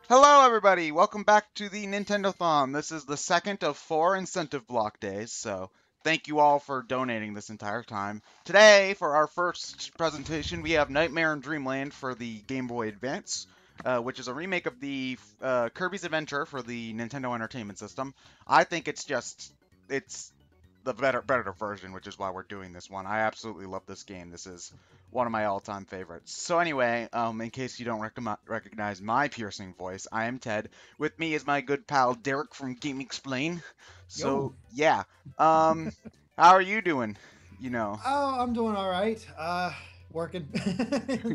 Hello, everybody. Welcome back to the Nintendothon. This is the second of 4 incentive block days, so thank you all for donating this entire time. Today, for our first presentation, we have Nightmare in Dreamland for the Game Boy Advance, which is a remake of the Kirby's Adventure for the Nintendo Entertainment System. I think it's the better version, which is why we're doing this one. I absolutely love this game. This is one of my all-time favorites. So anyway, in case you don't recognize my piercing voice, I am Ted. With me is my good pal Derek from Game Explain. So Yo. yeah, how are you doing? You know, Oh, I'm doing all right. Working,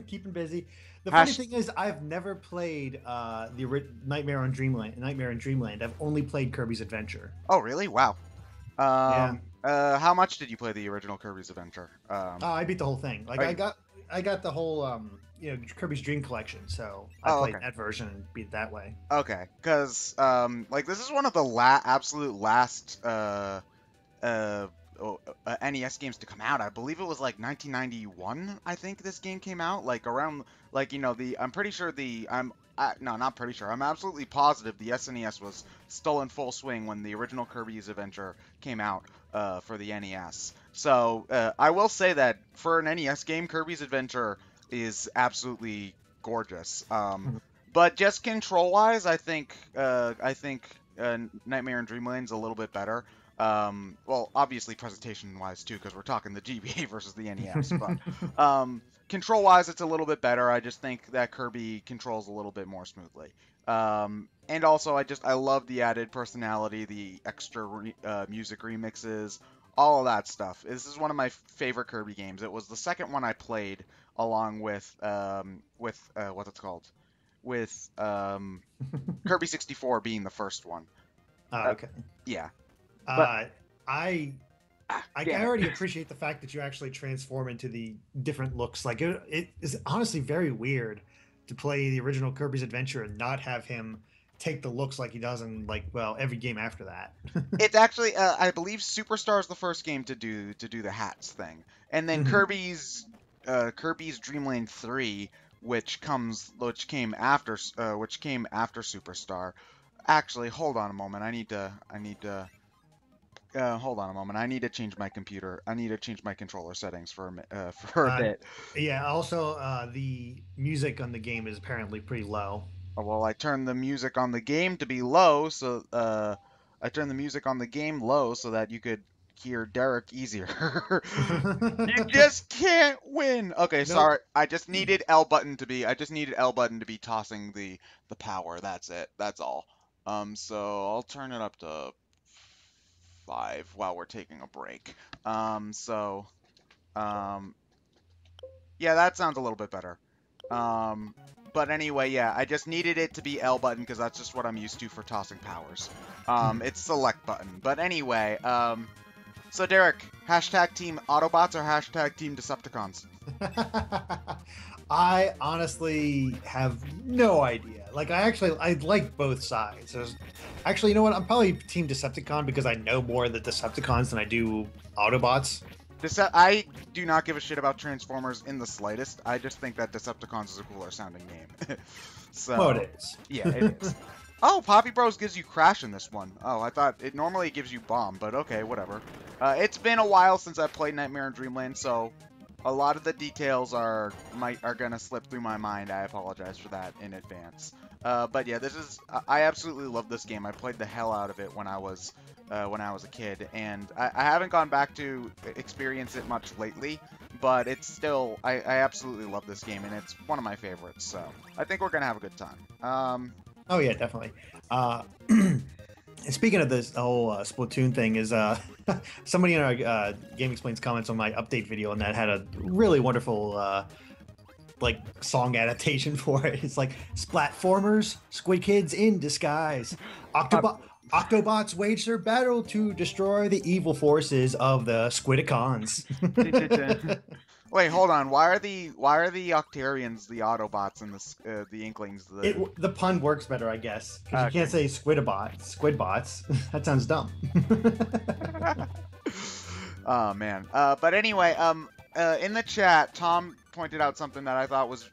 keeping busy. The funny hash. thing is, I've never played Nightmare on Dreamland. Nightmare in Dreamland. I've only played Kirby's Adventure. Oh really? Wow. Yeah. How much did you play the original Kirby's Adventure? Oh, I beat the whole thing. Like Are I you? got, I got the whole, Kirby's Dream Collection. So I Oh, played okay. that version and beat it that way. Okay, because like this is one of the absolute last uh, NES games to come out. I believe it was like 1991. I think this game came out like around like the. I'm pretty sure no, not pretty sure. I'm absolutely positive the SNES was still in full swing when the original Kirby's Adventure came out for the NES. So I will say that for an NES game, Kirby's Adventure is absolutely gorgeous. But just control wise, I think Nightmare in Dreamland's a little bit better. Well, obviously presentation wise too, because we're talking the GBA versus the NES. But control wise, it's a little bit better. I just think that Kirby controls a little bit more smoothly. And also, I love the added personality, the extra music remixes, all of that stuff. This is one of my favorite Kirby games. It was the second one I played, along with what's it called? With Kirby 64 being the first one. Uh, Okay. yeah, but Uh, I I damn it. already appreciate the fact that you actually transform into the different looks. Like it is honestly very weird to play the original Kirby's Adventure and not have him take the looks like he does in every game after that. It's actually I believe Superstar is the first game to do the hats thing, and then Mhm. Kirby's Dreamland 3, which came after Superstar. Actually, hold on a moment. I need to hold on a moment. I need to change my computer. I need to change my controller settings for for a Uh, bit. yeah. Also, the music on the game is apparently pretty low. Well, I turned the music on the game to be low, so I turned the music on the game low so that you could hear Derek easier. You just can't win. Okay, Nope. sorry. I just needed L button to be tossing the power. That's it. That's all. So I'll turn it up to 5 while we're taking a break. So um, yeah, that sounds a little bit better. But anyway, yeah, I just needed it to be L button because that's just what I'm used to for tossing powers. It's select button. But anyway, so Derek, hashtag team Autobots or hashtag team Decepticons? I honestly have no idea. I like both sides. Actually, you know what? I'm probably Team Decepticon because I know more of the Decepticons than I do Autobots. I do not give a shit about Transformers in the slightest. I just think that Decepticons is a cooler sounding name. Well, So, it is. yeah, it is. Oh, Poppy Bros gives you Crash in this one. Oh, I thought it normally gives you Bomb, but okay, whatever. It's been a while since I played Nightmare in Dreamland, so a lot of the details are gonna slip through my mind. I apologize for that in advance. But yeah, I absolutely love this game. I played the hell out of it when I was a kid, and I haven't gone back to experience it much lately. But it's still, I absolutely love this game, and it's one of my favorites. So I think we're gonna have a good time. Oh yeah, definitely. And speaking of this whole Splatoon thing, is somebody in our Game Explains comments on my update video, and that had a really wonderful song adaptation for it. It's like Splatformers, Squid Kids in disguise, Octobots wage their battle to destroy the evil forces of the Squidicons. Wait, hold on. Why are the Octarians the Autobots and the Inklings the? The pun works better, I guess, because you can't Okay. say Squidbots. That sounds dumb. Oh man. But anyway, in the chat, Tom pointed out something that I thought was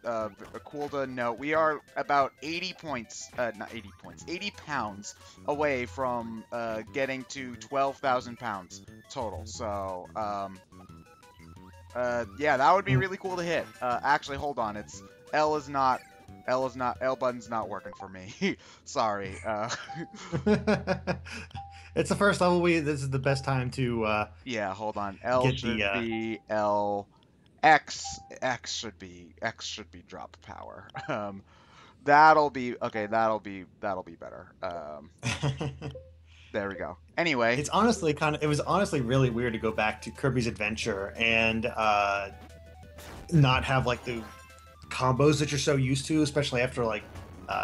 cool to note. We are about 80 points, not 80 points, 80 pounds away from getting to 12,000 pounds total. So, yeah, that would be really cool to hit. Actually, hold on. L button's not working for me. Sorry. It's the first level. This is the best time to Yeah, hold on. L get should the be L. X should be drop power. That'll be okay. That'll be better. There we go. Anyway, It's honestly it was honestly really weird to go back to Kirby's Adventure and not have like the combos that you're so used to, especially after like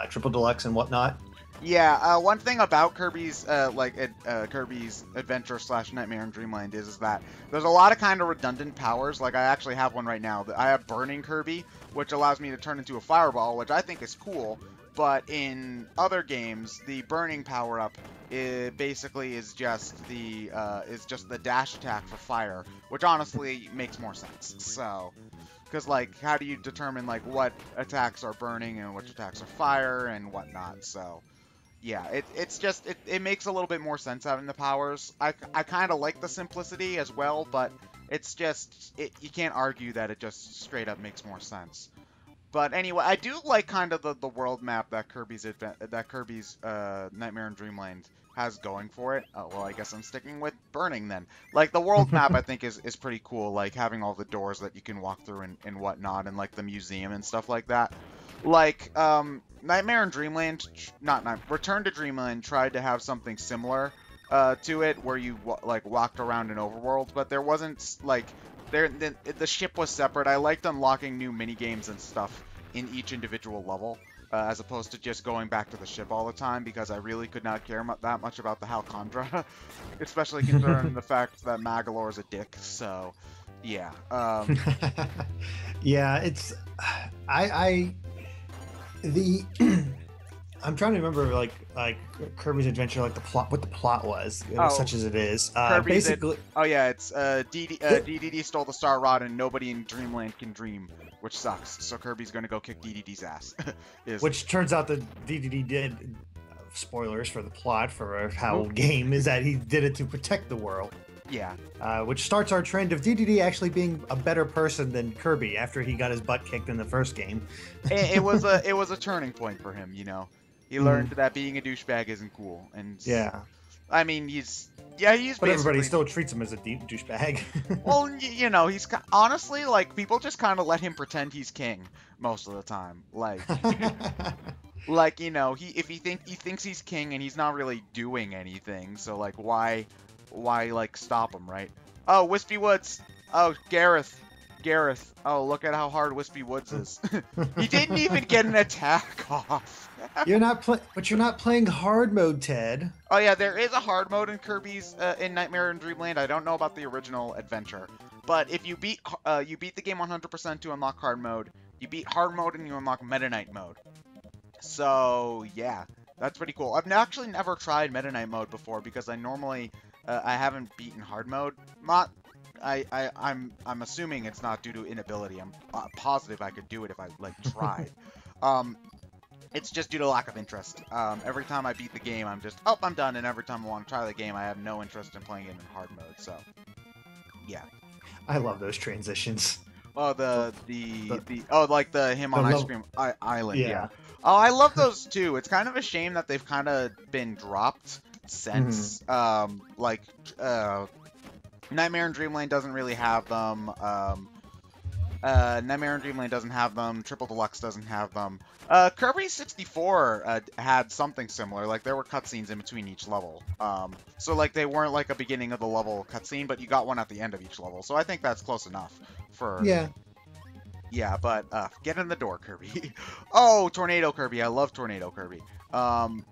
Triple Deluxe and whatnot. yeah. One thing about Kirby's Kirby's Adventure / Nightmare in Dreamland is that there's a lot of kind of redundant powers. Like I actually have one right now. I have Burning Kirby, which allows me to turn into a fireball, which I think is cool. But in other games, the burning power up basically is just the dash attack for fire, which honestly makes more sense. So, because like, how do you determine like what attacks are burning and which attacks are fire and whatnot? So, yeah, it makes a little bit more sense having the powers. I kind of like the simplicity as well, but it's just you can't argue that it just straight up makes more sense. But anyway, I do like kind of the world map that Kirby's Nightmare in Dreamland has going for it. Oh, well, I guess I'm sticking with burning then. Like the world map, I think is pretty cool. Like having all the doors that you can walk through and whatnot, and like the museum and stuff like that. Like Nightmare in Dreamland, Return to Dreamland tried to have something similar to it, where you like walked around an overworld, but there wasn't like. The ship was separate. I liked unlocking new mini games and stuff in each individual level, as opposed to just going back to the ship all the time, because I really could not care that much about the Halcondra, especially considering the fact that Magalore is a dick. So, yeah. Yeah, it's I'm trying to remember like Kirby's Adventure, like what the plot was, such as it is. Basically, it's DDD stole the Star Rod and nobody in Dreamland can dream, which sucks. So Kirby's gonna go kick DDD's ass. Which turns out that DDD did. Spoilers for the plot for how game is that he did it to protect the world. Yeah. Which starts our trend of DDD actually being a better person than Kirby after he got his butt kicked in the first game. it was a turning point for him, you know. He learned that being a douchebag isn't cool, and yeah, I mean he's but everybody still treats him as a douchebag. Well, you know, he's honestly like people just kind of let him pretend he's king most of the time, like. Like, you know, he thinks he's king and he's not really doing anything, so like why like stop him, right? Oh, Wispy Woods. Oh, Gareth. Oh, look at how hard Wispy Woods is. He didn't even get an attack off. You're not playing hard mode, Ted. Oh yeah, there is a hard mode in Kirby's in Nightmare in Dreamland. I don't know about the original adventure, but if you beat the game 100% to unlock hard mode, you beat hard mode and you unlock Meta Knight mode. So yeah, that's pretty cool. I've actually never tried Meta Knight mode before because I normally I haven't beaten hard mode. I'm assuming it's not due to inability. I'm positive I could do it if I like tried. It's just due to lack of interest. Every time I beat the game, I'm just I'm done, and every time I want to try the game, I have no interest in playing it in hard mode. So yeah, I love those transitions. Oh, like him on Ice Cream Island. Yeah. Oh, I love those too. It's kind of a shame that they've kind of been dropped since. Nightmare in Dreamland doesn't really have them. Nightmare in Dreamland doesn't have them. Triple Deluxe doesn't have them. Kirby 64 had something similar. Like there were cutscenes in between each level. So like they weren't like a beginning of the level cutscene, but you got one at the end of each level. So I think that's close enough for. Yeah. Yeah, but get in the door, Kirby. Oh, Tornado Kirby. I love Tornado Kirby. You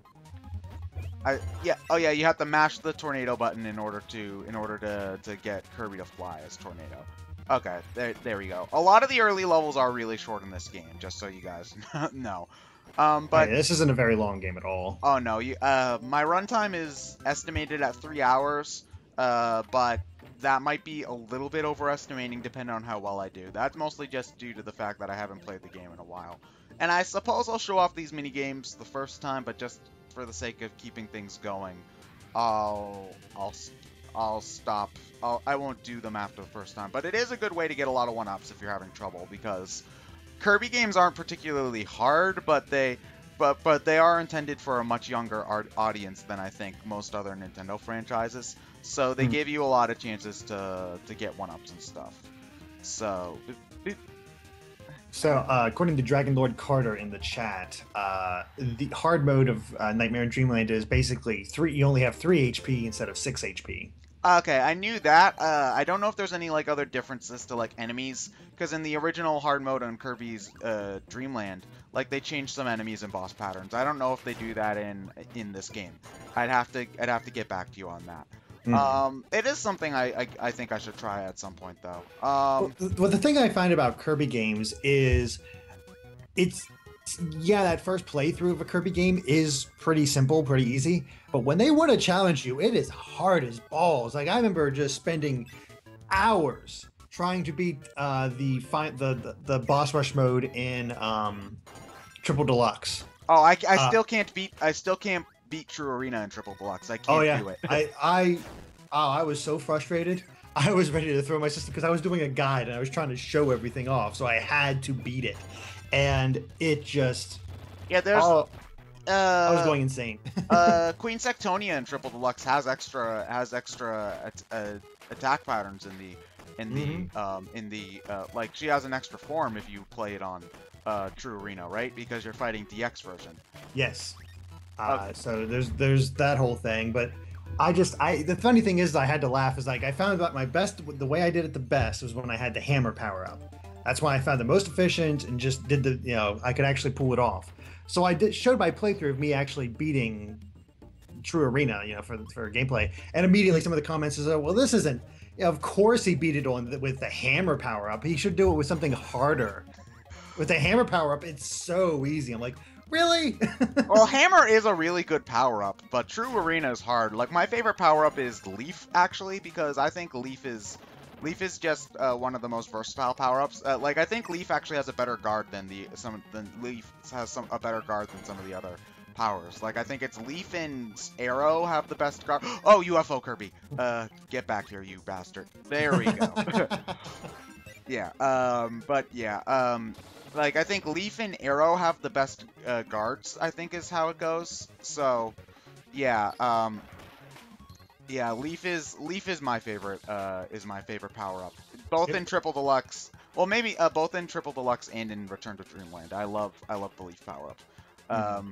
have to mash the tornado button in order to get Kirby to fly as Tornado. Okay, there we go. A lot of the early levels are really short in this game, just so you guys know. But this isn't a very long game at all. Oh no, my runtime is estimated at 3 hours. But that might be a little bit overestimating depending on how well I do. That's mostly just due to the fact that I haven't played the game in a while. And I suppose I'll show off these mini games the first time, but just for the sake of keeping things going, I'll stop. I won't do them after the first time. But it is a good way to get a lot of 1-ups if you're having trouble, because Kirby games aren't particularly hard, but they are intended for a much younger audience than I think most other Nintendo franchises. So they give you a lot of chances to get 1-ups and stuff. So according to Dragon Lord Carter in the chat, the hard mode of Nightmare in Dreamland is basically you only have 3 HP instead of 6 HP. Okay, I knew that. I don't know if there's any like other differences to like enemies, because in the original hard mode on Kirby's Dreamland, like they changed some enemies and boss patterns. I don't know if they do that in this game. I'd have to get back to you on that. It is something I think I should try at some point though. Well, the thing I find about Kirby games is that first playthrough of a Kirby game is pretty simple, pretty easy. But when they want to challenge you, it is hard as balls. Like I remember just spending hours trying to beat the boss rush mode in Triple Deluxe. Oh, I still can't beat True Arena in Triple Deluxe. I can't do it. I was so frustrated. I was ready to throw my system because I was doing a guide and I was trying to show everything off, so I had to beat it. And it just I was going insane. Queen Sectonia in Triple Deluxe has extra attack patterns like she has an extra form if you play it on True Arena, right? Because you're fighting DX version. Yes. Okay. So there's that whole thing, but the funny thing is I had to laugh is like I found that the way I did it the best was when I had the hammer power up. That's why I found the most efficient and just did I could actually pull it off. So I showed my playthrough of me actually beating True Arena, for gameplay, and immediately some of the comments is, oh, well, this isn't. Of course he beat it with the hammer power up. He should do it with something harder. With the hammer power up, it's so easy. I'm like, really? Well, hammer is a really good power up, but True Arena is hard. Like my favorite power up is Leaf actually, because I think Leaf is just one of the most versatile power-ups. Like I think Leaf actually has a better guard than Leaf has a better guard than some of the other powers. Like I think it's Leaf and Arrow have the best guard. Oh, UFO Kirby, get back here, you bastard! There we go. Yeah. Like I think Leaf and Arrow have the best guards. I think is how it goes. So, yeah. Yeah, Leaf is my favorite power up. Both in Triple Deluxe. Well, maybe both in Triple Deluxe and in Return to Dreamland. I love the Leaf power up.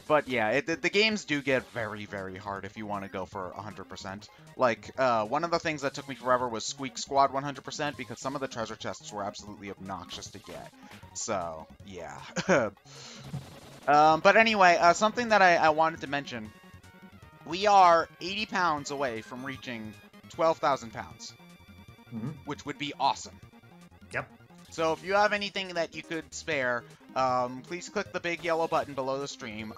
But yeah, the games do get very, very hard if you want to go for 100%. Like one of the things that took me forever was Squeak Squad 100% because some of the treasure chests were absolutely obnoxious to get. So yeah. But anyway, something that I wanted to mention. We are 80 pounds away from reaching 12,000 pounds, which would be awesome. Yep. So if you have anything that you could spare, please click the big yellow button below the stream.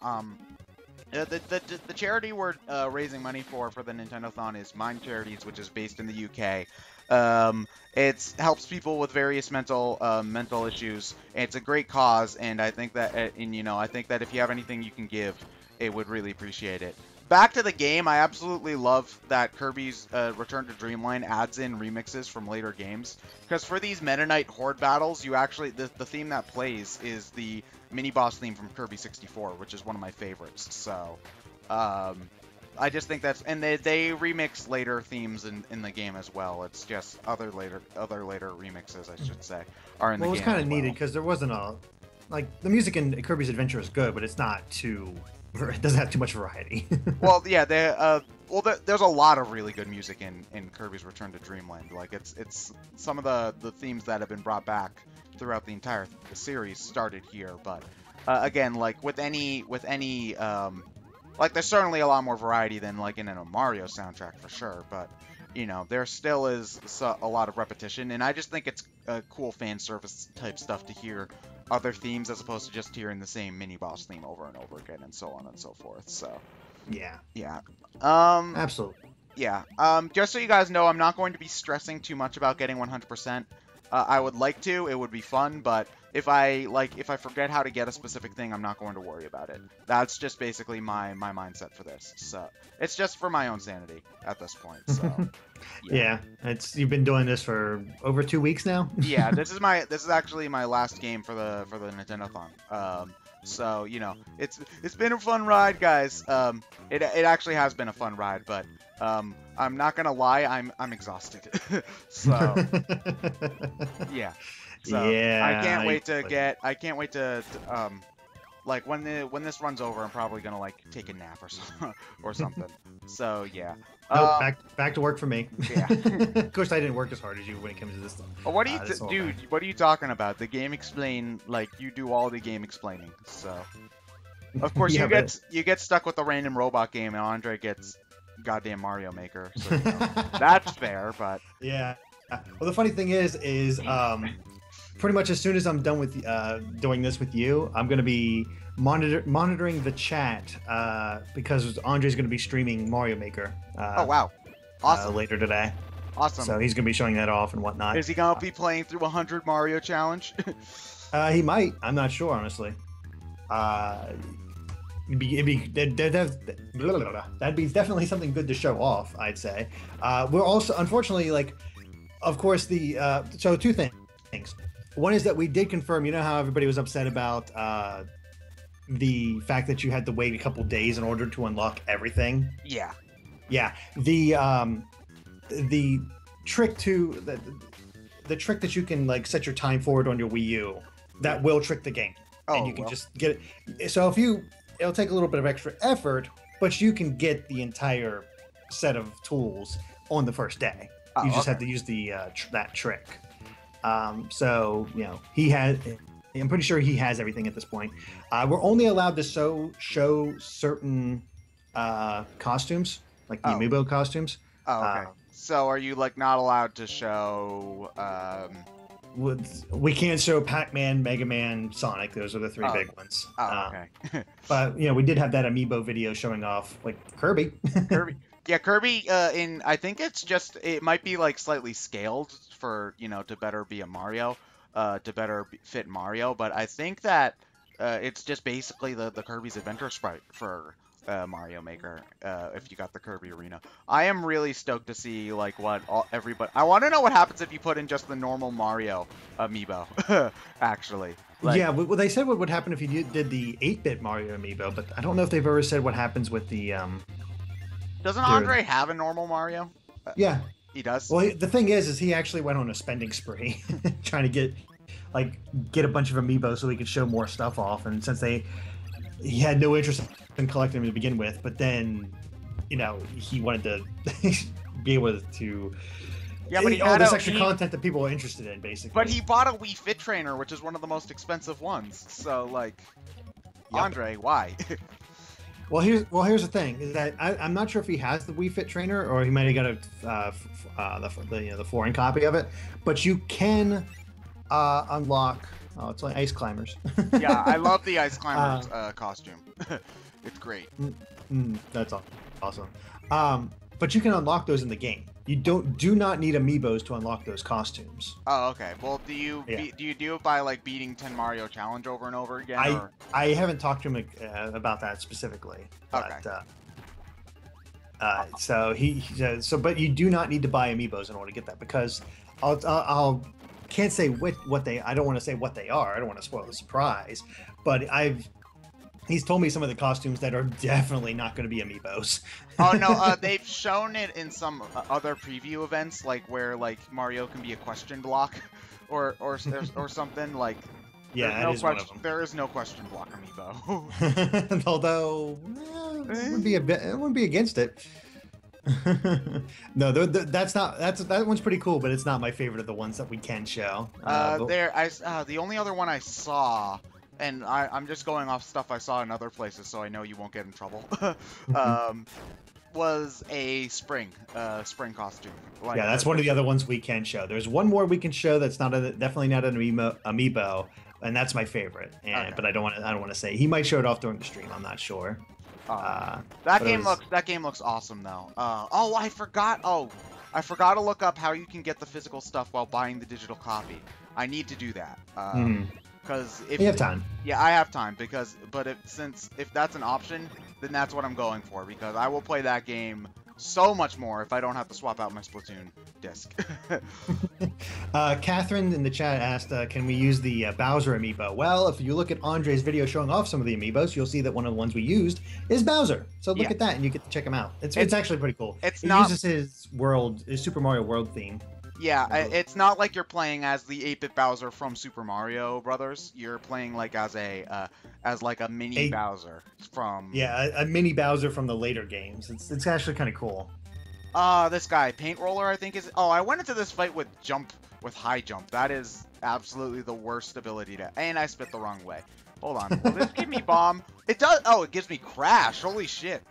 The charity we're raising money for the Nintendothon is Mind Charities, which is based in the UK. It helps people with various mental issues. It's a great cause, and I think that I think that if you have anything you can give, it would really appreciate it. Back to the game, I absolutely love that Kirby's Return to Dreamland adds in remixes from later games. Because for these Meta Knight Horde battles, you actually the theme that plays is the mini-boss theme from Kirby 64, which is one of my favorites. So, I just think that's... And they remix later themes in the game as well. It's just other later remixes, I should say, are in the game. Well, it was kind of needed because there wasn't like, the music in Kirby's Adventure is good, but it's not too... It doesn't have too much variety. Well, yeah, there's a lot of really good music in Kirby's Return to Dreamland. Like it's some of the themes that have been brought back throughout the entire series started here. But again, like with any like there's certainly a lot more variety than like in a Mario soundtrack for sure. But there still is a lot of repetition, and I just think it's cool fan service type stuff to hear other themes as opposed to just hearing the same mini boss theme over and over again and so on and so forth. So yeah yeah, absolutely. Yeah. Just so you guys know, I'm not going to be stressing too much about getting 100%. I would like to. It would be fun, but if I forget how to get a specific thing, I'm not going to worry about it. That's just basically my mindset for this. So it's just for my own sanity at this point. So yeah, you've been doing this for over 2 weeks now. Yeah, this is actually my last game for the Nintendothon. So you know, it's been a fun ride, guys. It actually has been a fun ride, but I'm not gonna lie, I'm exhausted. So yeah. So yeah, I can't wait to like when this runs over, I'm probably gonna like take a nap or something. So yeah. Nope, back to work for me. Yeah. Of course, I didn't work as hard as you when it comes to this. What do you, dude? What are you talking about? The game explain, like you do all the game explaining. So, of course, Yeah, you get stuck with a random robot game, and Andre gets goddamn Mario Maker. So, you know, that's fair, but yeah. Well, the funny thing is pretty much as soon as I'm done with doing this with you, I'm gonna be monitoring the chat because Andre's gonna be streaming Mario Maker. Oh wow, awesome! Later today. Awesome. So he's gonna be showing that off and whatnot. Is he gonna be playing through 100 Mario challenge? He might. I'm not sure, honestly. That'd be definitely something good to show off, I'd say. We're also, unfortunately, like, of course, so two things. One is that we did confirm, you know how everybody was upset about the fact that you had to wait a couple days in order to unlock everything? Yeah. Yeah. The trick the trick that you can like set your time forward on your Wii U, that will trick the game. And you can just get it. So it'll take a little bit of extra effort, but you can get the entire set of tools on the first day. You just have to use that trick. So, you know, I'm pretty sure he has everything at this point. We're only allowed to show certain costumes, like the amiibo costumes. Oh, okay. So are you like not allowed to show? We can't show Pac-Man, Mega Man, Sonic. Those are the three big ones. Oh, okay. But you know, we did have that amiibo video showing off like Kirby. Kirby. Yeah, Kirby. I think it might be like slightly scaled for, you know, to better be a Mario, to better fit Mario. But I think that it's just basically the Kirby's Adventure sprite for Mario Maker, if you got the Kirby Arena. I am really stoked to see like everybody. I want to know what happens if you put in just the normal Mario amiibo. Actually, like, yeah. Well, they said what would happen if you did the 8-bit Mario amiibo, but I don't know if they've ever said what happens with the. Doesn't Andre have a normal Mario? Yeah, he does. Well, the thing is he actually went on a spending spree, trying to get a bunch of amiibo so he could show more stuff off, and since he had no interest in collecting them to begin with, but then, you know, he wanted to be able to. Yeah, but all this extra content that people are interested in, basically. But he bought a Wii Fit Trainer, which is one of the most expensive ones. So, like, yep. Andre, why? Well, here's the thing: is that I'm not sure if he has the Wii Fit Trainer or he might have got the foreign copy of it. But you can unlock. Oh, it's like Ice Climbers. Yeah, I love the Ice Climbers costume. It's great. That's awesome. But you can unlock those in the game. You do not need amiibos to unlock those costumes. Oh, okay. Well, do you do it by like beating 10 Mario Challenge over and over again? I haven't talked to him about that specifically. But, okay. But you do not need to buy amiibos in order to get that, because I'll can't say what they. I don't want to say what they are. I don't want to spoil the surprise. But he's told me some of the costumes that are definitely not going to be amiibos. Oh no, they've shown it in some other preview events, like where like Mario can be a question block, or something like. Yeah, one of them. There is no question block amiibo. Although it wouldn't be against it. No, that one's pretty cool, but it's not my favorite of the ones that we can show. The only other one I saw. And I'm just going off stuff I saw in other places, so I know you won't get in trouble. Was a spring costume. Like, yeah, that's one of the other ones we can show. There's one more we can show that's definitely not an amiibo, and that's my favorite. But I don't want to say he might show it off during the stream. I'm not sure. That game looks awesome though. Oh, I forgot. Oh, I forgot to look up how you can get the physical stuff while buying the digital copy. I need to do that. Because if you have time. Yeah, I have time but if that's an option, then that's what I'm going for because I will play that game so much more if I don't have to swap out my Splatoon disc. Catherine in the chat asked, can we use the Bowser amiibo? Well, if you look at Andre's video showing off some of the amiibos, you'll see that one of the ones we used is Bowser. So look at that, and you get to check him out. It's actually pretty cool. It uses his Super Mario World theme. Yeah, it's not like you're playing as the 8-bit Bowser from Super Mario Brothers. You're playing like as a mini Bowser from. Yeah, a mini Bowser from the later games. It's actually kind of cool. This guy, Paint Roller, I think is. Oh, I went into this fight with high jump. That is absolutely the worst ability to. And I spit the wrong way. Hold on. Will this give me bomb? It does. Oh, it gives me crash. Holy shit.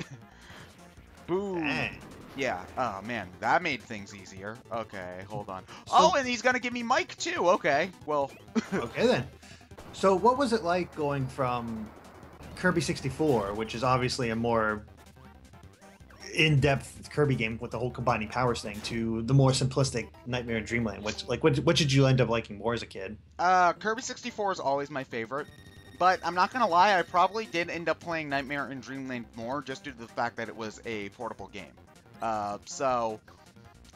Boom. Dang. Yeah. Oh man, that made things easier. Okay, hold on. Oh, and he's gonna give me Mike too. Okay. Well. Okay then. So what was it like going from Kirby 64, which is obviously a more in-depth Kirby game with the whole combining powers thing, to the more simplistic Nightmare in Dreamland? What did you end up liking more as a kid? Kirby 64 is always my favorite, but I'm not gonna lie, I probably did end up playing Nightmare in Dreamland more just due to the fact that it was a portable game. So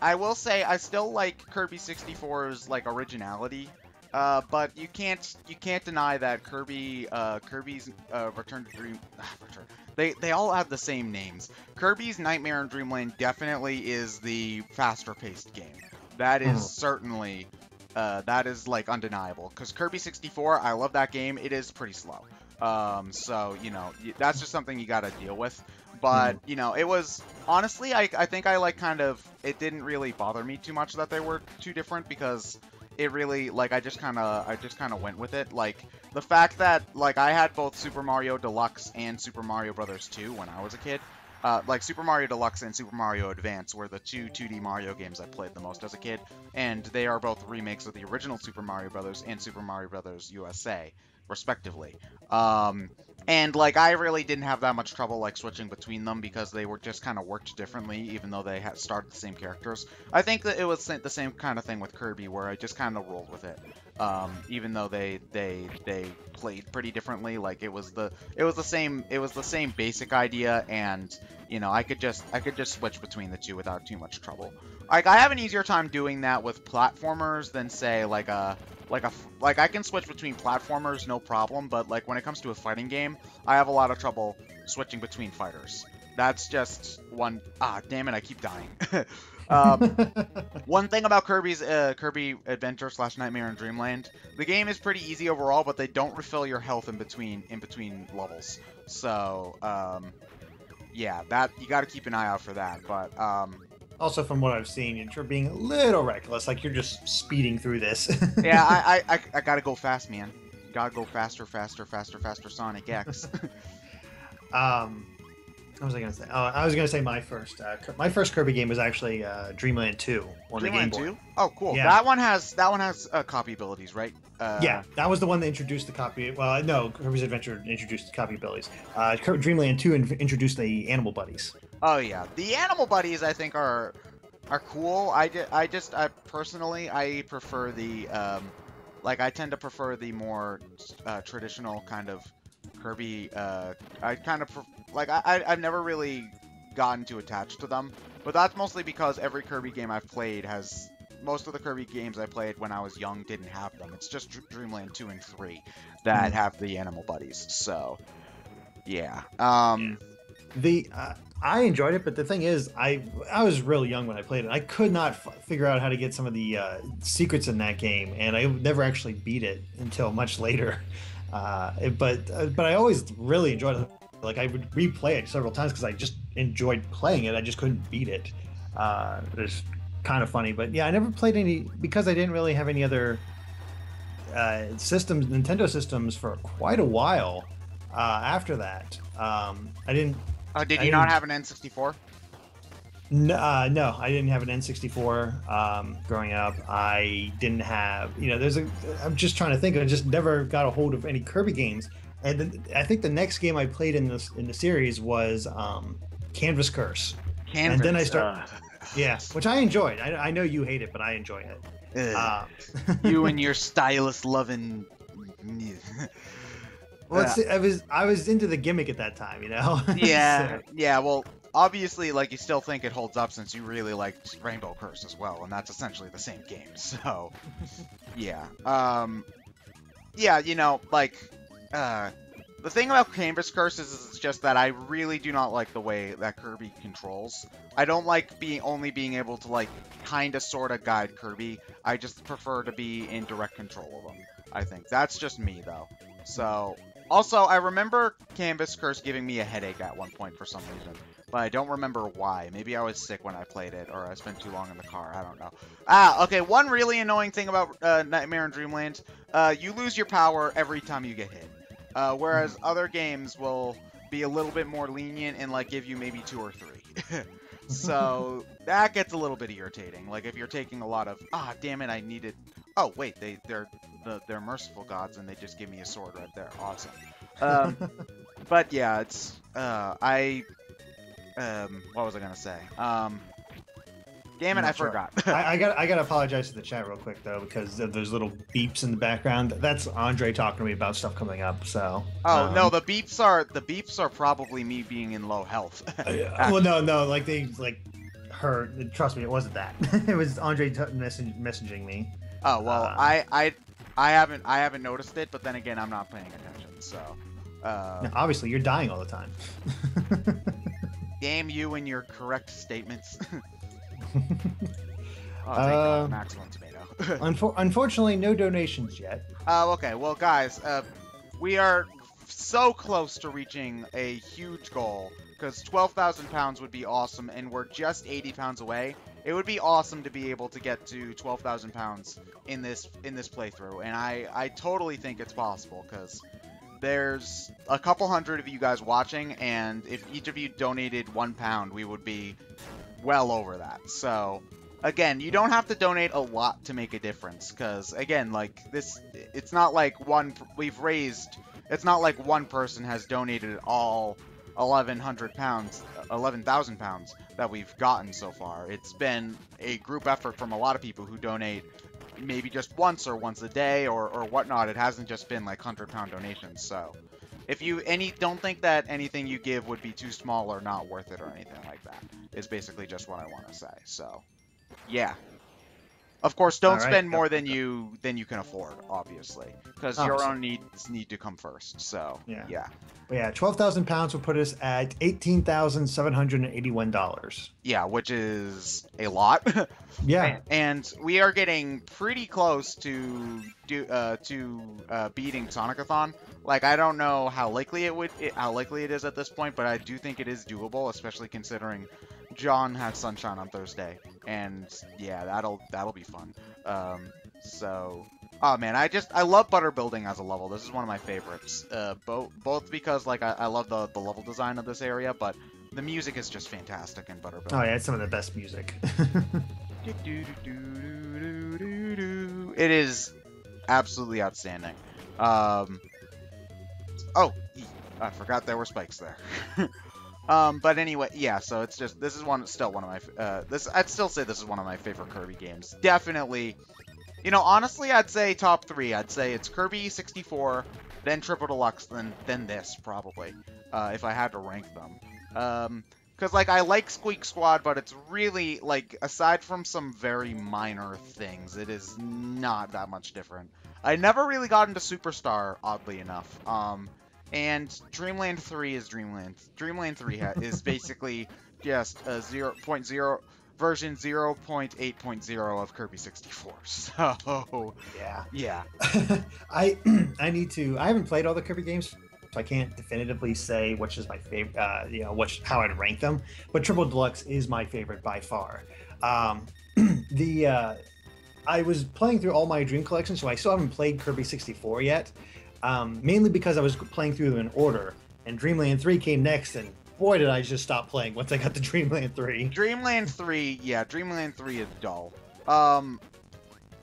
I will say I still like Kirby 64's like originality. But you can't deny that Kirby's Return to Dream they all have the same names. Kirby's Nightmare in Dreamland definitely is the faster paced game. That is certainly that is like undeniable. Because Kirby 64, I love that game. It is pretty slow. So you know that's just something you gotta deal with. But you know, it was honestly I think I like it didn't really bother me too much that they were too different because it really, like, I just kind of went with it. Like, the fact that, like, I had both Super Mario Deluxe and Super Mario Brothers 2 when I was a kid. Like, Super Mario Deluxe and Super Mario Advance were the two 2D Mario games I played the most as a kid. And they are both remakes of the original Super Mario Brothers and Super Mario Brothers USA, respectively. And, like, I really didn't have that much trouble, like, switching between them because they were just kind of worked differently, even though they had started the same characters. I think that it was the same kind of thing with Kirby, where I just kind of rolled with it. Even though they played pretty differently, like, it was the same basic idea, and, you know, I could just switch between the two without too much trouble. Like, I have an easier time doing that with platformers than, say, like I can switch between platformers, no problem, but, like, when it comes to a fighting game, I have a lot of trouble switching between fighters. That's just one... Ah, damn it, I keep dying. One thing about Kirby Adventure / Nightmare in Dreamland, the game is pretty easy overall, but they don't refill your health in between levels. So, yeah, that you got to keep an eye out for that, but... Also, from what I've seen, you're being a little reckless, like you're just speeding through this. Yeah, I gotta go fast, man. Gotta go faster, Sonic X. What was I gonna say? Oh, I was gonna say my first Kirby game was actually Dreamland 2 on the Game Boy. Dreamland 2? Oh, cool. Yeah. That one has copy abilities, right? Yeah, that was the one that introduced the copy. Well, no, Kirby's Adventure introduced the copy abilities. Dreamland 2 introduced the animal buddies. Oh yeah, the animal buddies I think are cool. I personally prefer the like I tend to prefer the more traditional kind of Kirby. I've never really gotten too attached to them, but that's mostly because every Kirby game I've played has. Most of the Kirby games I played when I was young didn't have them. It's just Dreamland 2 and 3 that have the animal buddies. So, yeah. I enjoyed it, but the thing is, I was really young when I played it. I could not figure out how to get some of the secrets in that game, and I never actually beat it until much later. But I always really enjoyed it. Like, I would replay it several times because I just enjoyed playing it. I just couldn't beat it. It's kind of funny, but yeah, I never played any because I didn't really have any other Nintendo systems for quite a while after that. I didn't. Did you not have an N64? No, I didn't have an N64 growing up. I didn't have, I'm just trying to think. I just never got a hold of any Kirby games And then I think the next game I played in the series was Canvas Curse. Canvas. And then I start, yeah, which I enjoyed. I know you hate it, but I enjoy it. You and your stylus loving. Well, I was into the gimmick at that time, you know. Yeah, So, yeah. Well, obviously, like you still think it holds up since you really liked Rainbow Curse as well, and that's essentially the same game. So, yeah. Yeah. You know, like, the thing about Canvas Curse is it's just that I really do not like the way that Kirby controls. I don't like only being able to like kind of sort of guide Kirby. I just prefer to be in direct control of him. I think that's just me though. So. Also, I remember Canvas Curse giving me a headache at one point for some reason, but I don't remember why. Maybe I was sick when I played it, or I spent too long in the car. I don't know. Okay, one really annoying thing about Nightmare in Dreamland, you lose your power every time you get hit, whereas other games will be a little bit more lenient and like give you maybe 2 or 3. So that gets a little bit irritating. Like if you're taking a lot of, damn it, I needed. Oh wait, they're merciful gods and they just give me a sword right there. Awesome. But yeah, it's what was I gonna say? Damn it, I forgot. I gotta apologize to the chat real quick though, because of those little beeps in the background. That's Andre talking to me about stuff coming up. So. Oh no, the beeps are probably me being in low health. Well, no, like they her. Trust me, it wasn't that. It was Andre messaging me. Oh well, I haven't noticed it, but then again, I'm not paying attention. So. No, obviously, you're dying all the time. Damn you and your correct statements. Oh, thank God, maximum tomato. Unfortunately, no donations yet. Okay. Well, guys, we are so close to reaching a huge goal because 12,000 pounds would be awesome, and we're just 80 pounds away. It would be awesome to be able to get to 12,000 pounds in this playthrough, and I totally think it's possible because there's a couple hundred of you guys watching, and if each of you donated £1, we would be well over that. So again, you don't have to donate a lot to make a difference, because again, like this, it's not like one person has donated all 11,000 pounds that we've gotten so far. It's been a group effort from a lot of people who donate maybe just once or once a day or whatnot. It hasn't just been like 100-pound donations. So if you don't think that anything you give would be too small or not worth it or anything like that, is basically just what I want to say. So yeah, of course, don't spend more than you can afford, obviously, because your own needs need to come first. So yeah. 12,000 pounds will put us at $18,781. Yeah, which is a lot. Yeah, and we are getting pretty close to beating Sonic-a-thon. Like, I don't know how likely it is at this point, but I do think it is doable, especially considering John has Sunshine on Thursday, and yeah, that'll be fun. So. Oh man, I love butter building as a level. This is one of my favorites. Both because like I love the level design of this area, but the music is just fantastic in butter building. Oh yeah, it's some of the best music. It is absolutely outstanding. Oh, I forgot there were spikes there. But anyway, yeah. So it's just this is still one of my I'd still say this is one of my favorite Kirby games. Definitely. You know, honestly, I'd say top 3. I'd say it's Kirby 64, then Triple Deluxe, then this, probably, if I had to rank them. Because, like, I like Squeak Squad, but it's really, like, aside from some very minor things, it is not that much different. I never really got into Superstar, oddly enough. And Dreamland 3 is Dreamland. Dreamland 3 is basically just a version 0.8.0 of Kirby 64. So yeah. I haven't played all the Kirby games, so I can't definitively say which is my favorite. How I'd rank them. But Triple Deluxe is my favorite by far. I was playing through all my Dream Collection, so I still haven't played Kirby 64 yet. Mainly because I was playing through them in order, and Dreamland 3 came next, and boy, did I just stop playing once I got to Dreamland 3. Dreamland 3 is dull.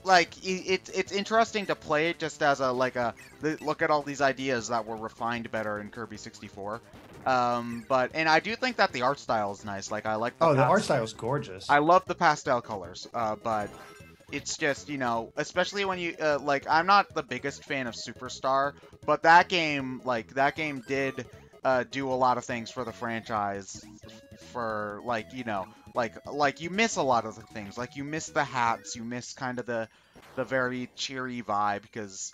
like it's interesting to play it just as a look at all these ideas that were refined better in Kirby 64. And I do think that the art style is nice. Like I like the art style is gorgeous. I love the pastel colors. But it's just, you know, especially when you like, I'm not the biggest fan of Superstar, but that game did do a lot of things for the franchise. For like, you know, like you miss a lot of the things. Like you miss the hats, you miss kind of the very cheery vibe because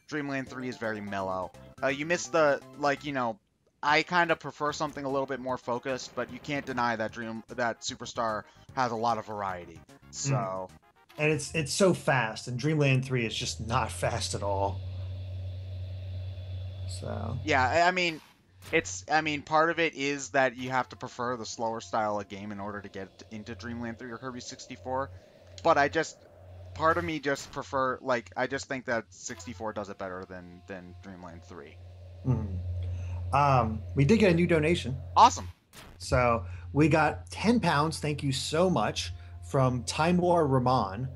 Dreamland 3 is very mellow. You miss the, like, you know, I kind of prefer something a little bit more focused, but you can't deny that Superstar has a lot of variety. So. And it's so fast, and Dreamland 3 is just not fast at all. So. Yeah, I mean, part of it is that you have to prefer the slower style of game in order to get into Dreamland 3 or Kirby 64. But part of me just prefer, like, I just think that 64 does it better than Dreamland 3. We did get a new donation. Awesome. So we got £10. Thank you so much. From Timor Rahman,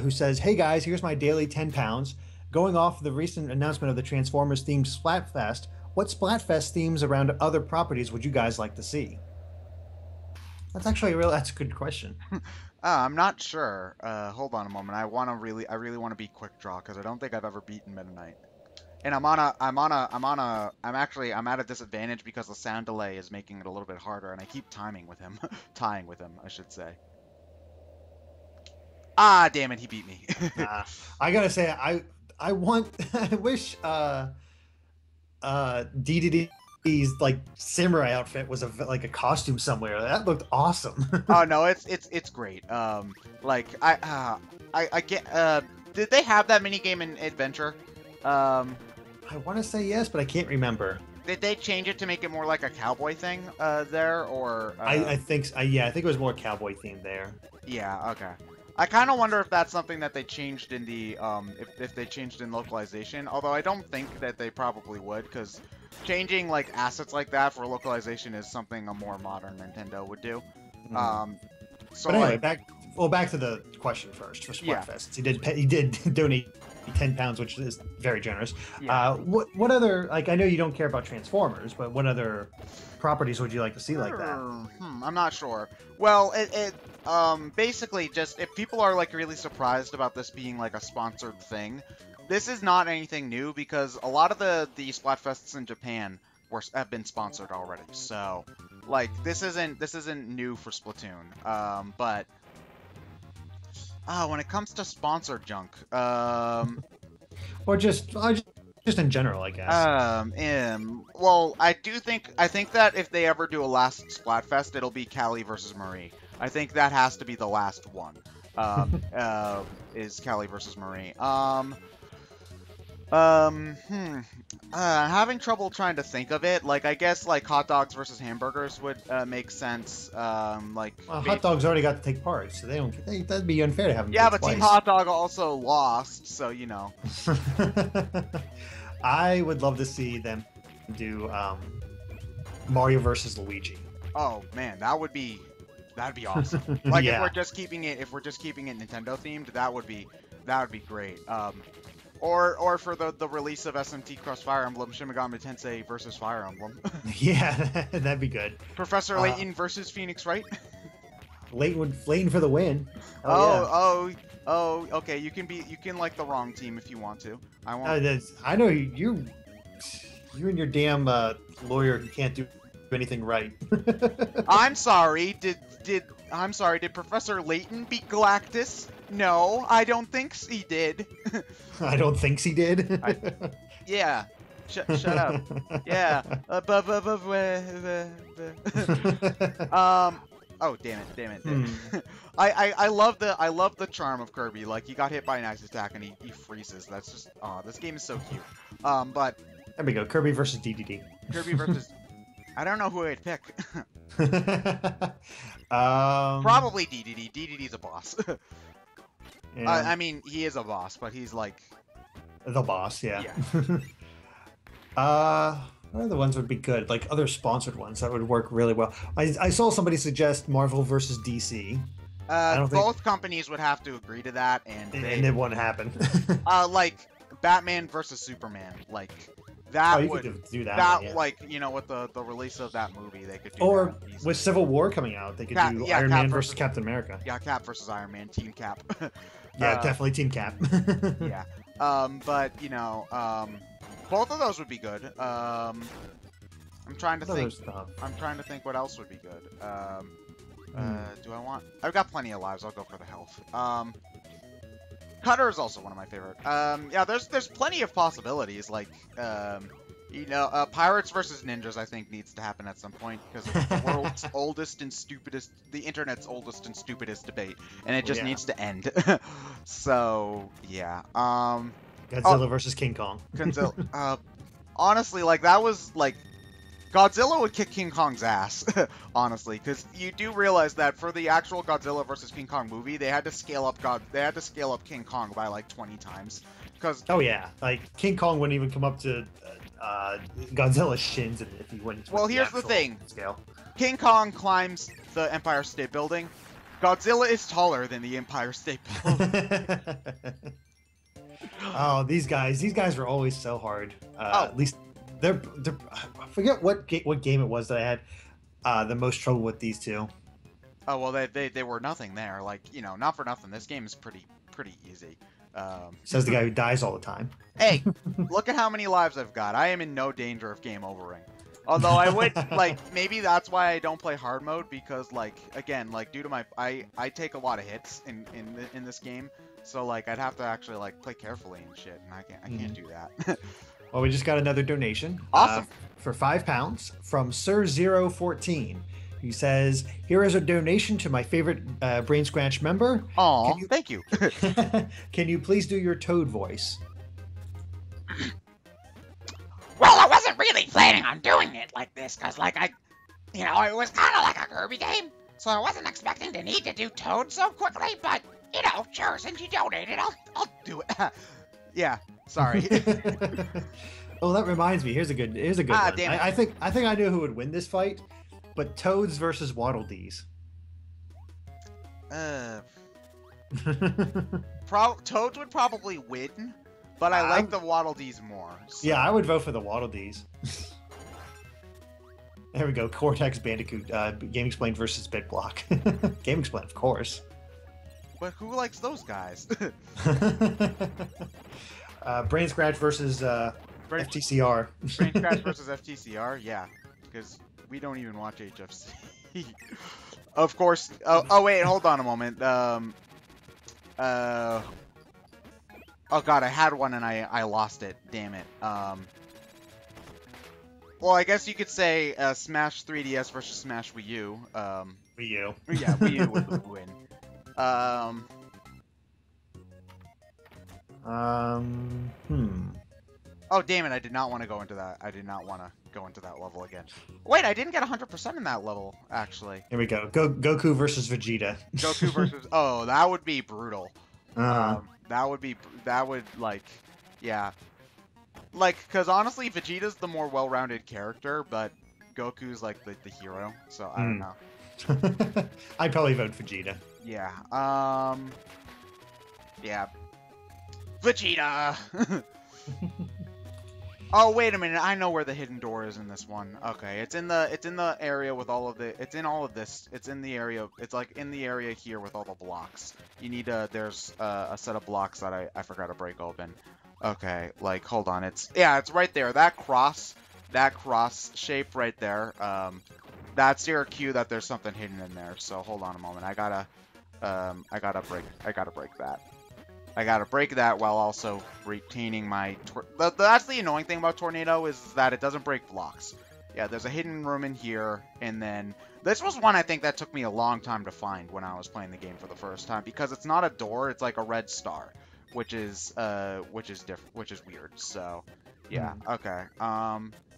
who says, "Hey guys, here's my daily £10. Going off the recent announcement of the Transformers themed Splatfest, what Splatfest themes around other properties would you guys like to see?" That's actually that's a good question. I'm not sure. Hold on a moment. I really want to beat Quick Draw because I don't think I've ever beaten Meta Knight. And I'm at a disadvantage because the sound delay is making it a little bit harder, and I keep tying with him, I should say. Ah, damn it, he beat me. I gotta say, I wish DDD's like samurai outfit was like a costume somewhere. That looked awesome. Oh no, it's great. Like I get. Did they have that minigame in Adventure? I want to say yes, but I can't remember. Did they change it to make it more like a cowboy thing there, or? I think yeah, I think it was more cowboy themed there. Yeah. Okay. I kind of wonder if that's something that they changed in the if they changed in localization. Although I don't think that they probably would, because changing like assets like that for localization is something a more modern Nintendo would do. So but anyway, like, back to the question first for Splatfest. Yeah. He did donate £10, which is very generous. Yeah. What other, like, I know you don't care about Transformers, but what other properties would you like to see like that? I'm not sure. Well, basically just if people are like really surprised about this being like a sponsored thing, this is not anything new because a lot of the Splatfests in Japan have been sponsored already. So like this isn't new for Splatoon. But when it comes to sponsored junk, or just in general, I guess. Well, I think that if they ever do a last Splatfest, it'll be Callie versus Marie. I think that has to be the last one. Is Callie versus Marie. Having trouble trying to think of it. Like, I guess like hot dogs versus hamburgers would make sense. Hot dogs already got to take part, so that'd be unfair to have them. Yeah, but twice. Team Hot Dog also lost, so you know. I would love to see them do Mario versus Luigi. Oh man, that'd be awesome. Like yeah. if we're just keeping it Nintendo themed, that would be great. Or for the release of SMT Cross Fire Emblem, Shin Megami Tensei versus Fire Emblem. Yeah, that'd be good. Professor Layton versus Phoenix Wright. Layton for the win. Oh, okay. You can like the wrong team if you want to. I won't. I know you and your damn lawyer who can't do anything right. I'm sorry. Did Professor Layton beat Galactus? No, I don't think he did. I don't think he did. Yeah. Shut up. Yeah. Oh damn it. I love the charm of Kirby. Like he got hit by an ice attack and he freezes. That's just this game is so cute. But there we go. Kirby versus DDD. Kirby versus I don't know who I'd pick. Probably DDD. DDD's a boss. Yeah. I mean, he is a boss, but he's like the boss. Yeah. What other ones would be good? Like other sponsored ones that would work really well. I saw somebody suggest Marvel versus DC. I don't think, Both companies would have to agree to that, and and it wouldn't happen. like Batman versus Superman, like Oh, that you would could do that that one, yeah. like with the release of that movie, they could do Or that easily. with Civil War coming out, they could do Yeah, Iron Cap Man versus versus Captain America. Yeah, Cap versus Iron Man, Team Cap. Yeah, definitely Team Cap. Yeah. But both of those would be good. I'm trying to think. I'm trying to think what else would be good. Do I want? I've got plenty of lives. I'll go for the health. Cutter is also one of my favorite. Yeah, there's plenty of possibilities. Like, pirates versus ninjas, I think needs to happen at some point because it's the world's oldest and stupidest, the internet's oldest and stupidest debate, and it just needs to end. So yeah. Godzilla versus King Kong. Godzilla. Honestly, like that was like. Godzilla would kick King Kong's ass, honestly, because you do realize that for the actual Godzilla versus King Kong movie, they had to scale up King Kong by like 20 times. Oh yeah, like King Kong wouldn't even come up to Godzilla's shins if he went. Well, here's the thing: scale. King Kong climbs the Empire State Building. Godzilla is taller than the Empire State Building. Oh, these guys were always so hard. At least. They're, I forget what game it was that I had the most trouble with these two. Oh well, they were nothing there. Like not for nothing. This game is pretty easy. Says the guy who dies all the time. Hey, look at how many lives I've got. I am in no danger of game overing. Although I would like maybe that's why I don't play hard mode because like again like due to my I take a lot of hits in this game. So like I'd have to actually like play carefully and shit, and I can't do that. Well, we just got another donation. Awesome. For £5 from Sir014. He says, "Here is a donation to my favorite Brain Scratch member. Aw, thank you. Can you please do your Toad voice?" Well, I wasn't really planning on doing it like this, because, like, it was kind of like a Kirby game, so I wasn't expecting to need to do Toad so quickly, but, sure, since you donated, I'll do it. Yeah, sorry. Oh, that reminds me. Here's a good one. Damn it. I think I knew who would win this fight, but Toads versus Waddle Dees. Toads would probably win, but I like the Waddle Dees more. So. Yeah, I would vote for the Waddle Dees. There we go. Cortex Bandicoot. Game Explained versus BitBlock. Game Explained, of course. But who likes those guys? Brain Scratch versus FTCR. Brain Scratch versus FTCR? Yeah, because we don't even watch HFC. Of course. Oh, wait, hold on a moment. Oh god, I had one and I lost it. Damn it. Well, I guess you could say Smash 3DS versus Smash Wii U. Wii U. Yeah, Wii U would win. Oh, damn it, I did not want to go into that. I did not want to go into that level again. Wait, I didn't get 100% in that level, actually. Here we go. Goku versus Vegeta. Goku versus... Oh, that would be brutal. That would, like... Yeah. Like, because honestly, Vegeta's the more well-rounded character, but Goku's, like, the hero, so I don't know. I'd probably vote Vegeta. Yeah, yeah. Vegeta! Oh, wait a minute, I know where the hidden door is in this one. Okay, it's in the area with all of the, it's in all of this. It's in the area, it's like in the area here with all the blocks. You need there's a set of blocks that I forgot to break open. Okay, like, hold on, it's right there. That cross shape right there, that's your cue that there's something hidden in there. So hold on a moment. I gotta break that. I gotta break that while also retaining my... That's the annoying thing about Tornado is that it doesn't break blocks. Yeah, there's a hidden room in here, and then... This was one I think that took me a long time to find when I was playing the game for the first time, because it's not a door, it's like a red star, which is weird, so... Yeah, okay.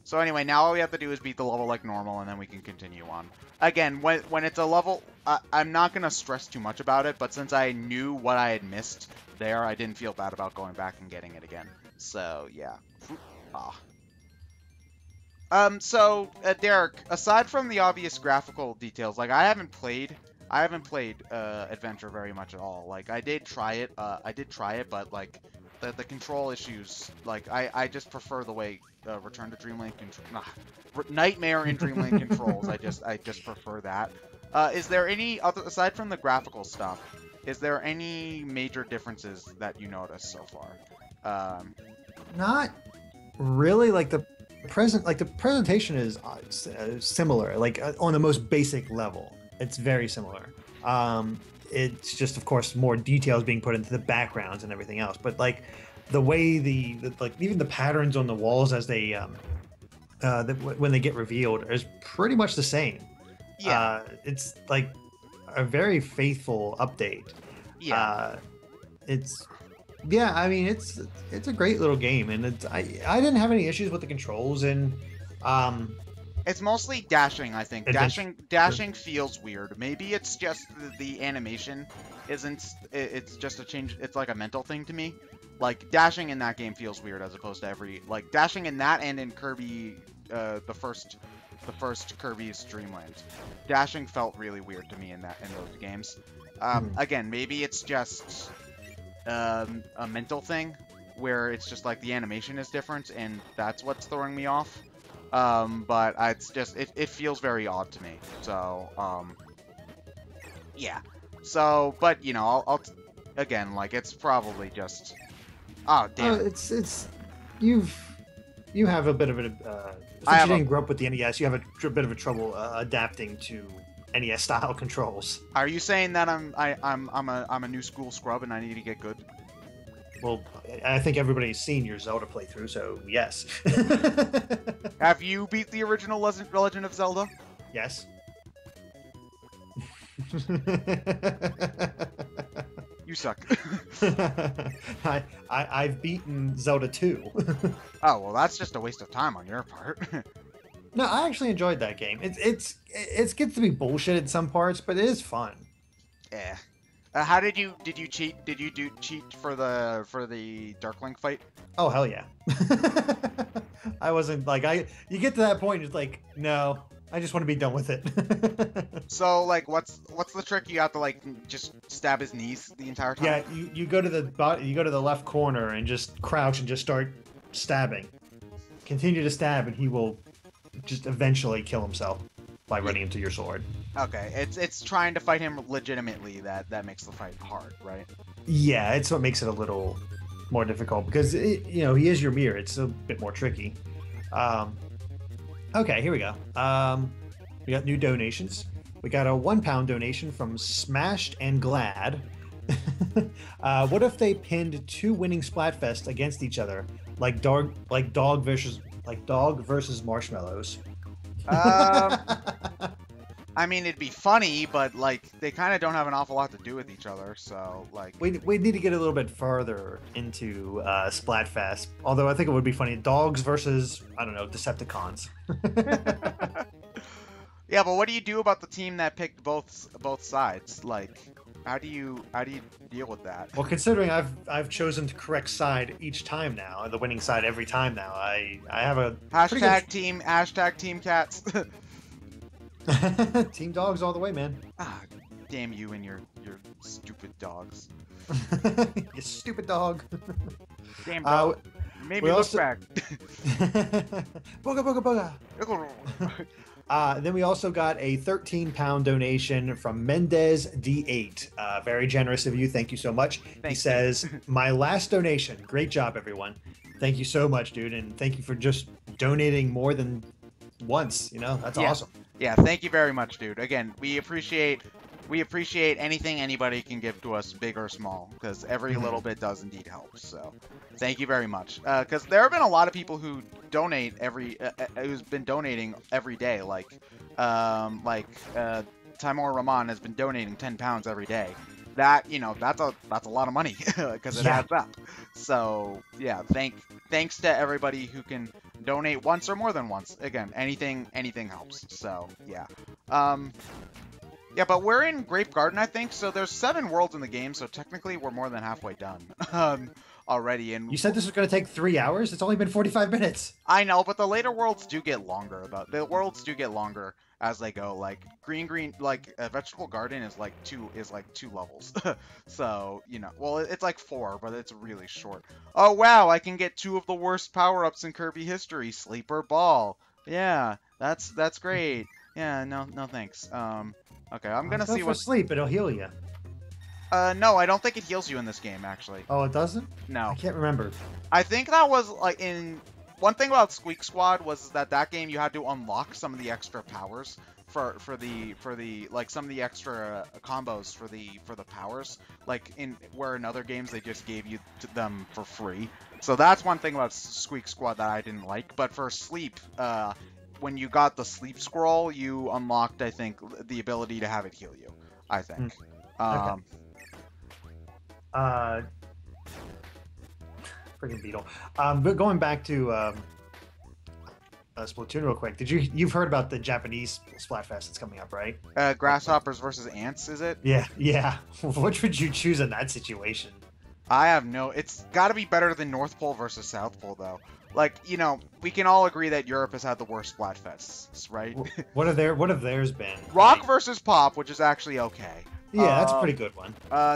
So anyway, now all we have to do is beat the level like normal, and then we can continue on. Again, when it's a level... I'm not going to stress too much about it, but since I knew what I had missed there, I didn't feel bad about going back and getting it again. So, yeah. So, Derek, aside from the obvious graphical details, like, I haven't played I haven't played Adventure very much at all. Like I did try it, but like the control issues, like I just prefer the way Return to Dreamland Nightmare in Dreamland controls. I just prefer that. Is there any other, aside from the graphical stuff, is there any major differences that you notice so far? Not really. Like the presentation is similar. Like on the most basic level, it's very similar. It's just, of course, more details being put into the backgrounds and everything else. But like the way like even the patterns on the walls as they when they get revealed is pretty much the same. Yeah. It's like a very faithful update. Yeah. I mean, it's a great little game, and I didn't have any issues with the controls, and it's mostly dashing, I think. Adventure. Dashing feels weird. Maybe it's just the animation isn't. It's just a change. It's like a mental thing to me. Like dashing in that game feels weird as opposed to like dashing in that and in Kirby, the first Kirby's Dreamland. Dashing felt really weird to me in those games. Again, maybe it's just a mental thing where it's just like the animation is different and that's what's throwing me off. But it's just it feels very odd to me. So yeah. So, but you know, I'll again, like it's probably just damn. It's you have a bit of a since you didn't grow up with the NES, you have a bit of a trouble adapting to NES style controls. Are you saying that I'm a new school scrub and I need to get good? Well, I think everybody's seen your Zelda playthrough, so yes. Have you beat the original Legend of Zelda? Yes. You suck. I've beaten Zelda 2. Oh, well, that's just a waste of time on your part. No, I actually enjoyed that game. It gets to be bullshit in some parts, but it is fun. Yeah. How did you cheat? Did you cheat for the Darkling fight? Oh hell yeah! I wasn't like you get to that point, it's like no, I just want to be done with it. So like, what's the trick? You have to like just stab his knees the entire time. Yeah, you go to the left corner and just crouch and just start stabbing. Continue to stab, and he will just eventually kill himself by running into your sword. Okay, it's trying to fight him legitimately that makes the fight hard, right? Yeah, it's what makes it a little more difficult because he is your mirror. It's a bit more tricky. Okay, here we go. We got new donations. We got a £1 donation from Smashed and Glad. What if they pinned two winning Splatfest against each other, like dog versus marshmallows? I mean, it'd be funny, but like they kind of don't have an awful lot to do with each other, so like we need to get a little bit further into Splatfest. Although I think it would be funny, dogs versus Decepticons. Yeah, but what do you do about the team that picked both sides? Like, how do you deal with that? Well, considering I've chosen the correct side each time now, the winning side every time now, I have a hashtag team cats. Team dogs all the way, man. Ah, damn you and your stupid dogs. You stupid dog. Damn dog. Made me look back. Booga booga booga. Then we also got a £13 donation from Mendez D8. Very generous of you. Thank you so much. He says, my last donation. Great job, everyone. Thank you so much, dude. And thank you for just donating more than once. That's awesome. Yeah, thank you very much, dude. Again, we appreciate anything anybody can give to us, big or small, because every little bit does indeed help. So, thank you very much. Because there have been a lot of people who donate who's been donating every day. Like Timur Rahman has been donating £10 every day. That that's a lot of money because it adds up. So yeah, thanks to everybody who can donate once or more than once. Again, anything helps. So yeah. Yeah, but we're in Grape Garden, I think, so there's 7 worlds in the game, so technically we're more than halfway done. already. And You said this was going to take 3 hours. It's only been 45 minutes. I know, but the later worlds do get longer. The worlds do get longer as they go. Like green, like a vegetable garden is like two levels. So well, it's like 4, but it's really short. Oh wow, I can get 2 of the worst power-ups in Kirby history. Sleeper Ball. Yeah, that's great. Yeah, no thanks. Okay, I'm gonna see what. Sleep. It'll heal you. No, I don't think it heals you in this game actually. Oh, it doesn't? No. I can't remember. I think that was like in. One thing about Squeak Squad was that game you had to unlock some of the extra powers for the like some of the extra combos for the powers, like in other games they just gave you them for free. So that's one thing about Squeak Squad that I didn't like. But for Sleep, when you got the Sleep Scroll, you unlocked, I think, the ability to have it heal you. I think. Okay. Freaking beetle. But going back to Splatoon real quick, you've heard about the Japanese Splatfest that's coming up, right? Grasshoppers versus ants, is it? Yeah. Which would you choose in that situation? I have no. It's got to be better than North Pole versus South Pole, though. Like, we can all agree that Europe has had the worst Splatfests, right? What have theirs been? Rock versus Pop, which is actually okay. Yeah, that's a pretty good one.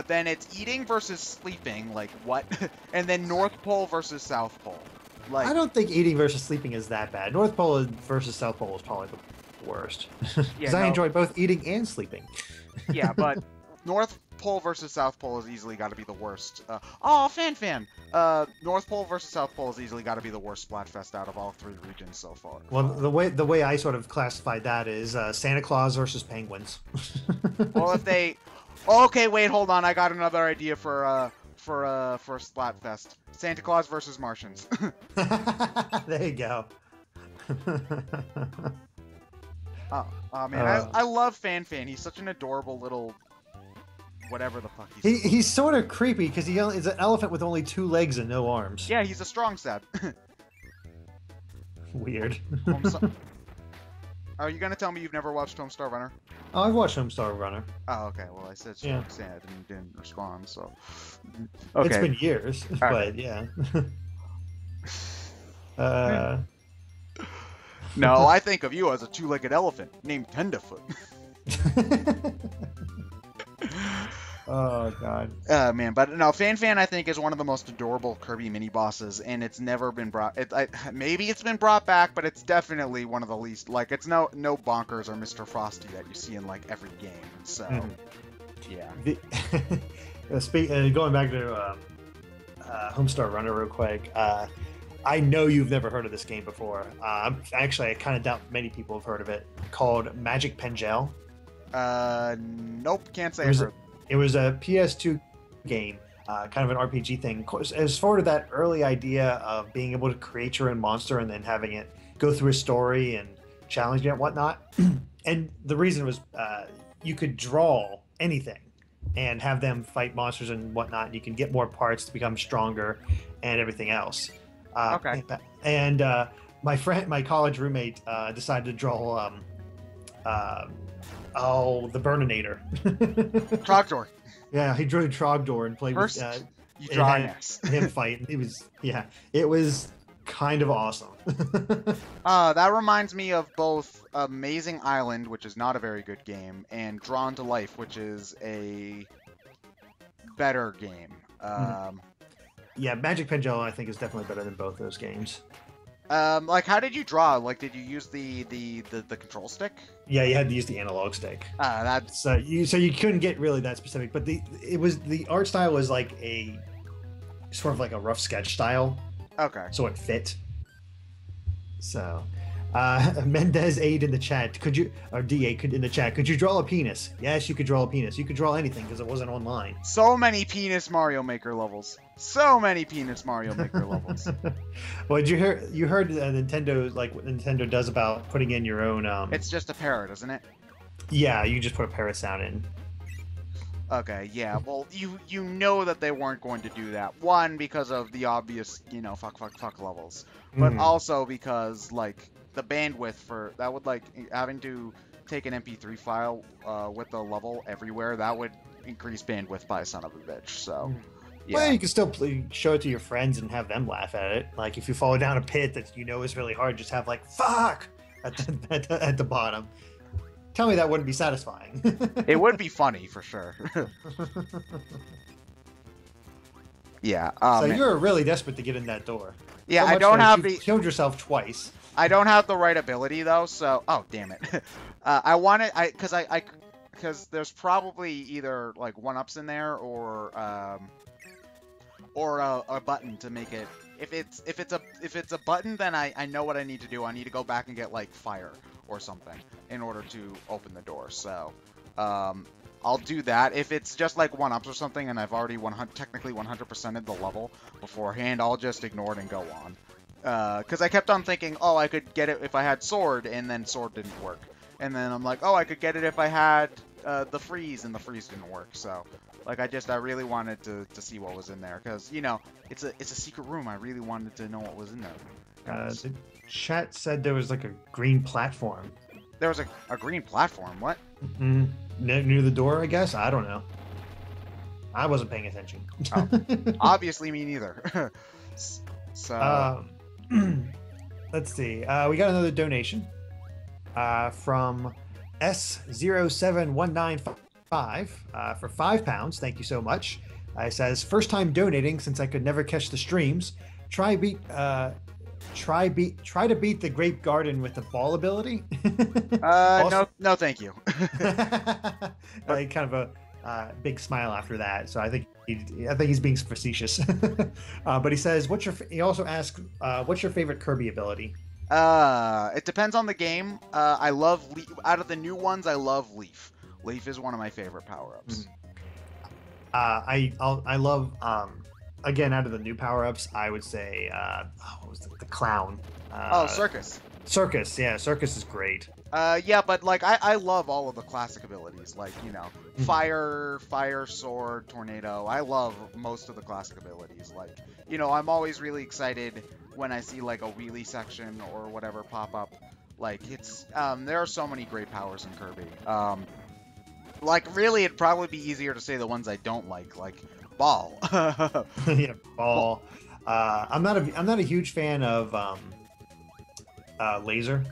Then it's Eating versus Sleeping, like what? And then North Pole versus South Pole. Like, I don't think Eating versus Sleeping is that bad. North Pole versus South Pole is probably the worst. Because I enjoy both eating and sleeping. Yeah, but North Pole versus South Pole has easily got to be the worst. Fan. North Pole versus South Pole has easily got to be the worst Splatfest out of all 3 regions so far. Well, the way I sort of classified that is Santa Claus versus penguins. Well, if they... Okay, wait, hold on. I got another idea for Splatfest. Santa Claus versus Martians. There you go. Oh man, I love Fan. He's such an adorable little... whatever the fuck he's sort of creepy because he is an elephant with only 2 legs and no arms. Yeah, he's a strong sad. Weird. Are you gonna tell me you've never watched Homestar Runner? Oh, I've watched Homestar Runner. Oh, okay. Well, I said strong sad and you didn't respond, so. Okay. It's been years, but yeah. No, I think of you as a 2-legged elephant named Tenderfoot. Oh god. Man, but no, Fan I think is one of the most adorable Kirby mini bosses, and it's never been brought. Maybe it's been brought back, but it's definitely one of the least. Like, it's no Bonkers or Mr. Frosty that you see in like every game. So, yeah. Going back to Homestar Runner real quick. I know you've never heard of this game before. Actually, I kind of doubt many people have heard of it. Called Magic Pengel. Nope, can't say I've heard. It was a PS2 game, kind of an RPG thing. As sort of that early idea of being able to create your own monster and then having it go through a story and challenge you and whatnot. And the reason was you could draw anything and have them fight monsters and whatnot. And you can get more parts to become stronger and everything else. Okay. And my college roommate decided to draw the Burninator. Trogdor. Yeah, he drew Trogdor and played First, with you draw an S. him fight. It was kind of awesome. That reminds me of both Amazing Island, which is not a very good game, and Drawn to Life, which is a better game. Yeah, Magic Pengel I think is definitely better than both those games. Like, how did you draw? Like, did you use the control stick? Yeah, you had to use the analog stick. That's so you couldn't get really that specific, but the art style was like a sort of like a rough sketch style. Okay. So it fit. So, Mendez aid in the chat. Could you in the chat? Could you draw a penis? Yes, you could draw a penis. You could draw anything because it wasn't online. So many penis Mario Maker levels. So many penis Mario Maker levels. Well, did you hear? You heard Nintendo, like what Nintendo does about putting in your own. It's just a parrot, isn't it? Yeah, you just put a parrot sound in. Okay, yeah. Well, you know that they weren't going to do that. One, because of the obvious, fuck levels, but also because like the bandwidth for that would like having to take an MP3 file with the level everywhere, that would increase bandwidth by a son of a bitch. So. Well, you can still show it to your friends and have them laugh at it. Like if you fall down a pit that you know is really hard, just have like "fuck" at the bottom. Tell me that wouldn't be satisfying. It would be funny for sure. Yeah. So you're really desperate to get in that door. Yeah, So I don't have you killed yourself twice. I don't have the right ability though, so oh damn it. I want it because there's probably either like 1-ups in there or a button to make it. If it's a button, then I know what I need to do. I need to go back and get like fire or something in order to open the door. So I'll do that. If it's just like 1-ups or something, and I've already technically 100%ed the level beforehand, I'll just ignore it and go on. Because I kept on thinking, oh, I could get it if I had sword, and then sword didn't work. And then I'm like, oh, I could get it if I had the freeze, and the freeze didn't work. So, like, I really wanted to see what was in there, because you know, it's a secret room. I really wanted to know what was in there. The chat said there was like a green platform. There was a green platform. What? Mm-hmm. Near the door, I guess. I don't know. I wasn't paying attention. Oh, obviously, me neither. So. Let's see. We got another donation from S07195 for £5. Thank you so much. It says, first time donating since I could never catch the streams. Try to beat the grape garden with the ball ability. No, thank you. Like kind of a big smile after that. So I think he's being facetious. But he says, he also asks, what's your favorite Kirby ability? It depends on the game. I love out of the new ones. I love Leaf. Leaf is one of my favorite power-ups. I love again, out of the new power-ups, I would say what was the clown? Circus. Circus, yeah, Circus is great. Yeah, but like I love all of the classic abilities, like, you know, fire, sword, tornado. I love most of the classic abilities. Like, you know, I'm always really excited when I see like a wheelie section or whatever pop up. Like, it's there are so many great powers in Kirby. Like, really, it'd probably be easier to say the ones I don't like ball. Yeah, ball. I'm not a huge fan of laser.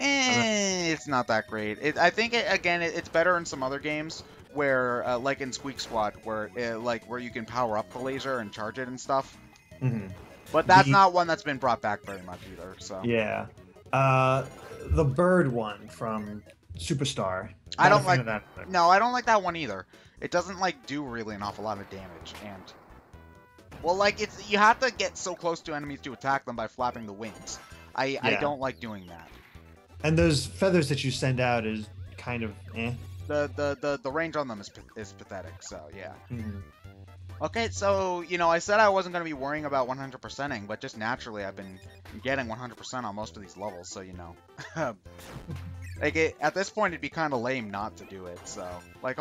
It's not that great. I think it's better in some other games where, like in Squeak Squad, where you can power up the laser and charge it and stuff. Mm-hmm. But that's not one that's been brought back very much either. So yeah, the bird one from Superstar. I don't like that. No, I don't like that one either. It doesn't like do really an awful lot of damage, and well, like you have to get so close to enemies to attack them by flapping the wings. I don't like doing that. And those feathers that you send out is kind of eh. The range on them is pathetic. So yeah. Mm-hmm. Okay, so you know, I said I wasn't gonna be worrying about 100%ing, but just naturally I've been getting 100% on most of these levels. So you know, like at this point it'd be kind of lame not to do it. So like,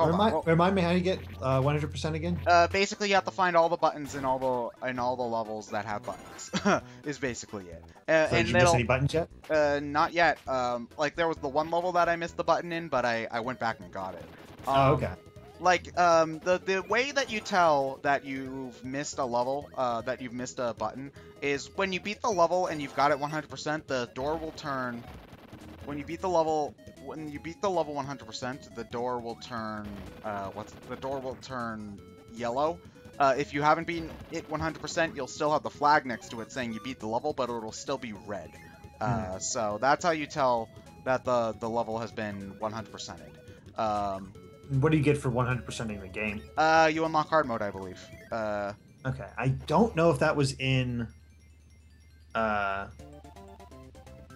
remind me how you get 100% again. Basically you have to find all the buttons in all the levels that have buttons. Is basically it. So did you miss any buttons yet? Not yet. Like there was the one level that I missed the button in, but I went back and got it. Oh, okay. Like, the way that you tell that you've missed a level, that you've missed a button, is when you beat the level and you've got it 100%, the door will turn... When you beat the level 100%, the door will turn, the door will turn yellow. If you haven't beaten it 100%, you'll still have the flag next to it saying you beat the level, but it'll still be red. So that's how you tell that the level has been 100%ed. What do you get for 100%ing the game? You unlock hard mode, I believe. Okay, I don't know if that was in.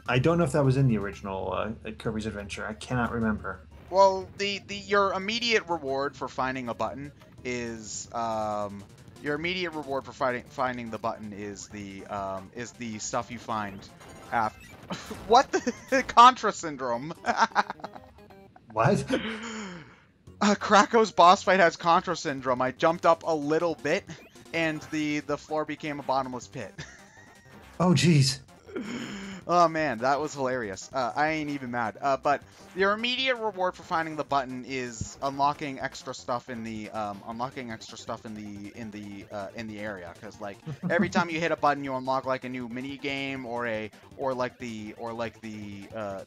I don't know if that was in the original Kirby's Adventure. I cannot remember. Well, your immediate reward for finding a button is finding the button is the stuff you find after. What the Contra Syndrome? What? Krako's boss fight has Contra Syndrome. I jumped up a little bit, and the floor became a bottomless pit. Oh, jeez. Oh man, that was hilarious. I ain't even mad. But your immediate reward for finding the button is unlocking extra stuff in the in the area. Because like every time you hit a button, you unlock like a new mini game or the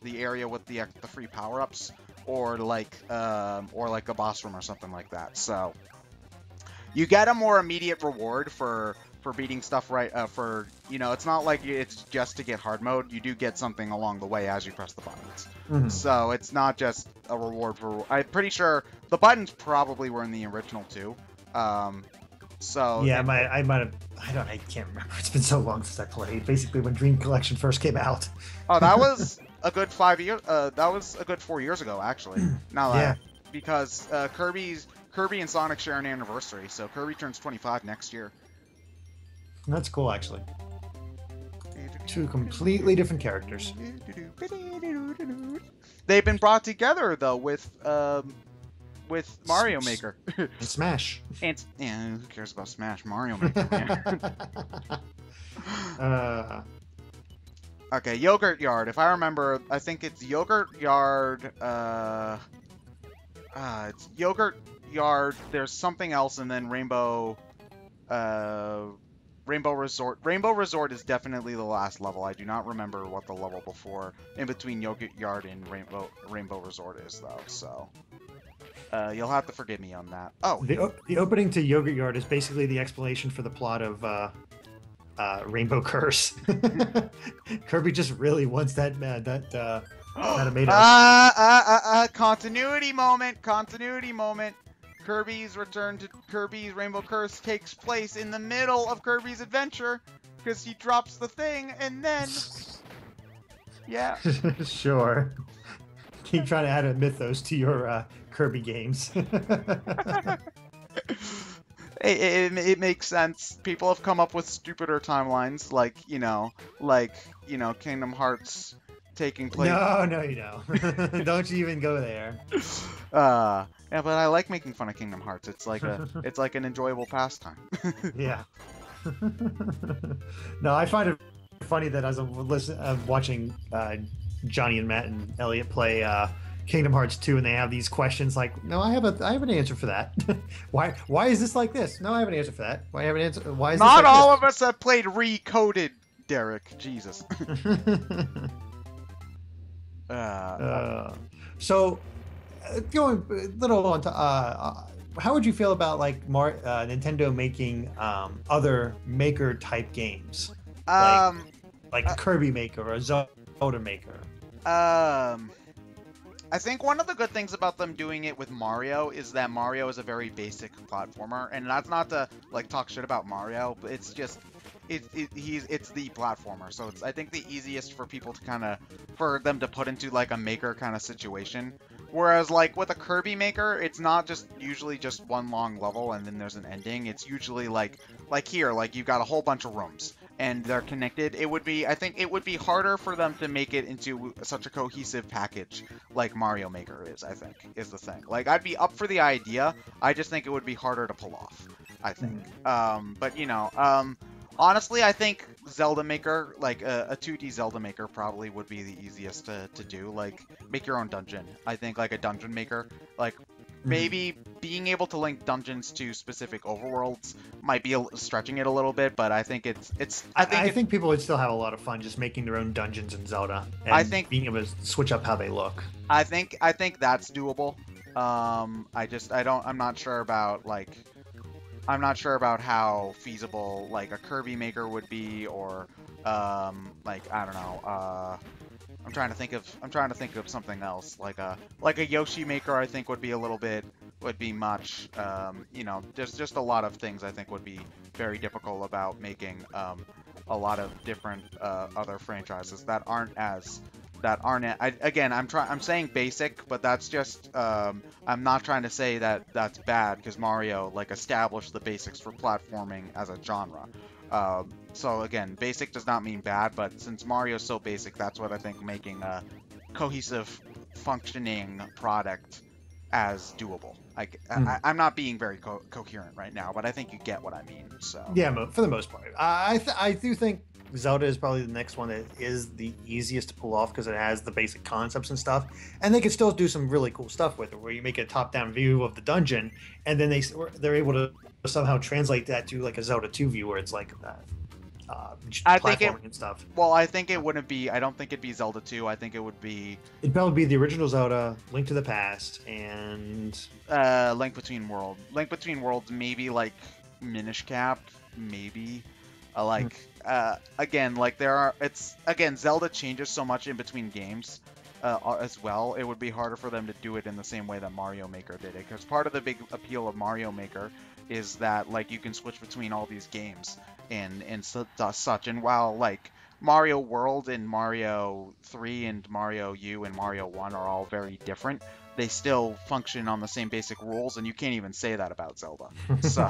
area with the free power ups or like a boss room or something like that. So you get a more immediate reward for beating stuff right. It's not like it's just to get hard mode. You do get something along the way as you press the buttons. Mhm. So it's not just a reward for. I'm pretty sure the buttons probably were in the original too. So Yeah, I might have. I can't remember. It's been so long since I played. Basically, when Dream Collection first came out. Oh, that was a good 5 years. That was a good 4 years ago, actually. Now that because Kirby and Sonic share an anniversary, so Kirby turns 25 next year. That's cool, actually. Two completely different characters. They've been brought together though with Mario Maker. And Smash. And who cares about Smash? Mario Maker. Man. Okay, Yogurt Yard. If I remember, I think it's Yogurt Yard. It's Yogurt Yard. There's something else, and then Rainbow Resort. Rainbow Resort is definitely the last level. I do not remember what the level before, in between Yogurt Yard and Rainbow Resort is, though. So you'll have to forgive me on that. Oh, the opening to Yogurt Yard is basically the explanation for the plot of Rainbow Curse. Kirby just really wants that tomato. Continuity moment. Continuity moment. Kirby's return to Kirby's Rainbow Curse takes place in the middle of Kirby's adventure because he drops the thing and then yeah. Sure. Keep trying to add a mythos to your Kirby games. It makes sense. People have come up with stupider timelines, like Kingdom Hearts taking place. No, you don't. Don't you even go there. Yeah, but I like making fun of Kingdom Hearts. It's like an enjoyable pastime. Yeah. No, I find it funny that as I'm watching Johnny and Matt and Elliot play Kingdom Hearts 2, and they have these questions like, "No, I have an answer for that. Why is this like this? No, I have an answer for that. Why have an answer? Why is not this like all this? of us have played Recoded, Derek? Jesus." So, going a little on to how would you feel about like Nintendo making other maker type games, like a Kirby Maker or a Zelda Maker? I think one of the good things about them doing it with Mario is that Mario is a very basic platformer, and that's not to like talk shit about Mario, but it's just it's the platformer, so it's I think the easiest for people to for them to put into like a maker kind of situation. Whereas like with a Kirby Maker, it's not usually just one long level and then there's an ending. It's usually like here, like you've got a whole bunch of rooms and they're connected. I think it would be harder for them to make it into such a cohesive package like Mario Maker is, I think, is the thing. Like I'd be up for the idea. I just think it would be harder to pull off, I think. But honestly, I think Zelda Maker, like a 2D Zelda Maker probably would be the easiest to do. Like, make your own dungeon. I think like a dungeon maker, like maybe being able to link dungeons to specific overworlds might be stretching it a little bit, but I think I think people would still have a lot of fun just making their own dungeons in Zelda and being able to switch up how they look. I think that's doable. I'm not sure about how feasible like a Kirby Maker would be, or I don't know. I'm trying to think of something else like a Yoshi Maker. I think would be much. There's just a lot of things I think would be very difficult about making a lot of different other franchises that aren't. I'm saying basic, but that's just I'm not trying to say that that's bad, because Mario like established the basics for platforming as a genre. So again, basic does not mean bad, but since Mario's so basic, that's what I think making a cohesive, functioning product as doable. I'm not being very coherent right now, but I think you get what I mean. So yeah, for the most part, I do think Zelda is probably the next one that is the easiest to pull off because it has the basic concepts and stuff, and they can still do some really cool stuff with it, where you make a top-down view of the dungeon, and then they're able to somehow translate that to like a Zelda 2 view, where it's like I think it. platforming and stuff. Well, I think it wouldn't be. I don't think it'd be Zelda 2. I think it would be. It'd probably be the original Zelda, Link to the Past, and Link Between Worlds. Link Between Worlds, maybe like Minish Cap, maybe. Again, like Zelda changes so much in between games as well. It would be harder for them to do it in the same way that Mario Maker did it, because part of the big appeal of Mario Maker is that like you can switch between all these games and such. And while like Mario World and Mario 3 and Mario U and Mario 1 are all very different, they still function on the same basic rules, and you can't even say that about Zelda. So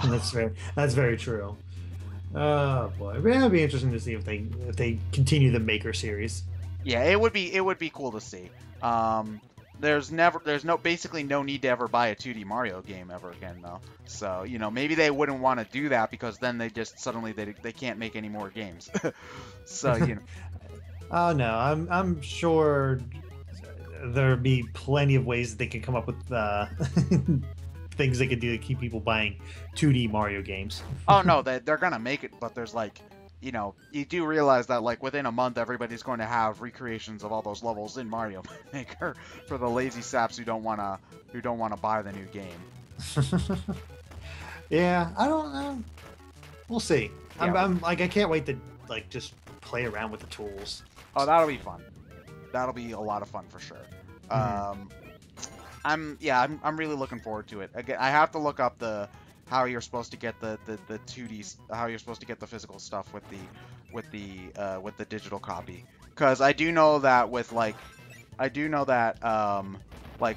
that's very true. Oh boy, it'd be interesting to see if they continue the Maker series. Yeah, it would be cool to see. There's basically no need to ever buy a 2D Mario game ever again though. So, you know, maybe they wouldn't want to do that because then they just suddenly they can't make any more games. So, you know. Oh no, I'm sure there'd be plenty of ways that they could come up with things they could do to keep people buying 2D Mario games. Oh no, they're gonna make it, but there's like, you know, you do realize that like within a month everybody's going to have recreations of all those levels in Mario Maker for the lazy saps who don't wanna buy the new game. Yeah, I don't know. We'll see. Yeah. I'm like, I can't wait to like just play around with the tools. Oh, that'll be fun. That'll be a lot of fun for sure. Mm-hmm. I'm really looking forward to it. Again, I have to look up how you're supposed to get the 2D, how you're supposed to get the physical stuff with the digital copy, because I do know that like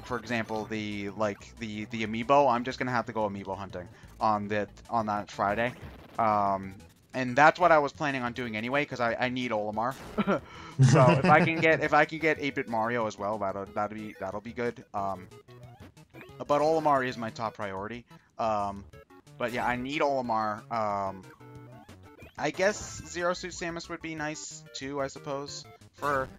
for example the amiibo, I'm just gonna have to go amiibo hunting on that Friday. And that's what I was planning on doing anyway, because I need Olimar. So if I can get 8-bit Mario as well, that'll be good. But Olimar is my top priority. But yeah, I need Olimar. I guess Zero Suit Samus would be nice too, I suppose.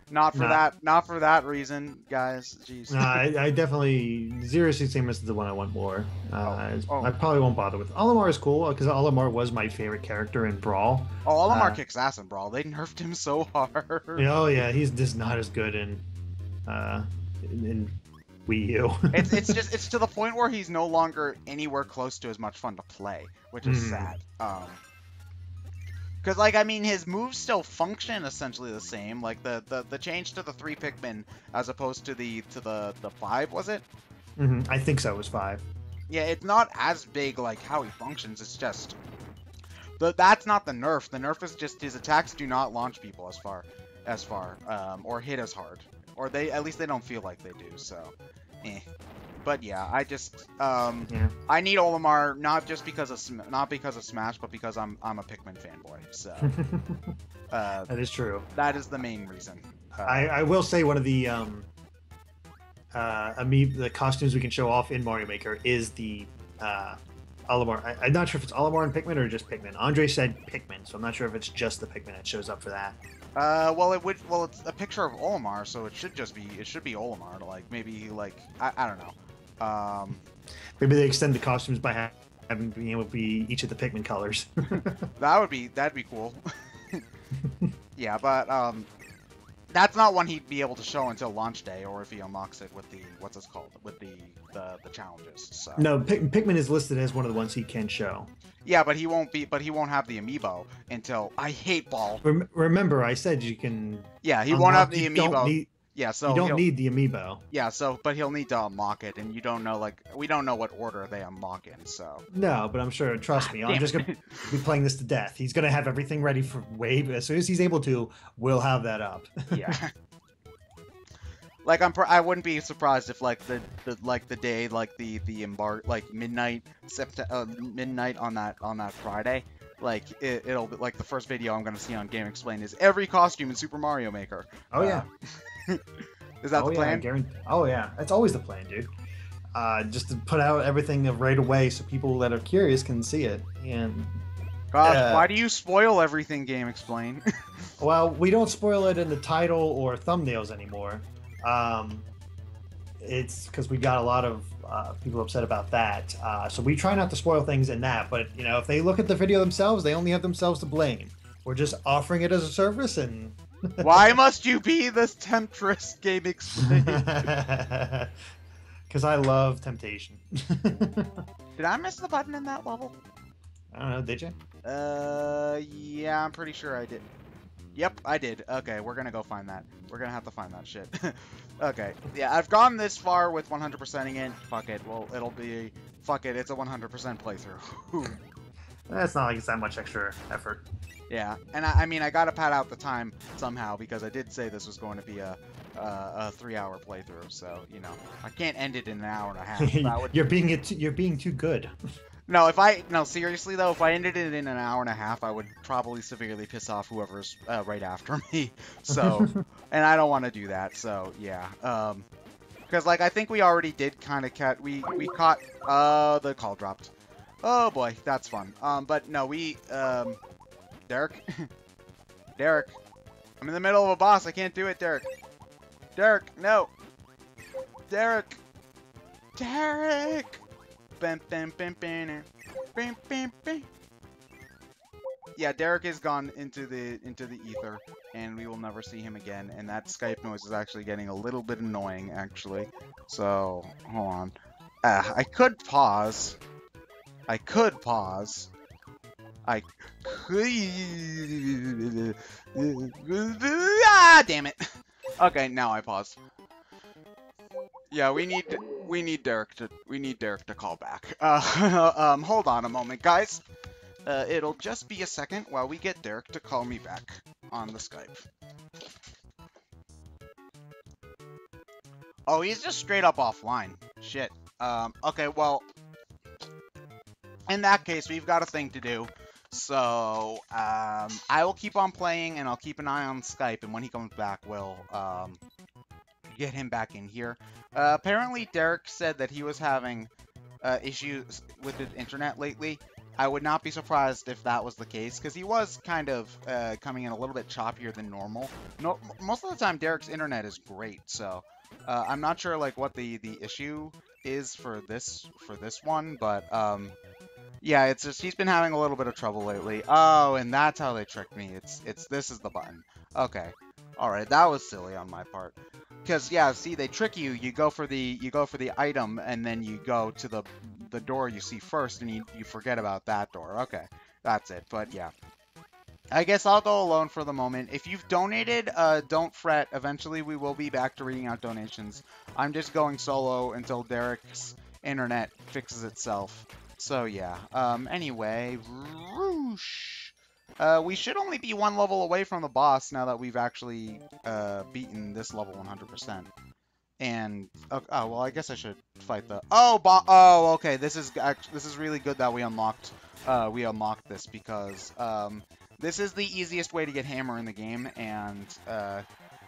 Not for that reason, guys. Jeez. No, I definitely Zero Suit Samus is the one I want more. I probably won't bother with Olimar. Is cool because Olimar was my favorite character in Brawl. Oh, Olimar kicks ass in Brawl. They nerfed him so hard. Oh yeah, he's just not as good in Wii U. it's to the point where he's no longer anywhere close to as much fun to play, which is sad. Because, like, I mean, his moves still function essentially the same. Like, the change to the 3 Pikmin as opposed to the 5, was it? I think so, it was 5. Yeah, it's not as big, like, how he functions. It's just... That's not the nerf. The nerf is just his attacks do not launch people as far, or hit as hard. Or at least they don't feel like they do, so... But yeah, I just I need Olimar not because of Smash, but because I'm a Pikmin fanboy. So that is true. That is the main reason. I will say one of the the costumes we can show off in Mario Maker is the Olimar. I'm not sure if it's Olimar and Pikmin or just Pikmin. Andre said Pikmin, so I'm not sure if it's just the Pikmin that shows up for that. Well, it's a picture of Olimar, so it should be Olimar. Like maybe I don't know. Maybe they extend the costumes by being able to be each of the Pikmin colors. that'd be cool. Yeah, but that's not one he'd be able to show until launch day, or if he unlocks it with the the challenges. So. No, Pikmin is listed as one of the ones he can show. Yeah, but he won't have the amiibo until I hate Ball. Remember, I said you can. Yeah, he won't have the amiibo. Yeah, so you don't need the amiibo. Yeah, but he'll need to unlock it, and we don't know what order they unlock in. So. No, but I'm sure. Trust me, I'm just gonna be playing this to death. He's gonna have everything ready for Wave as soon as he's able to. We'll have that up. Yeah. Like I wouldn't be surprised if like the day like the embark like midnight on that Friday, like it'll be like the first video I'm gonna see on Game Explain is every costume in Super Mario Maker. Oh yeah. Is that the plan? Yeah, oh yeah, that's always the plan, dude. Just to put out everything right away so people that are curious can see it. And Gosh, why do you spoil everything, Game Explain? Well, we don't spoil it in the title or thumbnails anymore. It's because we got a lot of people upset about that. So we try not to spoil things in that. But you know, if they look at the video themselves, they only have themselves to blame. We're just offering it as a service, and Why must you be this temptress, Game Explain? because I love temptation. Did I miss the button in that level? I don't know. Did you? Yeah, I'm pretty sure I did. Yep, I did. Okay, we're gonna go find that. We're gonna have to find that shit. Okay, yeah, I've gone this far with 100%ing it. Fuck it. Well, it'll be... Fuck it, it's a 100% playthrough. That's not like it's that much extra effort. Yeah, and I mean, I gotta pad out the time somehow, because I did say this was going to be a 3-hour playthrough, so, you know, I can't end it in an hour and a half. That would... You're being too good. No, seriously though, if I ended it in an hour and a half, I would probably severely piss off whoever's right after me. So, and I don't want to do that. So yeah, because like I think we already did kind of we caught the call dropped. Oh boy, that's fun. But no, Derek, Derek, I'm in the middle of a boss. I can't do it, Derek. Derek, no, Derek, Derek. Yeah, Derek is gone into the ether, and we will never see him again. And that Skype noise is actually getting a little bit annoying, actually. So hold on. I could pause. I could pause. I could. Ah, damn it. Okay, now I paused. Yeah, we need Derek to call back. Hold on a moment, guys. It'll just be a second while we get Derek to call me back on the Skype. Oh, he's just straight up offline. Shit. Okay, well, in that case, we've got a thing to do. So, I will keep on playing, and I'll keep an eye on Skype, and when he comes back, we'll, get him back in here. Apparently, Derek said that he was having issues with his internet lately. I would not be surprised if that was the case, because he was kind of coming in a little bit choppier than normal. No, most of the time, Derek's internet is great, so I'm not sure like what the issue is for this one, but yeah, it's just he's been having a little bit of trouble lately. Oh, and that's how they tricked me. It's this is the button. Okay, all right, that was silly on my part. Because yeah, see, they trick you. You go for the item, and then you go to the door you see first, and you forget about that door. Okay, that's it. But yeah, I guess I'll go alone for the moment. If you've donated, don't fret. Eventually, we will be back to reading out donations. I'm just going solo until Derek's internet fixes itself. So yeah. Anyway, whoosh. We should only be one level away from the boss now that we've actually beaten this level 100%. And oh well, I guess I should fight the okay. This is really good that we unlocked this, because this is the easiest way to get hammer in the game, and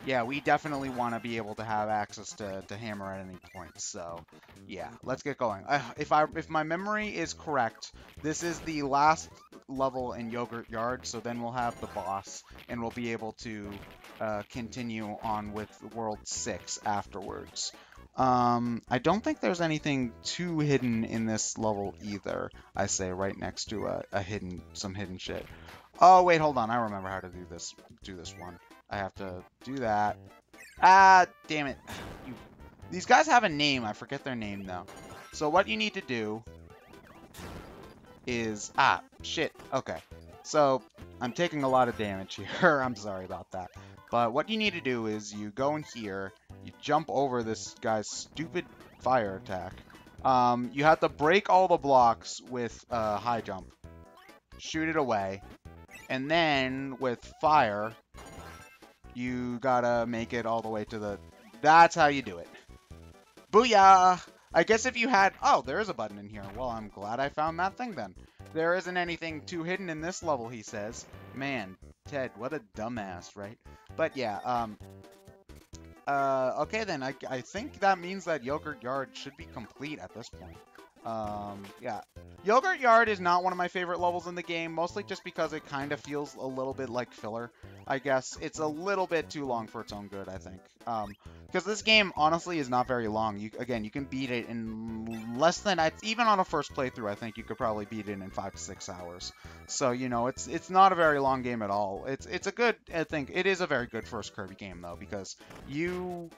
yeah, we definitely want to be able to have access to hammer at any point. So yeah, let's get going. If my memory is correct, this is the last level in Yogurt Yard, so then we'll have the boss, and we'll be able to continue on with World 6 afterwards. I don't think there's anything too hidden in this level either. I say right next to some hidden shit. Oh wait, hold on. I remember how to do this one. I have to do that. Ah, damn it. These guys have a name. I forget their name though. So what you need to do is shit. Okay. So I'm taking a lot of damage here. I'm sorry about that. But what you need to do is you go in here, you jump over this guy's stupid fire attack. You have to break all the blocks with high jump. Shoot it away. And then with fire, you gotta make it all the way to the... That's how you do it. Booyah! I guess if you had... Oh, there is a button in here. Well, I'm glad I found that thing then. There isn't anything too hidden in this level, he says. Man, Ted, what a dumbass, right? But yeah, okay then, I think that means that Yogurt Yard should be complete at this point. Yeah. Yogurt Yard is not one of my favorite levels in the game, mostly just because it kind of feels a little bit like filler, I guess. It's a little bit too long for its own good, I think. Because this game, honestly, is not very long. Again, you can beat it in less than, even on a first playthrough, I think you could probably beat it in 5 to 6 hours. So, you know, it's not a very long game at all. It's a good, I think, it is a very good first Kirby game, though, because you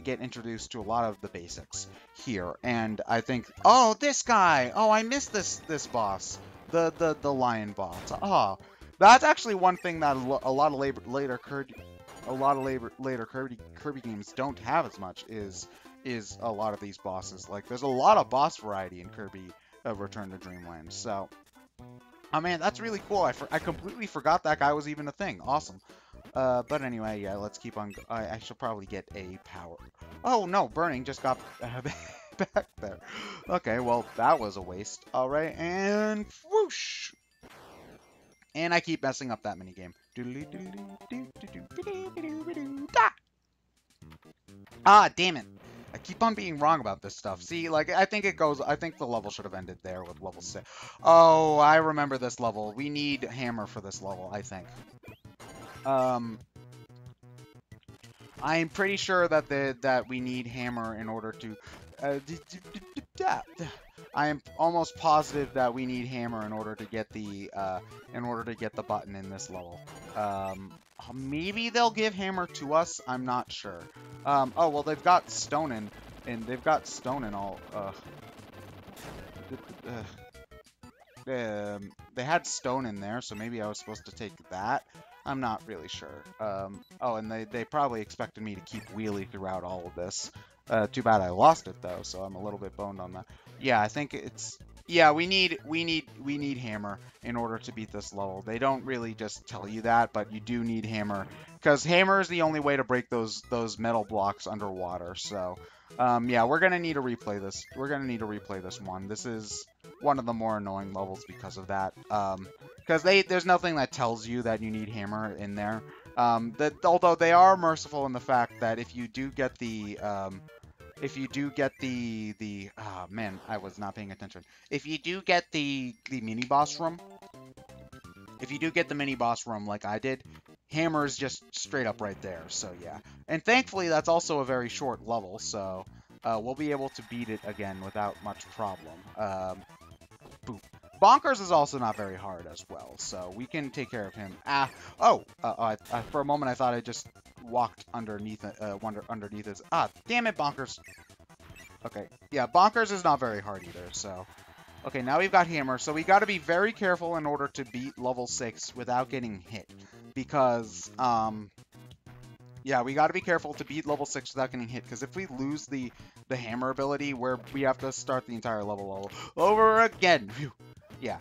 get introduced to a lot of the basics here, and I think, oh, this guy, oh, I missed this boss, the lion boss. Oh, that's actually one thing that a lot of later Kirby games don't have as much is a lot of these bosses. Like, there's a lot of boss variety in Kirby Return to Dreamland. So, oh man, that's really cool. I completely forgot that guy was even a thing. Awesome. But anyway, yeah, let's keep on. I should probably get a power. Oh no, burning just got back there. Okay, well, that was a waste. All right, and whoosh. And I keep messing up that minigame. Ah, damn it. I keep on being wrong about this stuff. See, like, I think the level should have ended there with level 6. Oh, I remember this level. We need hammer for this level, I think. I'm pretty sure that we need hammer in order to. I am almost positive that we need hammer in order to get the button in this level. Maybe they'll give hammer to us. I'm not sure. Oh well, they've got stone in, and they've got stone in all. They had stone in there, so maybe I was supposed to take that. I'm not really sure. Oh, and they probably expected me to keep wheelie throughout all of this. Too bad I lost it though, so I'm a little bit boned on that. Yeah, I think it's. Yeah, we need hammer in order to beat this level. They don't really just tell you that, but you do need hammer because hammer is the only way to break those metal blocks underwater. So, yeah, we're gonna need to replay this. We're gonna need to replay this one. This is one of the more annoying levels because of that. Because there's nothing that tells you that you need hammer in there. Although they are merciful in the fact that if you do get the oh man, I was not paying attention. If you do get the mini boss room, like I did, hammer is just straight up right there. So yeah, and thankfully that's also a very short level, so we'll be able to beat it again without much problem. Boop. Bonkers is also not very hard as well, so we can take care of him. For a moment I thought I just walked underneath his. Ah, damn it, Bonkers. Okay, yeah, Bonkers is not very hard either, so. Okay, now we've got hammer, so we got to be very careful in order to beat level 6 without getting hit, because, yeah, we got to be careful to beat level 6 without getting hit, because if we lose the hammer ability, we have to start the entire level all over again. Whew. Yeah,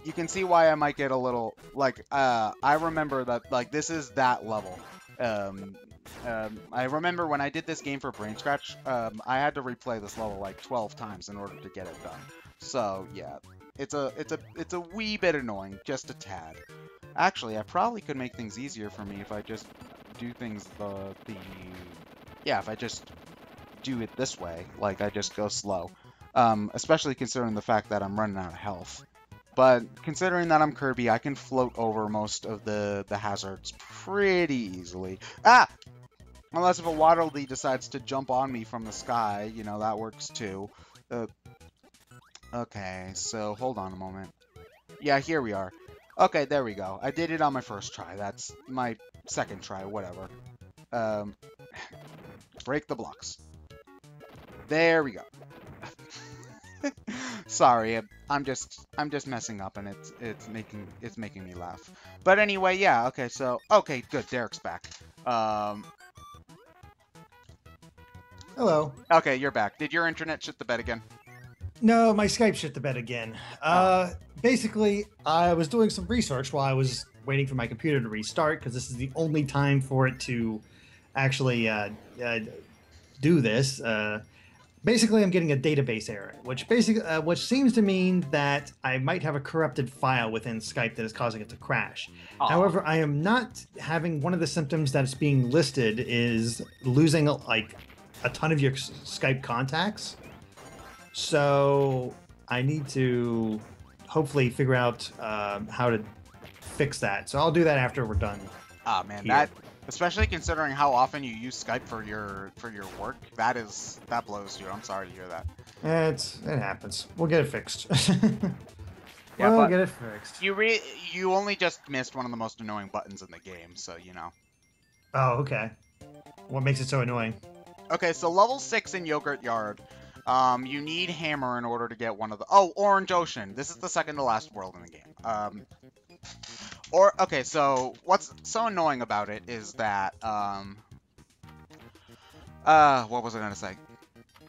you can see why I might get a little, like, I remember that, like, this is that level. I remember when I did this game for Brain Scratch, I had to replay this level like 12 times in order to get it done. So, yeah, it's a wee bit annoying, just a tad. Actually, I probably could make things easier for me if I just do things if I just do it this way, like I just go slow. Especially considering the fact that I'm running out of health. But considering that I'm Kirby, I can float over most of the hazards pretty easily. Ah! Unless if a Water Lily decides to jump on me from the sky, you know, that works too. Okay, so hold on a moment. Yeah, here we are. Okay, there we go. I did it on my first try. That's my second try, whatever. Break the blocks. There we go. Sorry, I'm just messing up, and it's making me laugh. But anyway, yeah. Okay, so okay, good. Derek's back. Hello. Okay, you're back. Did your internet shit the bed again? No, my Skype shit the bed again. Basically, I was doing some research while I was waiting for my computer to restart because this is the only time for it to actually do this. Basically, I'm getting a database error, which seems to mean that I might have a corrupted file within Skype that is causing it to crash. Aww. However, I am not having one of the symptoms that's being listed is losing like a ton of your Skype contacts. So I need to hopefully figure out how to fix that. So I'll do that after we're done. Ah, man, here. that, especially considering how often you use Skype for your work, that blows you. I'm sorry to hear that. It happens. We'll get it fixed. Yeah, we'll but get it fixed. you only just missed one of the most annoying buttons in the game, so you know. Oh, okay. What makes it so annoying? Okay, so level 6 in Yogurt Yard, you need Hammer in order to get one of the... Oh, Orange Ocean. This is the second to last world in the game. Okay, so what's so annoying about it is that, what was I gonna say?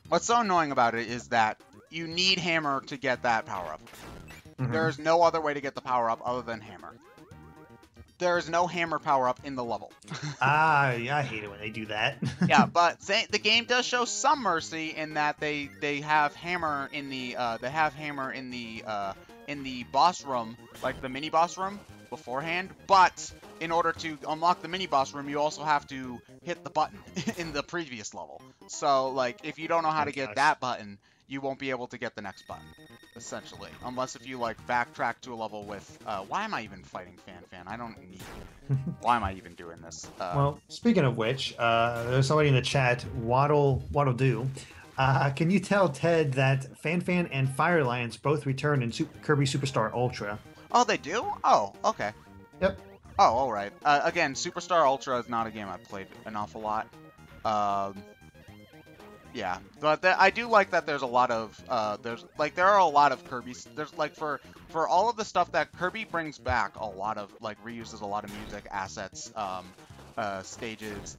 What's so annoying about it is that you need Hammer to get that power-up. Mhm. There is no other way to get the power-up other than Hammer. There is no Hammer power-up in the level. Yeah, I hate it when they do that. Yeah, but the game does show some mercy in that they have Hammer in the in the boss room, like the mini boss room beforehand. But in order to unlock the mini boss room, you also have to hit the button in the previous level. So like if you don't know how to get that button, you won't be able to get the next button, essentially. Unless if you, like, backtrack to a level with... why am I even fighting Fan? I don't need... Why am I even doing this? Well, speaking of which, there's somebody in the chat, Waddle Do. Can you tell Ted that Fan and Fire Lions both return in Kirby Superstar Ultra? Oh, they do? Oh, okay. Yep. Oh, alright. Again, Superstar Ultra is not a game I've played an awful lot. Yeah, but I do like that there's a lot of, there are a lot of Kirby, there's, like, for all of the stuff that Kirby brings back, a lot of, like, reuses a lot of music, assets, stages,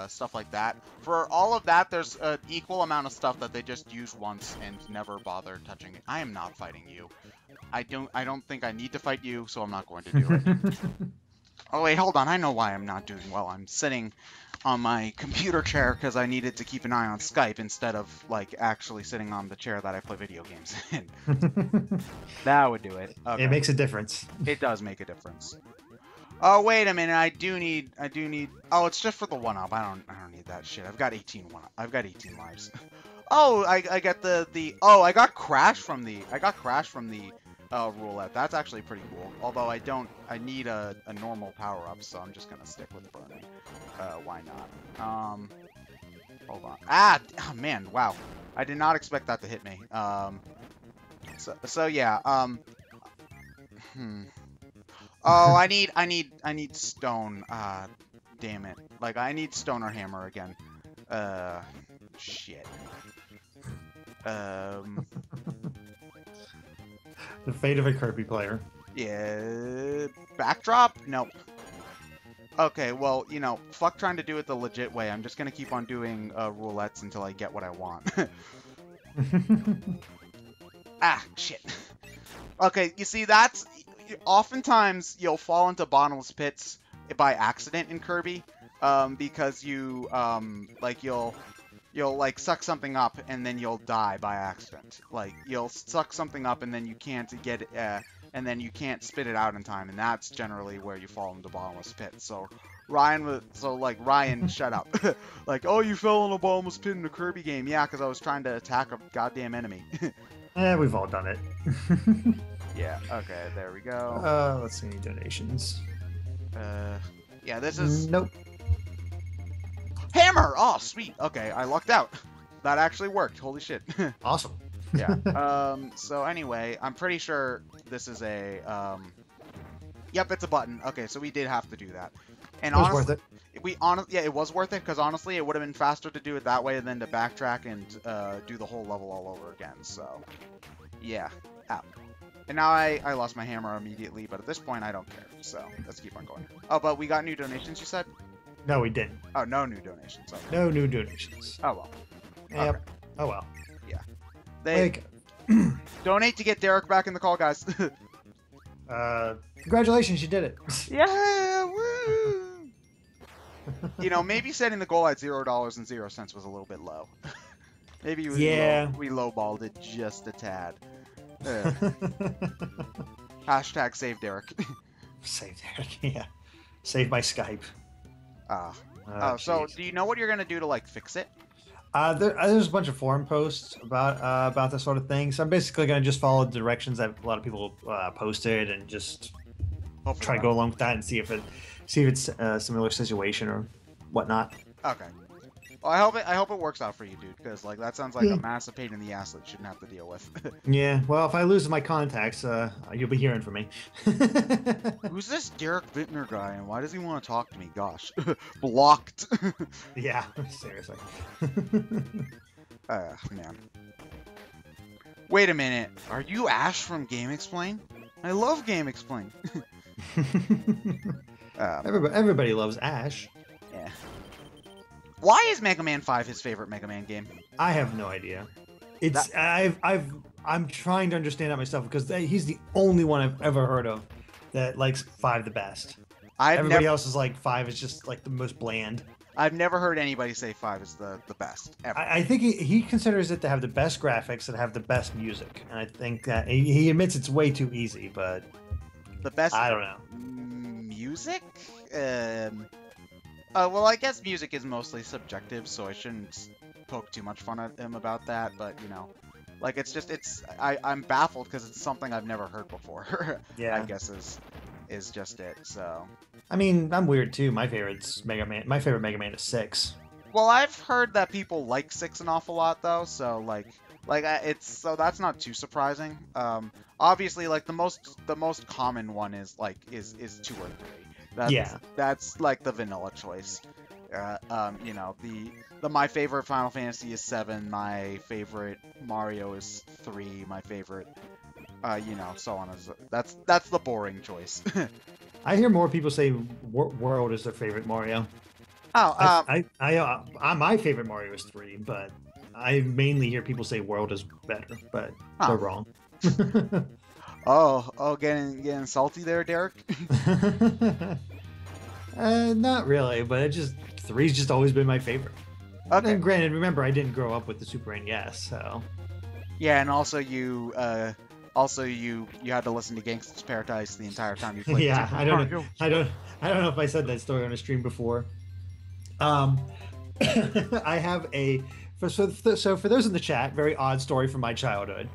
stuff like that. For all of that, there's an equal amount of stuff that they just use once and never bother touching it. I am not fighting you. I don't think I need to fight you, so I'm not going to do it. Oh, wait, hold on, I know why I'm not doing well. I'm sitting on my computer chair because I needed to keep an eye on Skype instead of, like, actually sitting on the chair that I play video games in. That would do it. Okay. It makes a difference. It does make a difference. Oh, wait a minute, I do need, oh, it's just for the 1-up. I don't need that shit. I've got 18 lives. Oh, I get oh, I got crash from the, roulette. That's actually pretty cool. Although I need a normal power-up, so I'm just gonna stick with burning. Why not? Hold on. Oh man, wow. I did not expect that to hit me. So yeah, Oh, I need stone. Damn it. Like, I need stone or hammer again. Shit. The fate of a Kirby player. Yeah. Backdrop? Nope. Okay, well, you know, fuck trying to do it the legit way. I'm just gonna keep on doing roulettes until I get what I want. Shit. Okay, you see, that's... Oftentimes, you'll fall into bottomless pits by accident in Kirby, because you, you'll like suck something up and then you'll die by accident. Like, you'll suck something up and then you can't get it, and then you can't spit it out in time, and that's generally where you fall into bottomless pits. So Ryan, shut up. Like, oh, you fell in a bottomless pit in a Kirby game. Yeah, because I was trying to attack a goddamn enemy. We've all done it. Yeah, okay, there we go. Let's see, donations. Yeah, this is... Nope. Hammer! Oh, sweet. Okay, I lucked out. That actually worked. Holy shit. Awesome. Yeah. So anyway, I'm pretty sure this is a, Yep, it's a button. Okay, so we did have to do that. And it was worth it. Yeah, it was worth it, because honestly, it would have been faster to do it that way than to backtrack and do the whole level all over again, so... Yeah. Ow. And now I lost my hammer immediately, but at this point, I don't care, so let's keep on going. Oh, but we got new donations, you said? No, we didn't. Oh, no new donations. Okay. No new donations. Oh, well. Yep. Okay. Oh, well. Yeah. They donate to get Derek back in the call, guys. Congratulations, you did it. Yeah, woo! You know, maybe setting the goal at $0.00 was a little bit low. Maybe we lowballed it just a tad. Hashtag save Derek. Save Derek, yeah. Save my Skype. So do you know what you're gonna do to, like, fix it? There's a bunch of forum posts about this sort of thing. So I'm basically going to just follow the directions that a lot of people posted and just Hopefully try to go along with that and see if it's a similar situation or whatnot. Okay. Well, I hope it works out for you, dude, because like that sounds like a massive pain in the ass that you shouldn't have to deal with. Yeah, well, if I lose my contacts, you'll be hearing from me. Who's this Derek Bittner guy, and why does he want to talk to me? Gosh, blocked. Yeah, seriously. Man. Wait a minute. Are you Ash from Game Explain? I love Game Explain. Everybody loves Ash. Yeah. Why is Mega Man 5 his favorite Mega Man game? I have no idea. I'm trying to understand that myself because he's the only one I've ever heard of that likes 5 the best. Everybody else is like 5 is just like the most bland. I've never heard anybody say 5 is the best ever. I think he considers it to have the best graphics and have the best music, and I think that he admits it's way too easy, but the best. I don't know. Music. Well, I guess music is mostly subjective, so I shouldn't poke too much fun at him about that. But you know, like I'm baffled because it's something I've never heard before. Yeah, I guess is just it. So. I mean, I'm weird too. My favorite's Mega Man. My favorite Mega Man is 6. Well, I've heard that people like 6 an awful lot though, so so that's not too surprising. Obviously, like the most common one is 2 or 3. That's like the vanilla choice. You know, the my favorite Final Fantasy is 7. My favorite Mario is 3. My favorite, you know, so on as that's the boring choice. I hear more people say World is their favorite Mario. Oh, my favorite Mario is 3, but I mainly hear people say World is better, but they're wrong. Getting salty there, Derek. Not really, but 3's just always been my favorite. Okay. And granted, remember I didn't grow up with the Super NES, so. Yeah, and also you had to listen to Gangsta's Paradise the entire time you played. Yeah, I don't know if I said that story on a stream before. I have so for those in the chat, very odd story from my childhood.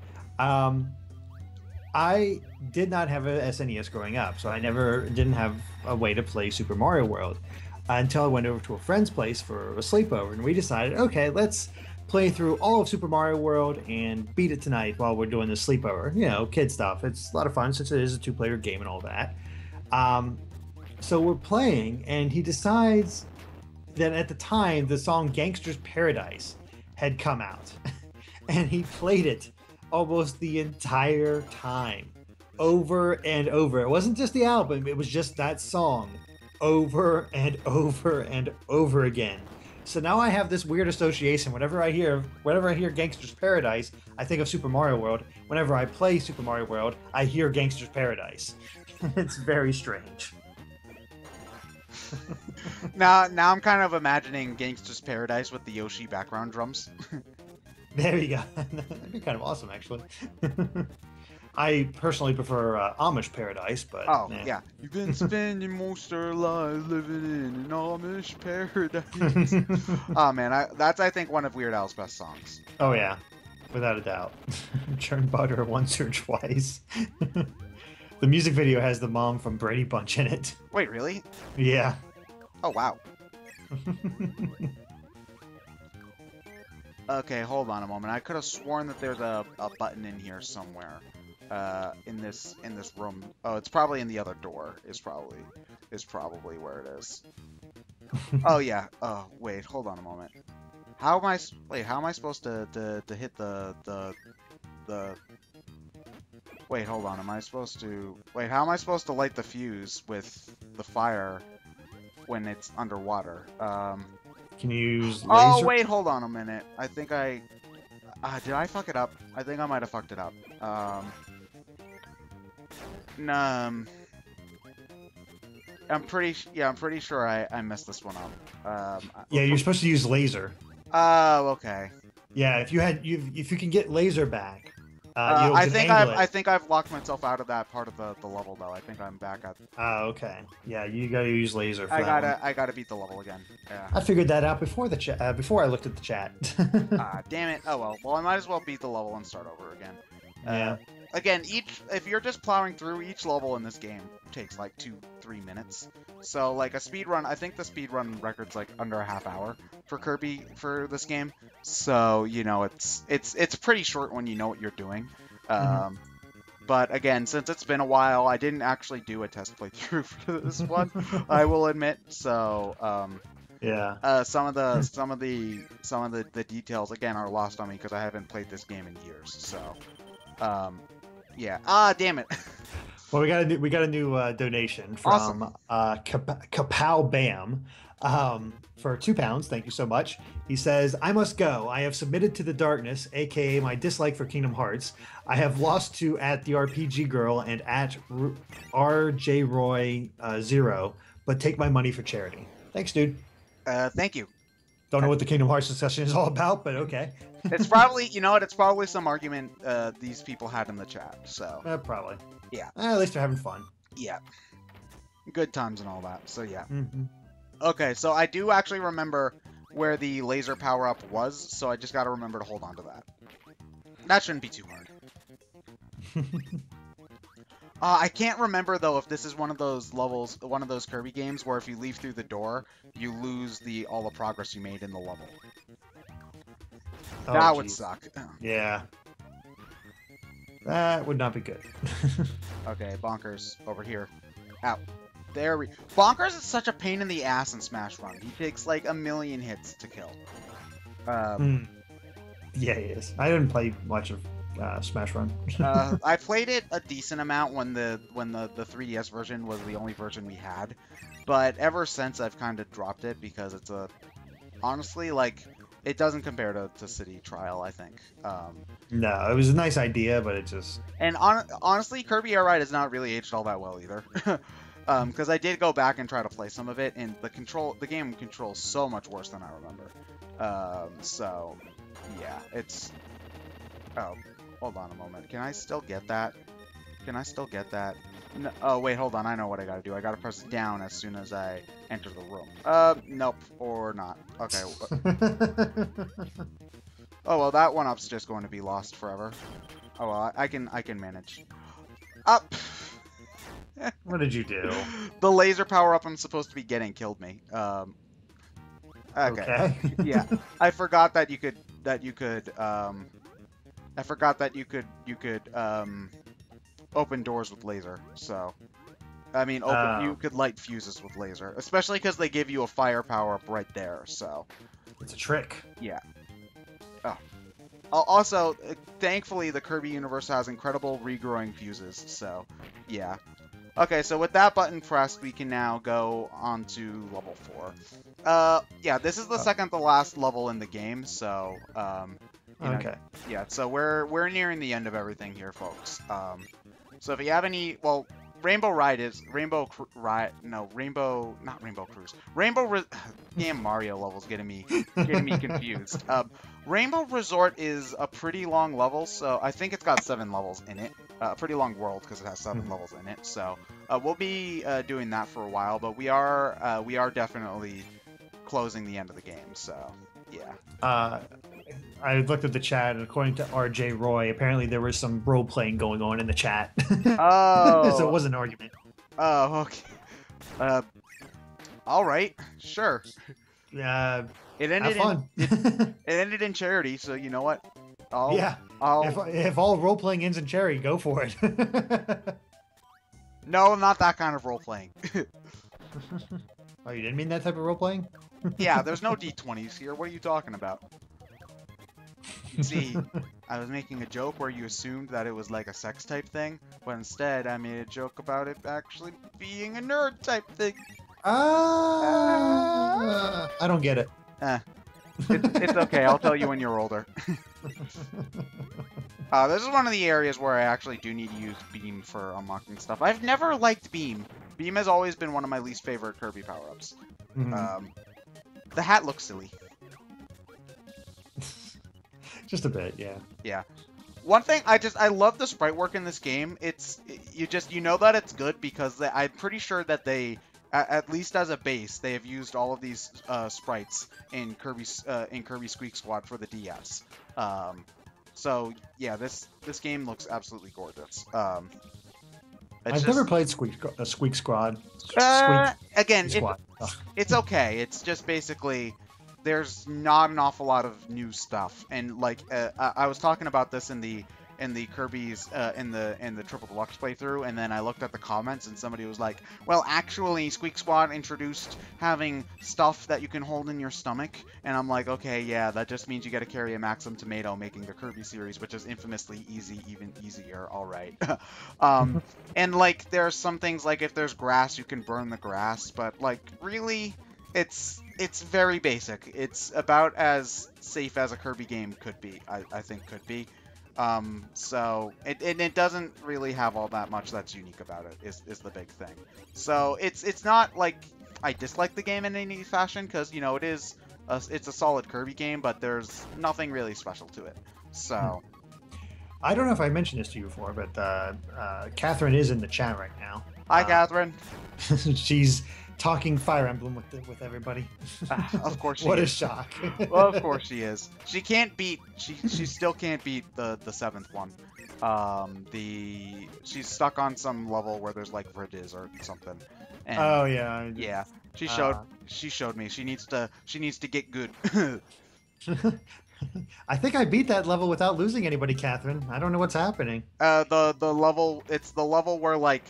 I did not have a SNES growing up, so I didn't have a way to play Super Mario World until I went over to a friend's place for a sleepover, and we decided, okay, let's play through all of Super Mario World and beat it tonight while we're doing this sleepover. You know, kid stuff. It's a lot of fun since it is a 2-player game and all that. So we're playing, and he decides that at the time the song Gangsta's Paradise had come out. And he played it almost the entire time, over and over. It wasn't just the album, it was just that song over and over and over again. So now I have this weird association. Whenever I hear Gangsta's Paradise, I think of Super Mario World. Whenever I play Super Mario World, I hear Gangsta's Paradise. It's very strange. Now I'm kind of imagining Gangsta's Paradise with the Yoshi background drums. There you go. That'd be kind of awesome, actually. I personally prefer Amish Paradise, but... Oh, yeah. You've been spending most of your life living in an Amish paradise. Oh, man. That's, I think, one of Weird Al's best songs. Oh, yeah. Without a doubt. Churn butter once or twice. The music video has the mom from Brady Bunch in it. Wait, really? Yeah. Oh, wow. Okay, hold on a moment. I could have sworn that there's a button in here somewhere. In this room. Oh, it's probably in the other door. Is probably where it is. Oh yeah. Oh wait, hold on a moment. How am I supposed to hit the Wait, hold on. How am I supposed to light the fuse with the fire when it's underwater? Can you use laser? Oh wait, hold on a minute. I think did I fuck it up? I think I might have fucked it up. I'm pretty sure I messed this one up. Yeah, you're supposed to use laser. Oh, okay. Yeah, if you can get laser back, You can angle it. I think I've locked myself out of that part of the level though. I think I'm back at. Okay. Yeah, you gotta use laser for that one. I gotta beat the level again. Yeah. I figured that out before the chat. Before I looked at the chat. Damn it. Oh well. Well, I might as well beat the level and start over again. Yeah. Again, if you're just plowing through each level in this game takes like 2-3 minutes. So like a speed run, I think the speed run record's like under a half hour for Kirby for this game. So you know it's pretty short when you know what you're doing. But again, since it's been a while, I didn't actually do a test playthrough for this one. I will admit. So yeah. some of the details again are lost on me because I haven't played this game in years. So yeah. Damn it. Well, we got a new donation from Kapow Bam for £2. Thank you so much. He says, "I must go. I have submitted to the darkness, aka my dislike for Kingdom Hearts. I have lost to at the RPG Girl and at RJ Roy 0, but take my money for charity." Thanks, dude. Thank you. Don't know what the Kingdom Hearts discussion is all about, but okay. It's probably, you know what, it's probably some argument these people had in the chat, so. Probably. Yeah. At least they're having fun. Yeah. Good times and all that, so yeah. Mm-hmm. Okay, so I do actually remember where the laser power-up was, so I just gotta remember to hold on to that. That shouldn't be too hard. I can't remember, though, if this is one of those levels, one of those Kirby games where if you leave through the door, you lose all the progress you made in the level. Oh, that would suck. Yeah. That would not be good. Okay, Bonkers, over here. Out. There we... Bonkers is such a pain in the ass in Smash Run. He takes like a million hits to kill. Yeah, he is. I didn't play much of Smash Run. I played it a decent amount when the 3DS version was the only version we had, but ever since I've kind of dropped it because it's honestly, like, it doesn't compare to City Trial, I think. No, it was a nice idea, but it just... And honestly, Kirby Air Ride has not really aged all that well either. Because I did go back and try to play some of it, and the game controls so much worse than I remember. So, yeah, it's... Oh, hold on a moment. Can I still get that? Can I still get that? No, oh, wait, hold on. I know what I gotta do. I gotta press down as soon as I enter the room. Nope, or not. Okay. Oh, well, that one-up's just going to be lost forever. Oh, well, I can manage. Up! What did you do? The laser power-up I'm supposed to be getting killed me. Okay. Yeah, I forgot that you could, I forgot that you could open doors with laser, so... I mean, you could light fuses with laser, especially because they give you a fire power-up right there, so... It's a trick. Yeah. Oh. Also, thankfully, the Kirby universe has incredible regrowing fuses, so, yeah. Okay, so with that button pressed, we can now go on to level 4. Yeah, this is the second to last level in the game, so, you know, okay. Yeah, so we're nearing the end of everything here, folks. So if you have any, well, Rainbow Ride is Rainbow not Rainbow Cruise. Damn, Mario levels getting me confused. Rainbow Resort is a pretty long level, so I think it's got 7 levels in it. A pretty long world because it has 7 levels in it. So we'll be doing that for a while, but we are definitely closing the end of the game. So yeah. I looked at the chat, and according to RJ Roy, apparently there was some role-playing going on in the chat. Oh. So it was an argument. Oh, okay. All right, sure. Have It fun. It ended in charity, so you know what? If all role-playing ends in charity, go for it. No, not that kind of role-playing. Oh, you didn't mean that type of role-playing? Yeah, there's no D20s here. What are you talking about? See, I was making a joke where you assumed that it was like a sex type thing, but instead I made a joke about it actually being a nerd type thing. I don't get it. It's okay. I'll tell you when you're older. This is one of the areas where I actually do need to use Beam for unlocking stuff. I've never liked Beam. Beam has always been one of my least favorite Kirby power-ups. The hat looks silly. Just a bit, yeah. Yeah. One thing I love the sprite work in this game. You know that it's good because I'm pretty sure that they at least as a base they have used all of these sprites in Kirby Squeak Squad for the DS. So yeah, this game looks absolutely gorgeous. I've never played Squeak Squad. Again, Squad. It's okay. It's just basically there's not an awful lot of new stuff, and like I was talking about this in the Kirby's in the Triple Deluxe playthrough, and then I looked at the comments, and somebody was like, "Well, actually, Squeak Squad introduced having stuff that you can hold in your stomach," and I'm like, "Okay, yeah, that just means you got to carry a Maxim Tomato, making the Kirby series, which is infamously easy, even easier. All right." And like there's some things like if there's grass, you can burn the grass, but like really, it's very basic. It's about as safe as a Kirby game could be. I think could be. So it doesn't really have all that much that's unique about it is the big thing. So it's not like I dislike the game in any fashion, because you know it's a solid Kirby game, but there's nothing really special to it. So I don't know if I mentioned this to you before, but Catherine is in the chat right now. Hi, Catherine. She's talking Fire Emblem with everybody. Of course she What is. a shock. Well, of course she is. She still can't beat the seventh one. She's stuck on some level where there's like bridges or something. And, oh yeah. Yeah. She showed me. She needs to get good. I think I beat that level without losing anybody, Catherine. I don't know what's happening. The level, it's the level where like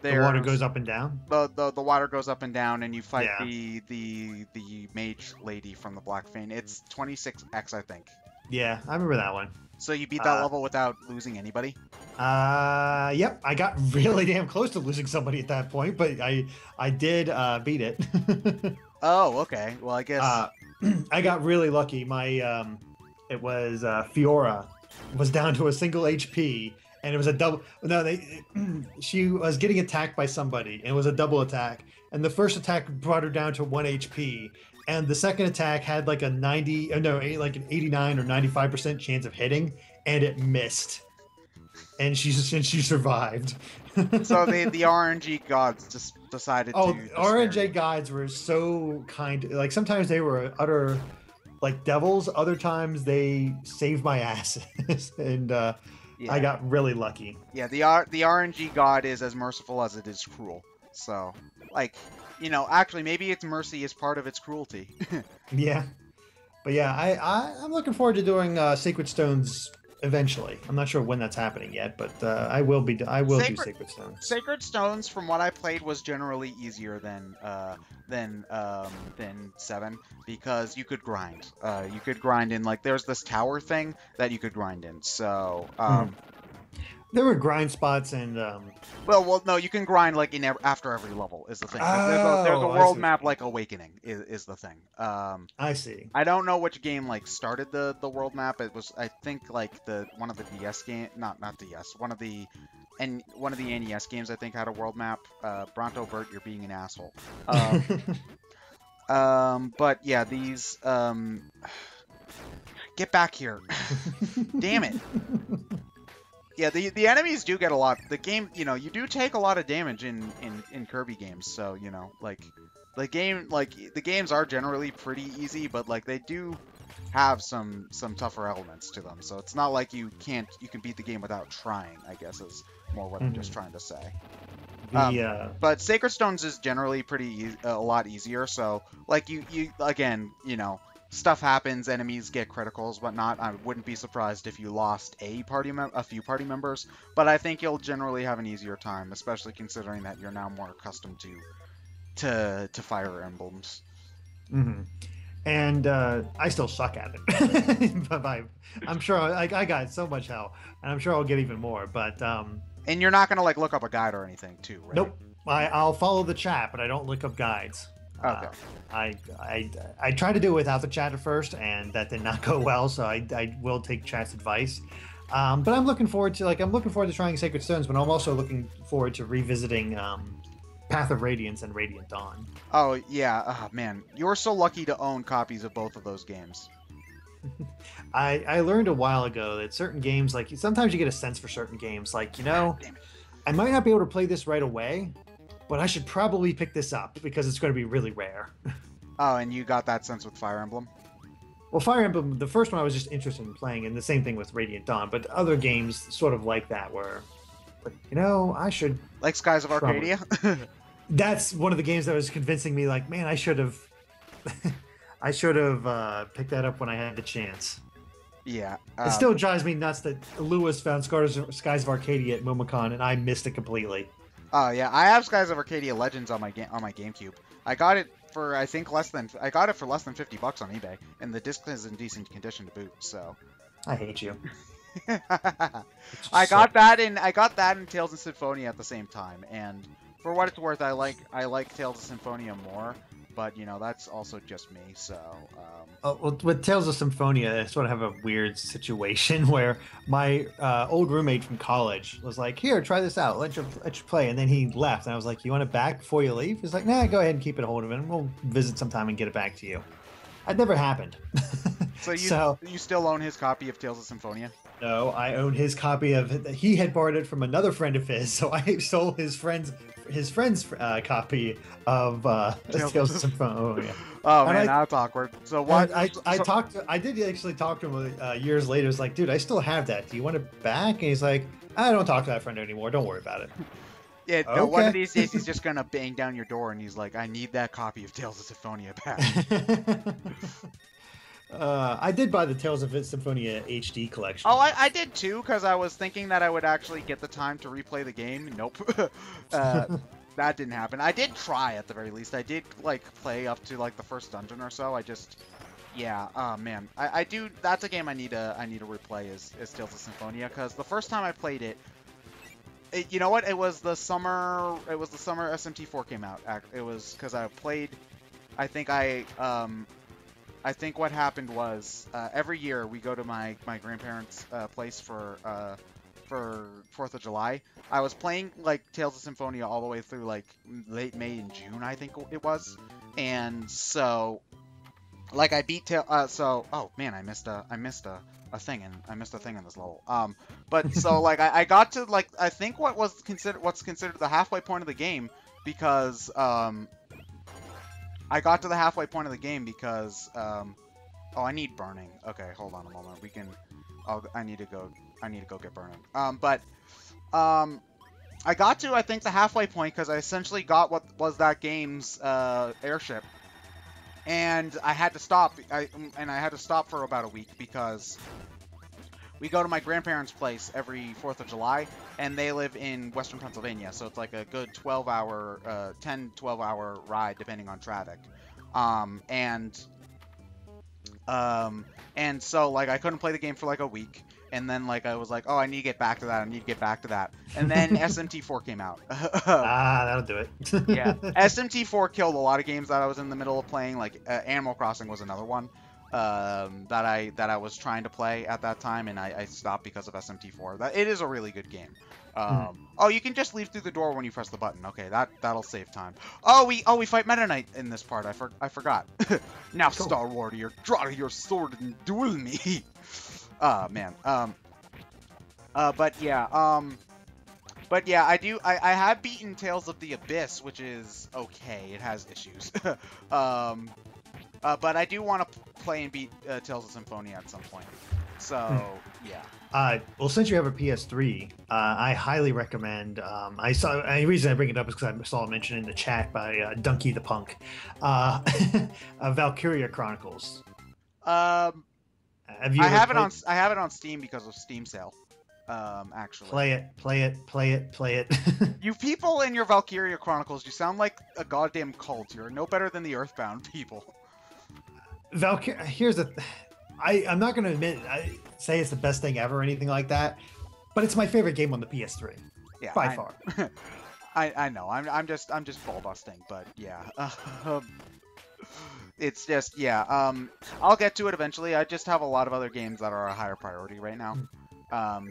the water goes up and down. The water goes up and down, and you fight Yeah. the mage lady from the Black Fane. It's 26X, I think. Yeah, I remember that one. So you beat that level without losing anybody? Yep. I got really damn close to losing somebody at that point, but I did beat it. Oh, okay. Well, I guess I got really lucky. My it was Fiora was down to a single HP, and it was a double. No, she was getting attacked by somebody, and it was a double attack. And the first attack brought her down to 1 HP, and the second attack had like a 90, like an 89 or 95% chance of hitting, and it missed. And she survived. So the RNG gods just decided to. RNG gods were so kind. Like sometimes they were utter like devils. Other times they saved my asses, and Yeah. I got really lucky. Yeah, the RNG god is as merciful as it is cruel. So, like, actually, maybe its mercy is part of its cruelty. Yeah, but yeah, I'm looking forward to doing Sacred Stones eventually. I'm not sure when that's happening yet, but I will do Sacred Stones. Sacred Stones, from what I played, was generally easier than 7, because you could grind. You could grind in, like, there's this tower thing that you could grind in. So there were grind spots and well, no, you can grind like after every level is the thing. There's a world map like Awakening is the thing. I see. I don't know which game like started the world map. It was, I think, like one of the DS game, not DS, one of the NES games I think had a world map. Bronto Bert, you're being an asshole. But yeah, these get back here. Damn it. Yeah, the enemies do get a lot. The game, you do take a lot of damage in Kirby games. So, like the games are generally pretty easy, but like they do have some tougher elements to them. So it's not like you can beat the game without trying, I guess is more what I'm just trying to say. But Sacred Stones is generally a lot easier. So like you again, stuff happens, enemies get criticals, whatnot. I wouldn't be surprised if you lost a few party members, but I think you'll generally have an easier time, especially considering that you're now more accustomed to Fire Emblems. Mm-hmm. And I still suck at it, but I'm sure I got so much help, and I'm sure I'll get even more. But and you're not gonna like look up a guide or anything, too, right? Nope. I'll follow the chat, but I don't look up guides. Okay. I tried to do it without the chat at first, and that did not go well. So I will take chat's advice. But I'm looking forward to trying Sacred Stones, but I'm also looking forward to revisiting Path of Radiance and Radiant Dawn. Oh yeah, man, you're so lucky to own copies of both of those games. I learned a while ago that certain games, like sometimes you get a sense for certain games, like Damn it. I might not be able to play this right away, but I should probably pick this up because it's going to be really rare. Oh, and you got that sense with Fire Emblem? Well, Fire Emblem, the first one I was just interested in playing, and the same thing with Radiant Dawn, but other games sort of like that where, but I should. Like Skies of Probably. Arcadia? That's one of the games that was convincing me, like, man, I should have, I should have picked that up when I had the chance. Yeah. It still drives me nuts that Lewis found Skies of Arcadia at MomoCon and I missed it completely. Oh yeah, I have Skies of Arcadia Legends on my GameCube. I got it for I think less than $50 on eBay, and the disc is in decent condition to boot. So I hate you. I got that in Tales of Symphonia at the same time, and for what it's worth, I like Tales of Symphonia more, but that's also just me. So Well, with Tales of Symphonia, I sort of have a weird situation where my old roommate from college was like, "Here, try this out. Let you play," and then he left, and I was like, "You want it back before you leave?" He's like, "Nah, go ahead and keep it hold of it, and we'll visit sometime and get it back to you." That never happened. So you still own his copy of Tales of Symphonia? No, I own his copy of. He had borrowed it from another friend of his, so I stole his friend's copy of Tales of Symphonia. Oh man, that's awkward. So what? I did actually talk to him years later. It's like, dude, I still have that. Do you want it back? And he's like, I don't talk to that friend anymore. Don't worry about it. Yeah, no, one of these days he's just gonna bang down your door and he's like, I need that copy of Tales of Symphonia back. I did buy the Tales of Symphonia HD collection. Oh, I did too, because I was thinking that I would actually get the time to replay the game. Nope. That didn't happen. I did try at the very least. I did play up to the first dungeon or so. Yeah. Oh man, I do. That's a game I need to replay is Tales of Symphonia, because the first time I played it, you know what? It was the summer SMT4 came out. It was because I played. I think what happened was every year we go to my grandparents' place for 4th of July. I was playing Tales of Symphonia all the way through late May and June, I think it was, and so I beat oh man, I missed a thing in this level. But so I got to I think what's considered the halfway point of the game, because I got to the halfway point of the game because oh, I need burning. Okay, hold on a moment. I need to go get burning. I got to, I think, the halfway point because I essentially got what was that game's airship, and I had to stop. I had to stop for about a week because we go to my grandparents' place every 4th of July, and they live in Western Pennsylvania, so it's a good 12-hour, 10-12-hour ride depending on traffic. And so I couldn't play the game for a week, and then I was like, oh, I need to get back to that. And then SMT4 came out. That'll do it. Yeah, SMT4 killed a lot of games that I was in the middle of playing. Animal Crossing was another one that I was trying to play at that time, and I stopped because of SMT4. It is a really good game. Oh, you can just leave through the door when you press the button. Okay, that'll save time. Oh, we fight Meta Knight in this part. I forgot. Now, cool. Star Warrior, draw your sword and duel me. Man. But yeah. I have beaten Tales of the Abyss, which is okay. It has issues. But I do want to play and beat Tales of Symphonia at some point. So, yeah. Well, since you have a PS3, I highly recommend. The reason I bring it up is because I saw it mentioned in the chat by Donkey the Punk, Valkyria Chronicles. I have it on Steam because of Steam sale. Actually. Play it. You people in your Valkyria Chronicles, you sound like a goddamn cult. You're no better than the Earthbound people. Here's the. I'm not going to say it's the best thing ever or anything like that, but it's my favorite game on the PS3. Yeah, by far. I know. I'm just ball busting, but yeah. It's just I'll get to it eventually. I just have a lot of other games that are a higher priority right now.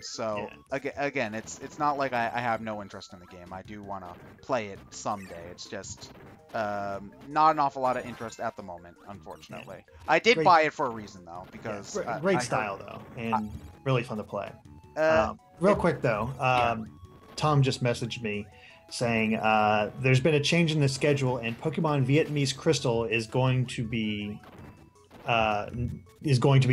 So again, it's not like I have no interest in the game. I do want to play it someday. It's just not an awful lot of interest at the moment, unfortunately. I did Great. buy it for a reason though, because great style though, and really fun to play. Real quick though, Tom just messaged me saying there's been a change in the schedule, and Pokemon Vietnamese Crystal is going to be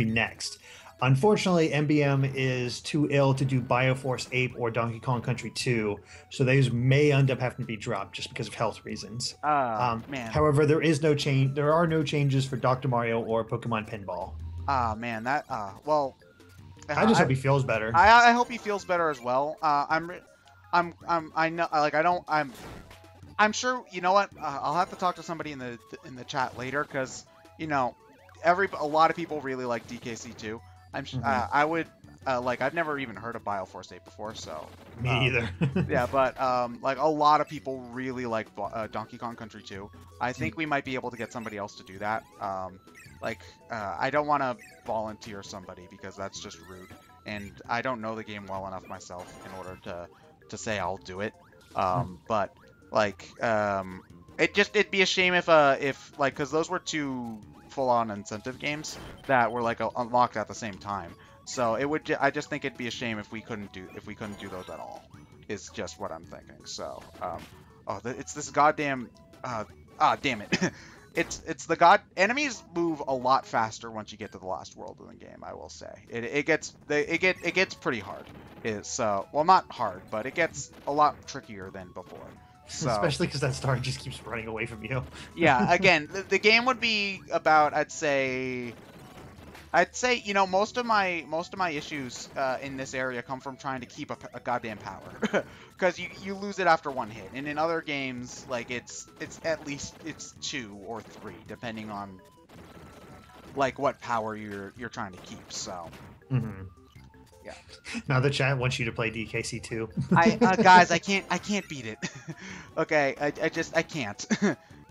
next. Unfortunately, MBM is too ill to do Bioforce Ape or Donkey Kong Country 2, so those may end up having to be dropped just because of health reasons. Man. However, there is no change. There are no changes for Dr. Mario or Pokemon Pinball. Man, that well. I just hope he feels better. I hope he feels better as well. I'm sure. You know what? I'll have to talk to somebody in the chat later, because you know, a lot of people really like DKC too. I would I've never even heard of Bioforce 8 before, so me either. yeah, but like a lot of people really like Donkey Kong Country 2. I think we might be able to get somebody else to do that. I don't want to volunteer somebody because that's just rude, and I don't know the game well enough myself in order to say I'll do it. But it'd be a shame if because those were two full-on incentive games that were unlocked at the same time. So I just think it'd be a shame if we couldn't do those at all. Is just what I'm thinking. So it's this goddamn damn it. It's the enemies move a lot faster once you get to the last world of the game, I will say. It gets pretty hard. Well, not hard, but it gets a lot trickier than before. So, especially because that star just keeps running away from you. Yeah, again, the game would be about, I'd say, you know, most of my issues in this area come from trying to keep a goddamn power, because you lose it after one hit, and in other games it's at least 2 or 3 depending on what power you're trying to keep. So. Yeah. Now the chat wants you to play DKC 2. Guys, I can't beat it. Okay, I can't.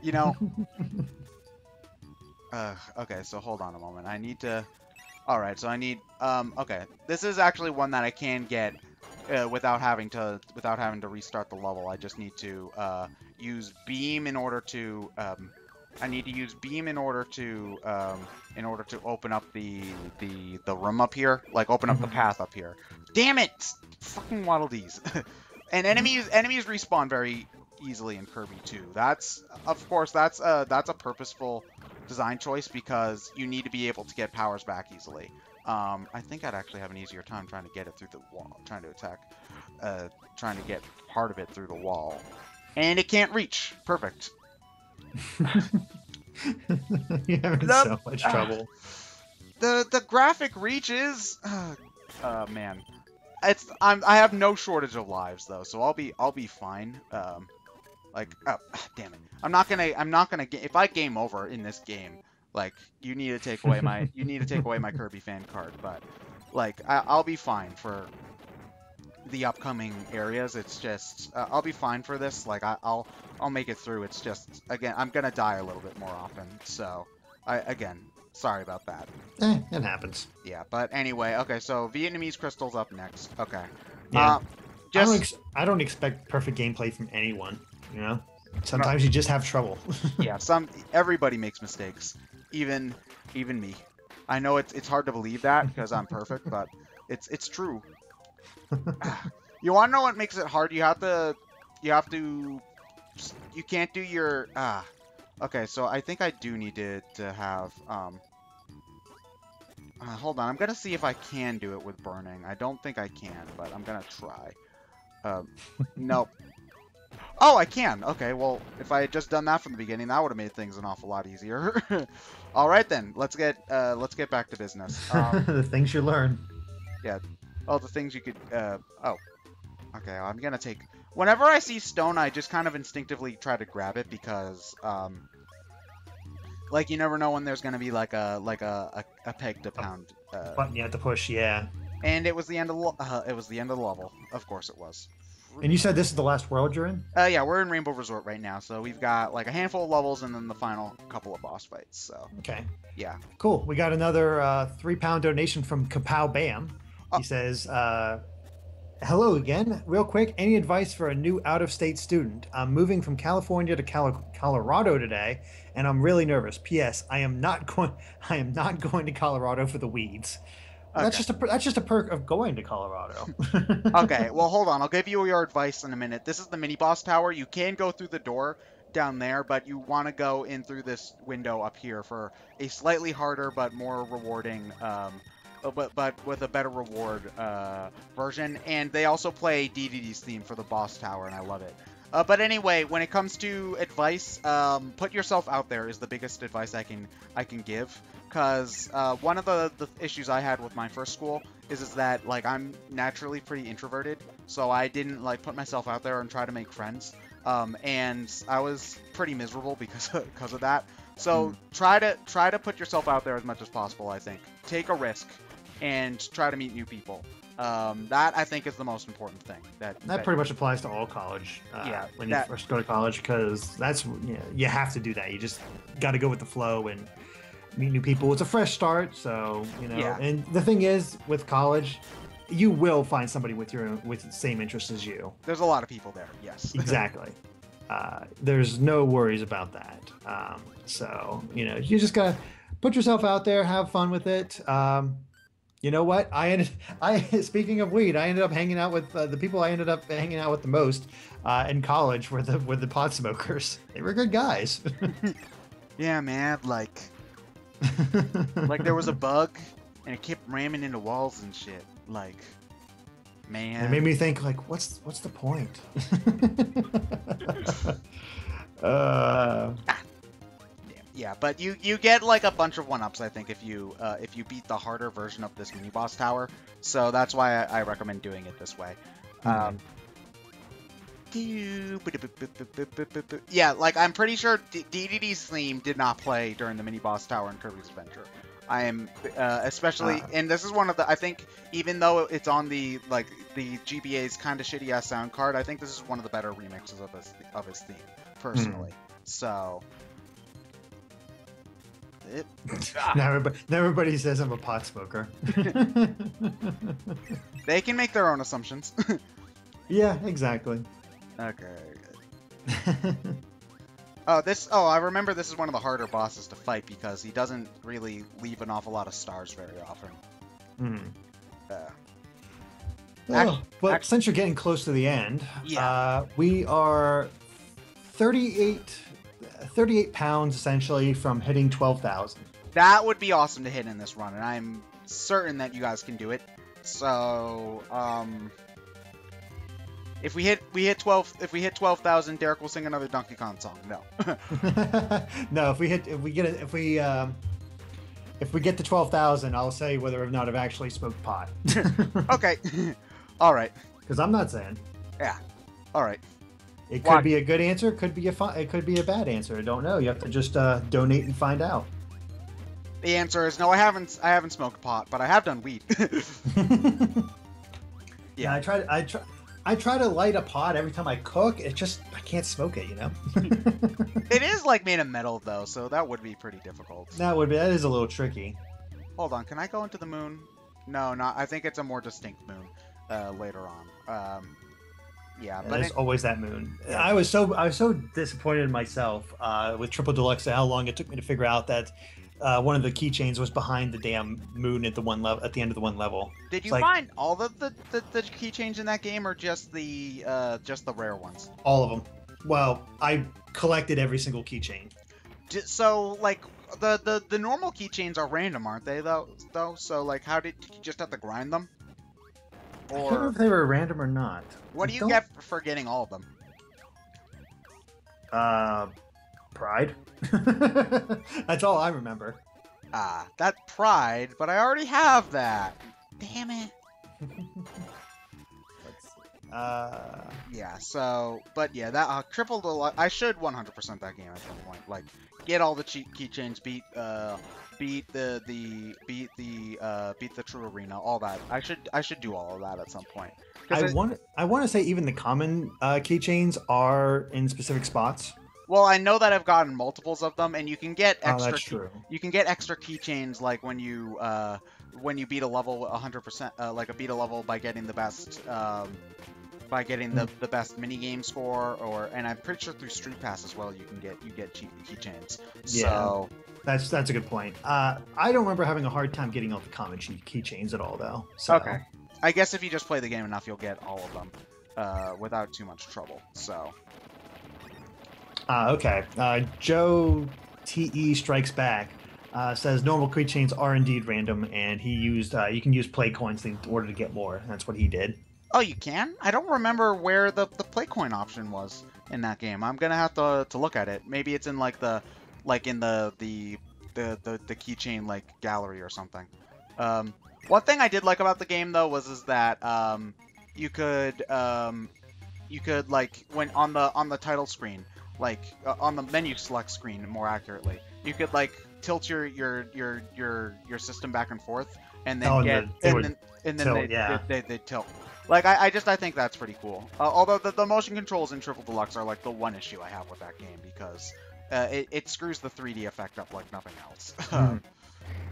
You know. Okay, so hold on a moment. I need to. All right, so I need. Okay, this is actually one that I can get without having to restart the level. I just need to use beam in order to. I need to use beam in order to open up the room up here, open up the path up here. Damn it! Fucking Waddle Dees. And enemies respawn very easily in Kirby too. That's a purposeful design choice, because you need to be able to get powers back easily. I think I'd actually have an easier time trying to get it through the wall, trying to get part of it through the wall, and it can't reach. Perfect. You're having so much trouble. The graphic reach is man, I have no shortage of lives though, so I'll be fine. Damn it, I'm not gonna if I game over in this game, you need to take away my Kirby fan card, but I'll be fine for the upcoming areas. It's just I'll be fine for this. I'll make it through. It's just, again, I'm gonna die a little bit more often, so sorry about that. It happens. Yeah, but anyway, okay, so Vietnamese Crystal's up next. Okay. Yeah. I don't expect perfect gameplay from anyone, you know? Sometimes you just have trouble. Yeah, everybody makes mistakes. Even me. I know it's hard to believe that because I'm perfect, but it's true. You want to know what makes it hard? You can't do your okay, so I think I do need to have hold on, I'm gonna see if I can do it with burning. I don't think I can, but I'm gonna try. Nope. Oh, I can. Okay, well, if I had just done that from the beginning, that would have made things an awful lot easier. All right then, let's get back to business. The things you learn. Yeah. Oh, the things you could. Oh. Okay, I'm gonna take. Whenever I see stone, I just kind of instinctively try to grab it because, you never know when there's gonna be a peg to pound. Button you have to push, yeah. And it was the end of the level. Of course it was. And you said this is the last world you're in? Yeah, we're in Rainbow Resort right now, so we've got a handful of levels and then the final couple of boss fights. So. Okay. Yeah. Cool. We got another £3 donation from Kapow Bam. He says, Hello again. Real quick, any advice for a new out-of-state student? I'm moving from California to Colorado today, and I'm really nervous. P.S. I am not going. I am not going to Colorado for the weeds. Well, Okay. that's just a perk of going to Colorado. Okay, well, hold on. I'll give you your advice in a minute. This is the mini boss tower. You can go through the door down there, but you want to go in through this window up here for a slightly harder but more rewarding, but with a better reward version. And they also play DDD's theme for the boss tower, and I love it. But anyway, when it comes to advice, put yourself out there is the biggest advice I can give. Because one of the issues I had with my first school is that like I'm naturally pretty introverted, so I didn't like put myself out there and try to make friends, and I was pretty miserable because of that. So try to put yourself out there as much as possible. I think take a risk and try to meet new people. That I think is the most important thing. That pretty much applies to all college. Yeah, when you first go to college, because that's you have to do that. You just got to go with the flow and meet new people. It's a fresh start, so Yeah. And the thing is, with college, you will find somebody with the same interests as you. There's a lot of people there. Yes. Exactly. There's no worries about that. So you just gotta put yourself out there, have fun with it. You know what? Speaking of weed, I ended up hanging out with the people I ended up hanging out with the most in college were the pot smokers. They were good guys. Yeah, man. Like there was a bug and it kept ramming into walls and shit. Like, man. It made me think, like, what's the point? Yeah, but you get like a bunch of 1-ups, I think, if you beat the harder version of this mini boss tower. So that's why I recommend doing it this way. Yeah, like I'm pretty sure DDD's theme did not play during the mini boss tower in Kirby's Adventure. I am especially, and this is one of the, I think, even though it's on the GBA's kind of shitty ass sound card, I think this is one of the better remixes of his theme, personally. So. Now everybody says I'm a pot smoker. They can make their own assumptions. Yeah, exactly. Okay. I remember this is one of the harder bosses to fight because he doesn't really leave an awful lot of stars very often. But since you're getting close to the end, we are 38 pounds essentially from hitting 12,000. That would be awesome to hit in this run, and I'm certain that you guys can do it. So, if we hit 12,000, Derek will sing another Donkey Kong song. No. No, if we get to 12,000, I'll say whether or not I've actually smoked pot. Okay. All right. Because I'm not saying. Yeah. All right. It could be a good answer. It could be a bad answer. I don't know. You have to just donate and find out. The answer is no. I haven't smoked pot, but I have done weed. Yeah, I try to light a pot every time I cook. I can't smoke it. It is like made of metal though, so that would be pretty difficult. That is a little tricky. Hold on, can I go into the moon? No, not. I think it's a more distinct moon later on. Yeah, but there's always that moon. I was so disappointed in myself with Triple Deluxe how long it took me to figure out that one of the keychains was behind the damn moon at the end of the one level. Did you find all the keychains in that game, or just the rare ones? All of them. Well, I collected every single keychain. So like the normal keychains are random, aren't they? Though. So like, did you just have to grind them? Or... I can't remember if they were random or not. What do you get for getting all of them? Pride. That's all I remember. That pride, but I already have that. Damn it. Yeah, so, but yeah, that Triple Deluxe, I should 100% that game at some point. Like, get all the keychains, beat the true arena, all that. I should do all of that at some point. I want to say even the common keychains are in specific spots. Well, I know that I've gotten multiples of them, and you can get extra. That's true. You can get extra keychains like when you when you beat a level 100%, like a beat a level by getting the best the best mini game score, and I'm pretty sure through Street Pass as well you get keychains. Yeah. So that's a good point. I don't remember having a hard time getting all the common keychains at all though. So. Okay. I guess if you just play the game enough, you'll get all of them without too much trouble. So. Okay. Joe TE Strikes Back says normal keychains are indeed random, and he used you can use play coins in order to get more. That's what he did. Oh, you can? I don't remember where the play coin option was in that game. I'm gonna have to look at it. Maybe it's in like the keychain like gallery or something. One thing I did like about the game though was that you could like when on the title screen, like on the menu select screen more accurately, you could like tilt your system back and forth and then they tilt. Like I think that's pretty cool. Although the motion controls in Triple Deluxe are like the one issue I have with that game because it screws the 3D effect up like nothing else.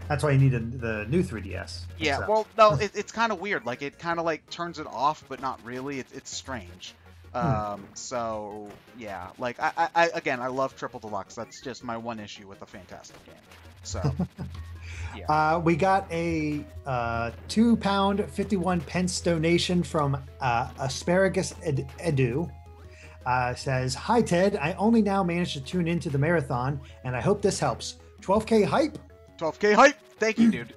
That's why you needed the new 3DS. Yeah, so. well, no, it's kind of weird. Like it kind of like turns it off, but not really. It's strange. So yeah, like I love Triple Deluxe. That's just my one issue with a fantastic game. So yeah. We got a £2.51 donation from Asparagus Edu. Says, "Hi Ted, I only now managed to tune into the marathon, and I hope this helps. 12K hype." 12K hype. Thank you, dude.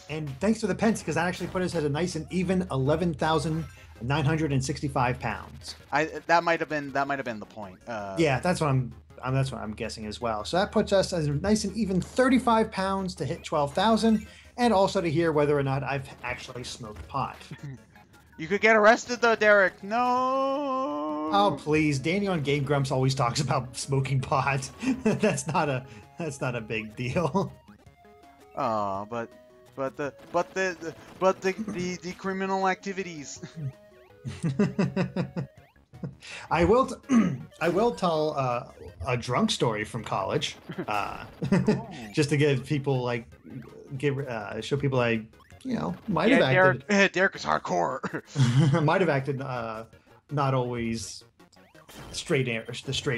And thanks for the pence, because that actually put us at a nice and even 11,965 pounds. That might have been the point. Yeah, that's what I'm guessing as well. So that puts us as a nice and even 35 pounds to hit 12,000, and also to hear whether or not I've actually smoked pot. You could get arrested though, Derek. No. Oh please, Danny on Game Grumps always talks about smoking pot. That's not a big deal. Oh, but the criminal activities. I will tell a drunk story from college, just to give people show people might have acted. Derek is hardcore. Might have acted not always the straight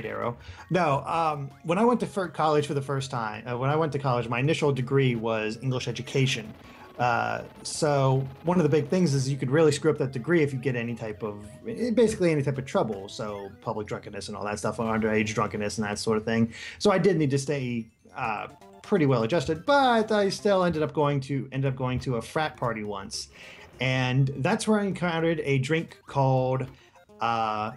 arrow. No, when I went to college for the first time, my initial degree was English education. So one of the big things is you could really screw up that degree if you get basically any type of trouble. So public drunkenness and all that stuff, or underage drunkenness and that sort of thing. So I did need to stay pretty well adjusted, but I still ended up going to a frat party once, and that's where I encountered a drink called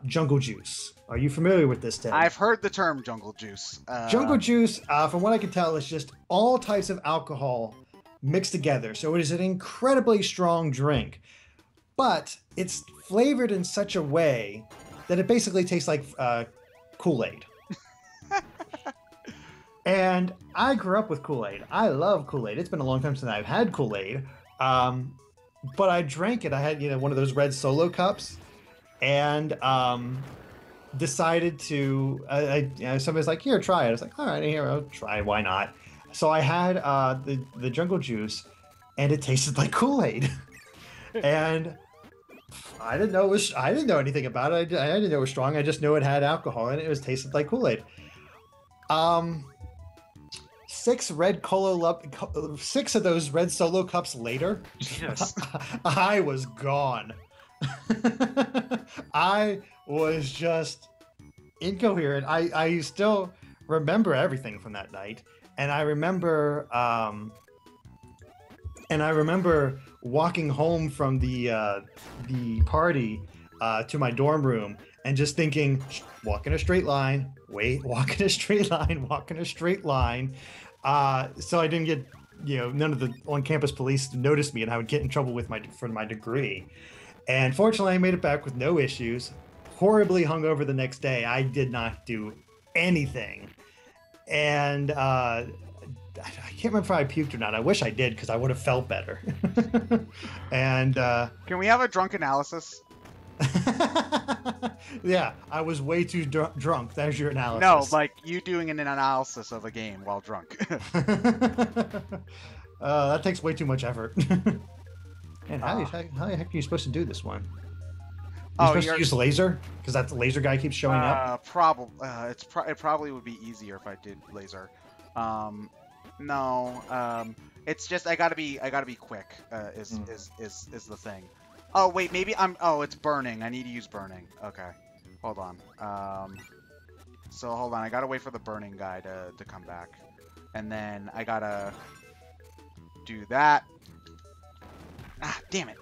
Jungle Juice. Are you familiar with this, Ted? I've heard the term Jungle Juice. Jungle Juice, from what I can tell, is just all types of alcohol mixed together. So it is an incredibly strong drink, but it's flavored in such a way that it basically tastes like Kool-Aid. And I grew up with Kool-Aid. I love Kool-Aid. It's been a long time since I've had Kool-Aid. But I drank it. I had one of those red Solo cups, and decided to. Somebody's like, "Here, try it." I was like, "All right, here, I'll try. Why not?" So I had the Jungle Juice, and it tasted like Kool-Aid. And I didn't know anything about it. I didn't know it was strong. I just knew it had alcohol in it. It tasted like Kool-Aid. 6 of those red Solo cups later, Jesus. I was gone. I was just incoherent. I still remember everything from that night, and I remember walking home from the party to my dorm room and just thinking, walk in a straight line, walk in a straight line, walk in a straight line. So I didn't get, none of the on-campus police noticed me, and I would get in trouble for my degree. And fortunately, I made it back with no issues. Horribly hungover the next day. I did not do anything. And I can't remember if I puked or not. I wish I did, because I would have felt better. And can we have a drunk analysis? Yeah, I was way too drunk. There's your analysis. No, like you doing an analysis of a game while drunk. That takes way too much effort. And how the heck are you supposed to do this one? You're supposed to use laser? Because that laser guy keeps showing up? Probably. It probably would be easier if I did laser. No. It's just I gotta be quick. Is the thing. Oh wait, maybe Oh, it's burning. I need to use burning. Okay. Hold on. So hold on. I gotta wait for the burning guy to come back, and then I gotta do that. Ah, damn it.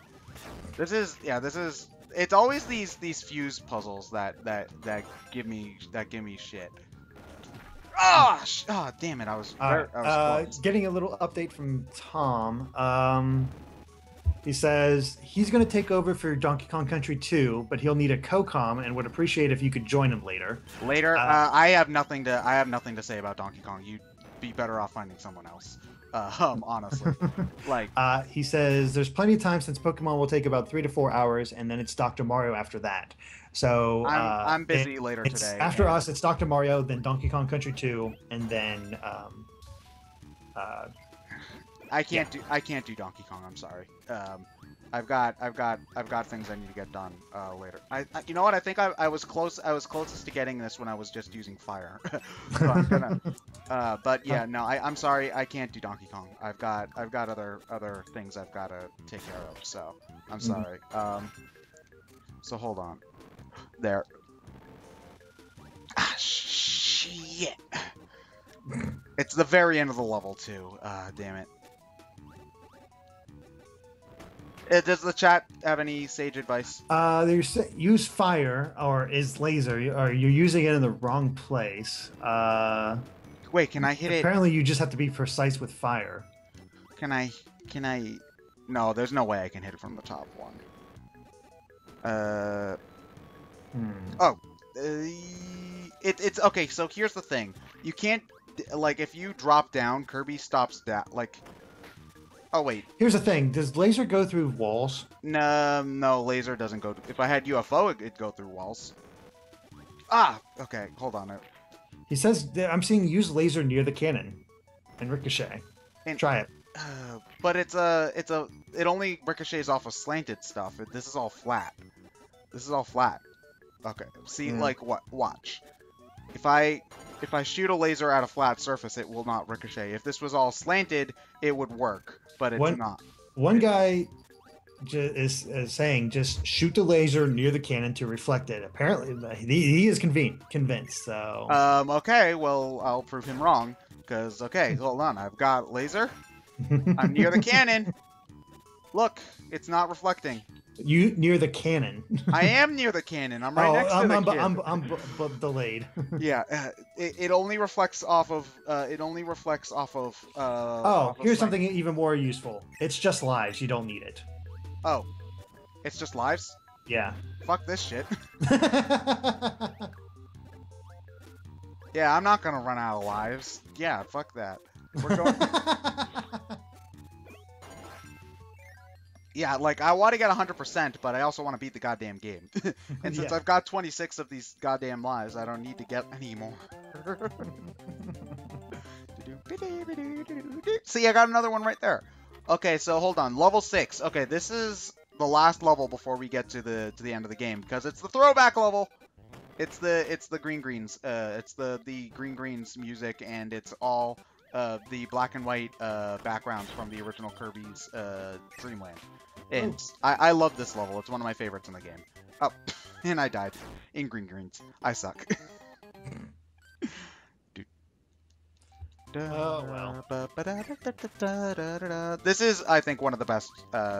This is. It's always these fuse puzzles that give me shit. Oh, damn it! I was close. Getting a little update from Tom. He says he's going to take over for Donkey Kong Country 2, but he'll need a co-com and would appreciate if you could join him later. I have nothing to say about Donkey Kong. You'd be better off finding someone else. Honestly, he says there's plenty of time since Pokemon will take about 3 to 4 hours, and then it's Dr. Mario after that. So I'm busy later today. After us, it's Dr. Mario, then Donkey Kong Country 2, and then I can't do Donkey Kong. I'm sorry. I've got things I need to get done later. You know what? I think I was close. I was closest to getting this when I was just using fire. So I'm gonna. But yeah, no. I'm sorry. I can't do Donkey Kong. I've got other things I've got to take care of. So I'm sorry. So hold on. There. Ah, shit. It's the very end of the level too. Damn it. Does the chat have any sage advice? Use fire or is laser, or you're using it in the wrong place. Wait, can I hit it? Apparently, you just have to be precise with fire. Can I? No, there's no way I can hit it from the top one. Oh. It's okay. So here's the thing. You can't if you drop down, Kirby stops that Oh, wait. Here's the thing. Does laser go through walls? No, laser doesn't go... If I had UFO, it'd go through walls. Ah! Okay, hold on. He says... I'm seeing use laser near the cannon. And ricochet. Try it. But it only ricochets off of slanted stuff. This is all flat. Okay, see, watch. If I shoot a laser at a flat surface, it will not ricochet. If this was all slanted, it would work, but it's not. One guy is saying just shoot the laser near the cannon to reflect it. Apparently, he is convinced. So. Okay. Well, I'll prove him wrong. Because hold on. I've got laser. I'm near the cannon. Look, it's not reflecting. You near the cannon? I am near the cannon. I'm right next to the cannon. I'm delayed. Yeah, it only reflects off of. Here's something even more useful. It's just lives. You don't need it. Oh, it's just lives? Yeah. Fuck this shit. Yeah, I'm not gonna run out of lives. Yeah, fuck that. We're going. Yeah, I want to get 100%, but I also want to beat the goddamn game. And since I've got 26 of these goddamn lives, I don't need to get any more. See, I got another one right there. Okay, so hold on. Level 6. Okay, this is the last level before we get to the end of the game, because it's the throwback level. It's the Green Greens. It's the Green Greens music, and it's all the black and white background from the original Kirby's Dreamland. And I love this level. It's one of my favorites in the game. Oh, and I died in Green Greens. I suck. Oh, well. This is, I think, one of the best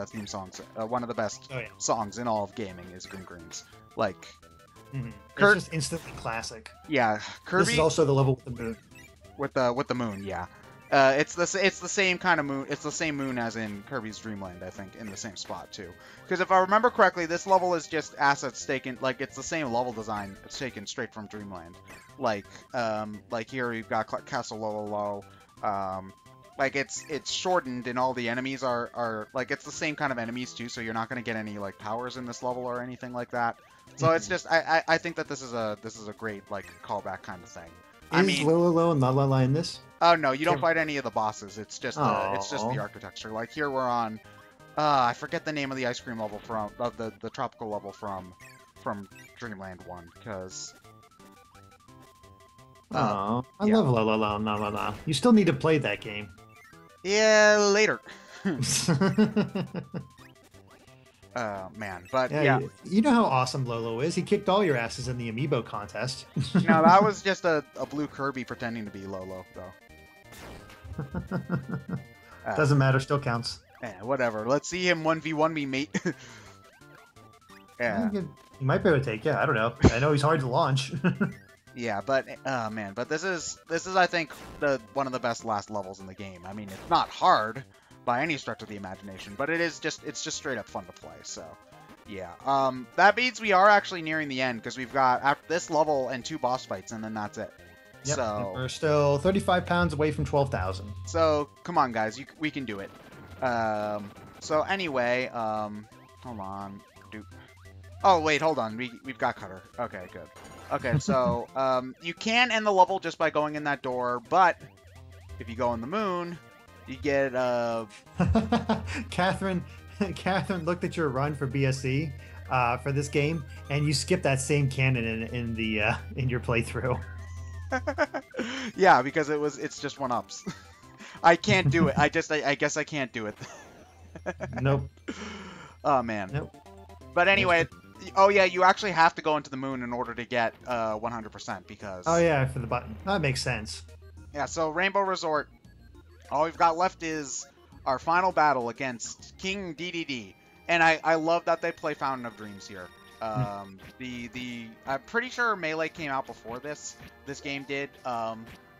theme songs. One of the best songs in all of gaming is Green Greens. It's just instantly classic. Yeah, Kirby. This is also the level with the moon. With the moon, yeah. It's the same kind of moon. It's the same moon as in Kirby's Dreamland, I think, in the same spot too. Because if I remember correctly, this level is just assets taken. It's the same level design. It's taken straight from Dreamland. Here you've got Castle Low. It's shortened, and all the enemies are it's the same kind of enemies too. So you're not gonna get any powers in this level or anything like that. So it's just I think that this is a great callback kind of thing. Is Lolo and La La La in this? Oh no, you don't fight any of the bosses. It's just the architecture. Like here we're on. I forget the name of the ice cream level of the tropical level from Dreamland 1 because. I love La La La La La La. You still need to play that game. Yeah, later. Man, but yeah. You know how awesome Lolo is. He kicked all your asses in the amiibo contest. No, that was just a blue Kirby pretending to be Lolo, though. Doesn't matter, still counts. Yeah, whatever. Let's see him 1v1 me, mate. Yeah. He might be able to take you. I don't know. I know he's hard to launch. Yeah, but man, but this is I think one of the best last levels in the game. I mean, it's not hard by any stretch of the imagination, but it's just straight up fun to play. So, yeah. That means we are actually nearing the end because we've got after this level and 2 boss fights, and then that's it. Yep, so we're still 35 pounds away from 12,000. So come on, guys, we can do it. So anyway, hold on. Oh wait, hold on. We've got Cutter. Okay, good. Okay, so you can end the level just by going in that door, but if you go on the moon, you get Catherine looked at your run for BSC for this game, and you skipped that same cannon in your playthrough. Yeah, because it's just 1-ups. I can't do it. I guess I can't do it. Nope. Oh man. Nope. But anyway. Oh yeah, you actually have to go into the moon in order to get 100% because. Oh yeah, for the button. That makes sense. Yeah, so Rainbow Resort. All we've got left is our final battle against King DDD, and I love that they play Fountain of Dreams here. I'm pretty sure Melee came out before this game did.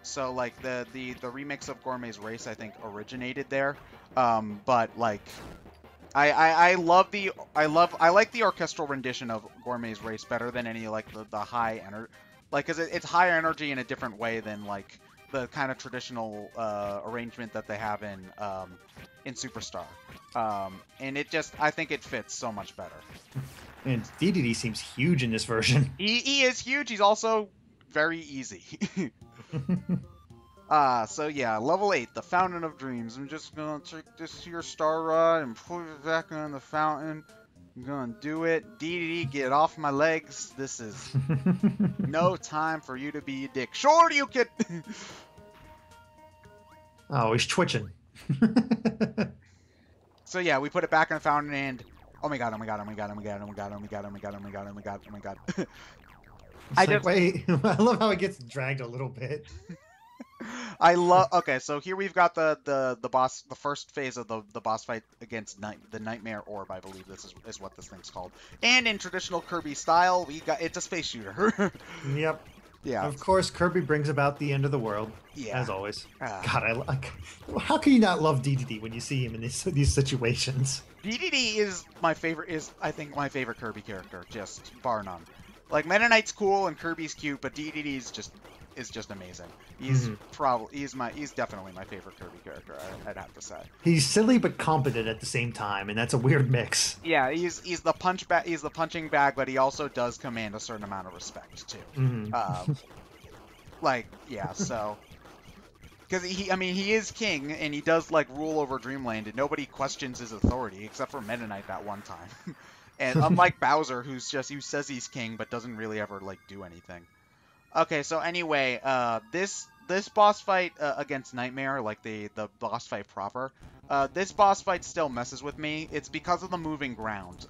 So like the remix of Gourmet's Race I think originated there. But like. I like the orchestral rendition of Gourmet's Race better than any like the high energy, like because it's higher energy in a different way than like the kind of traditional arrangement that they have in Superstar, and I think it fits so much better. And DDD seems huge in this version. He is huge. He's also very easy. So yeah, level 8, the Fountain of Dreams. I'm just gonna take this here star rod and put it back in the fountain. I'm gonna do it. DDD, get off my legs. This is no time for you to be a dick. Sure, you can. Oh, he's twitching. So yeah, we put it back in the fountain and oh my god, oh my god, oh my god, oh my god, oh my god, oh my god, oh my god, oh my god, oh my god, oh my god. Wait, I love how it gets dragged a little bit. Okay, so here we've got the boss, the first phase of the boss fight against the Nightmare Orb, I believe this is what this thing's called. And in traditional Kirby style, it's a space shooter. Yep. Yeah. Of course, Kirby brings about the end of the world. Yeah. As always. God, how can you not love DDD when you see him in these situations? DDD is I think my favorite Kirby character, just bar none. Like Meta Knight's cool and Kirby's cute, but DDD is just amazing. He's he's definitely my favorite Kirby character. I'd have to say. He's silly but competent at the same time, and that's a weird mix. Yeah, he's the punching bag, but he also does command a certain amount of respect too. Mm-hmm. So because he is king and he does like rule over Dreamland, and nobody questions his authority except for Meta Knight that one time. And unlike Bowser, who says he's king but doesn't really ever like do anything. Okay, so anyway, this boss fight against Nightmare, like the boss fight proper, this boss fight still messes with me. It's because of the moving ground.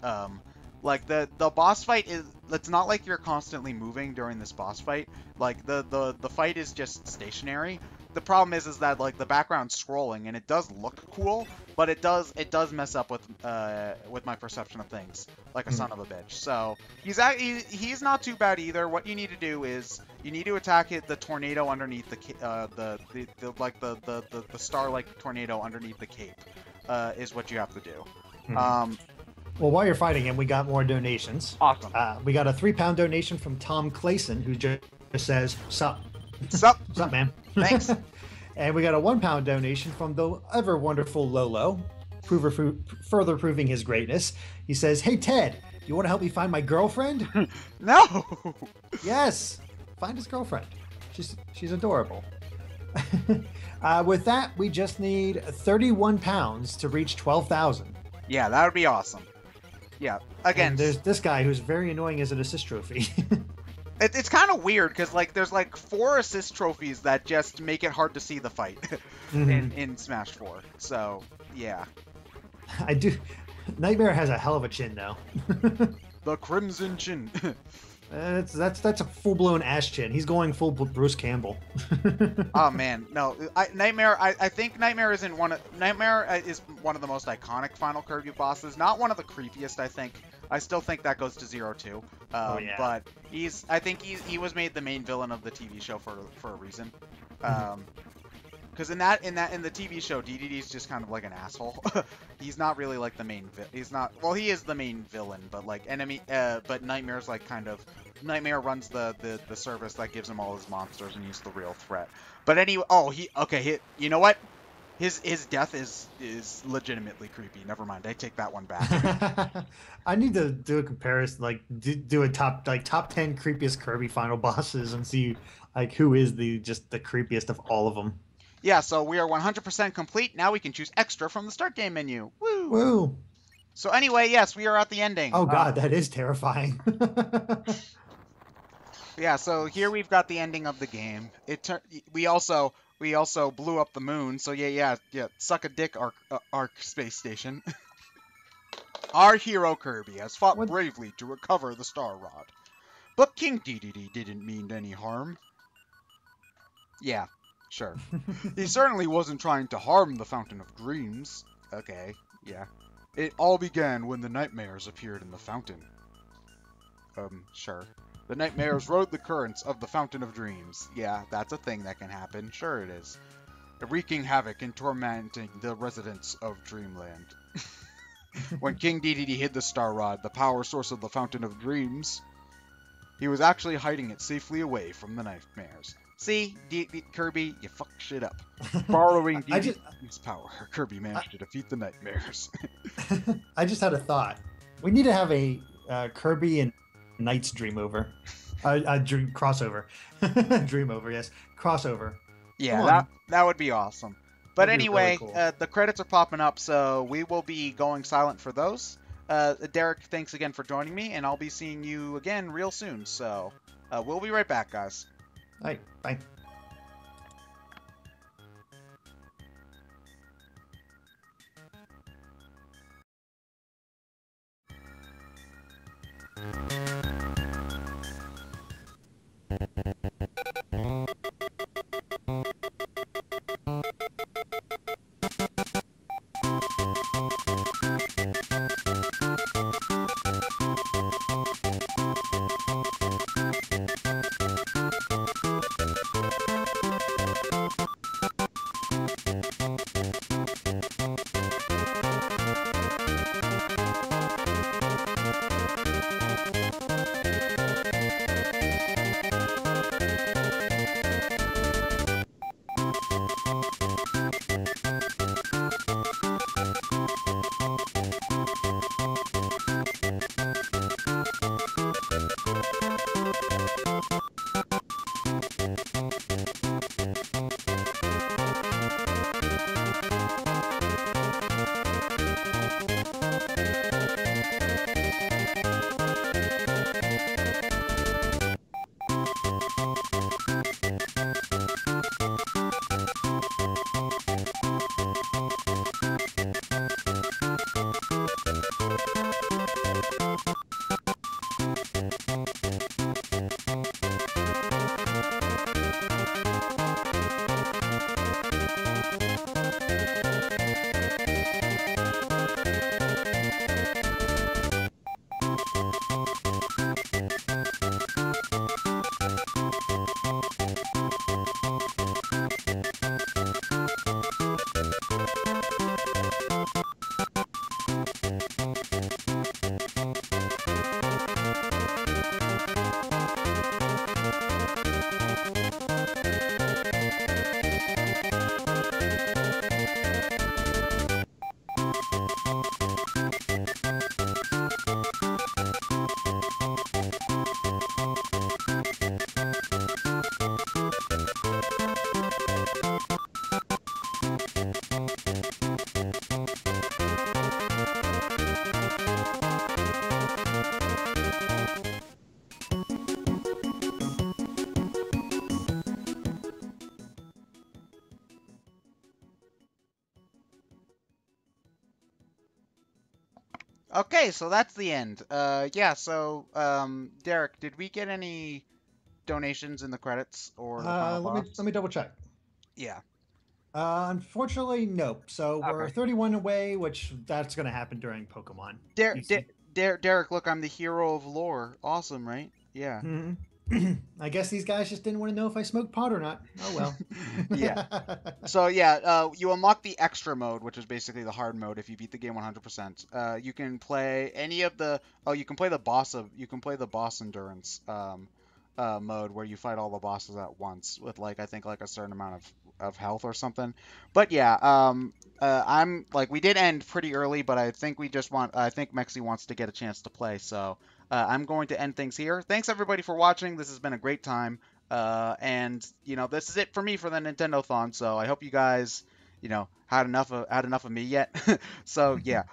Like the boss fight it's not like you're constantly moving during this boss fight. Like the fight is just stationary. The problem is that like the background's scrolling and it does look cool, but it does mess up with my perception of things like a son of a bitch. So he's not too bad either. What you need to do is you need to attack the tornado underneath the star-like tornado underneath the cape is what you have to do. Well, while you're fighting him, we got more donations. Awesome. We got a £3 donation from Tom Clayson, who just says, "Sup, sup, man." Thanks. And we got a £1 donation from the ever wonderful Lolo, further proving his greatness. He says, "Hey Ted, you want to help me find my girlfriend?" No. Yes, find his girlfriend. She's adorable. With that, we just need 31 pounds to reach 12,000. Yeah, that would be awesome. Yeah, again, And there's this guy who's very annoying as an assist trophy. it's kind of weird because like there's like 4 assist trophies that just make it hard to see the fight in Smash 4. So yeah, I do. Nightmare has a hell of a chin though. the Crimson Chin. That's a full blown ass chin. He's going full Bruce Campbell. Oh man, no, Nightmare. I think Nightmare isn't one. Nightmare is one of the most iconic Final Kirby bosses. Not one of the creepiest. I think. I still think that goes to 0-2. Oh, yeah. But I think he was made the main villain of the TV show for a reason. Because in the TV show, DDD's just kind of like an asshole. He's not really like the main. He's not. Well, he is the main villain, but like enemy. But Nightmare's like kind of. Nightmare runs the service that gives him all his monsters, and he's the real threat. But anyway, you know what? His death is legitimately creepy. Never mind, I take that one back. I need to do a comparison, like do a top 10 creepiest Kirby final bosses and see like who is the creepiest of all of them. Yeah, so we are 100% complete. Now we can choose extra from the start game menu. Woo! Woo! So anyway, yes, we are at the ending. Oh god, that is terrifying. Yeah, so here we've got the ending of the game. We also blew up the moon. So yeah, suck a dick, Arc Space Station. Our hero Kirby has fought bravely to recover the Star Rod, but King Dedede didn't mean any harm. Yeah, sure. He certainly wasn't trying to harm the Fountain of Dreams. Okay, yeah. It all began when the Nightmares appeared in the fountain. Sure. The Nightmares rode the currents of the Fountain of Dreams. Yeah, that's a thing that can happen. Sure it is. Wreaking havoc and tormenting the residents of Dreamland. When King Dedede hid the Star Rod, the power source of the Fountain of Dreams, he was actually hiding it safely away from the Nightmares. See, Kirby, you fuck shit up. Borrowing Dedede's power, Kirby managed to defeat the Nightmares. I just had a thought. We need to have a Kirby and Knights Dream Over. Dream crossover. Dream Over, yes. Crossover. Yeah, that would be awesome. But anyway, really cool. The credits are popping up, so we will be going silent for those. Derek, thanks again for joining me, and I'll be seeing you again real soon. So we'll be right back, guys. All right, bye. Okay, so that's the end. Yeah. So, Derek, did we get any donations in the credits or the final Let box? me double check. Yeah. Unfortunately, nope. So we're Okay. 31 away, which that's going to happen during Pokemon. Der- You Der- see? Derek, look, I'm the hero of lore. Awesome, right? Yeah. Mhm. I guess these guys just didn't want to know if I smoked pot or not. Oh well. Yeah. So yeah, you unlock the extra mode, which is basically the hard mode if you beat the game 100%. You can play any of the you can play the boss endurance mode where you fight all the bosses at once with like I think like a certain amount of health or something. But yeah, I'm like we did end pretty early, but I think Mexi wants to get a chance to play, so I'm going to end things here. Thanks everybody for watching. This has been a great time. And this is it for me for the Nintendothon. So I hope you guys, had enough of me yet. So yeah.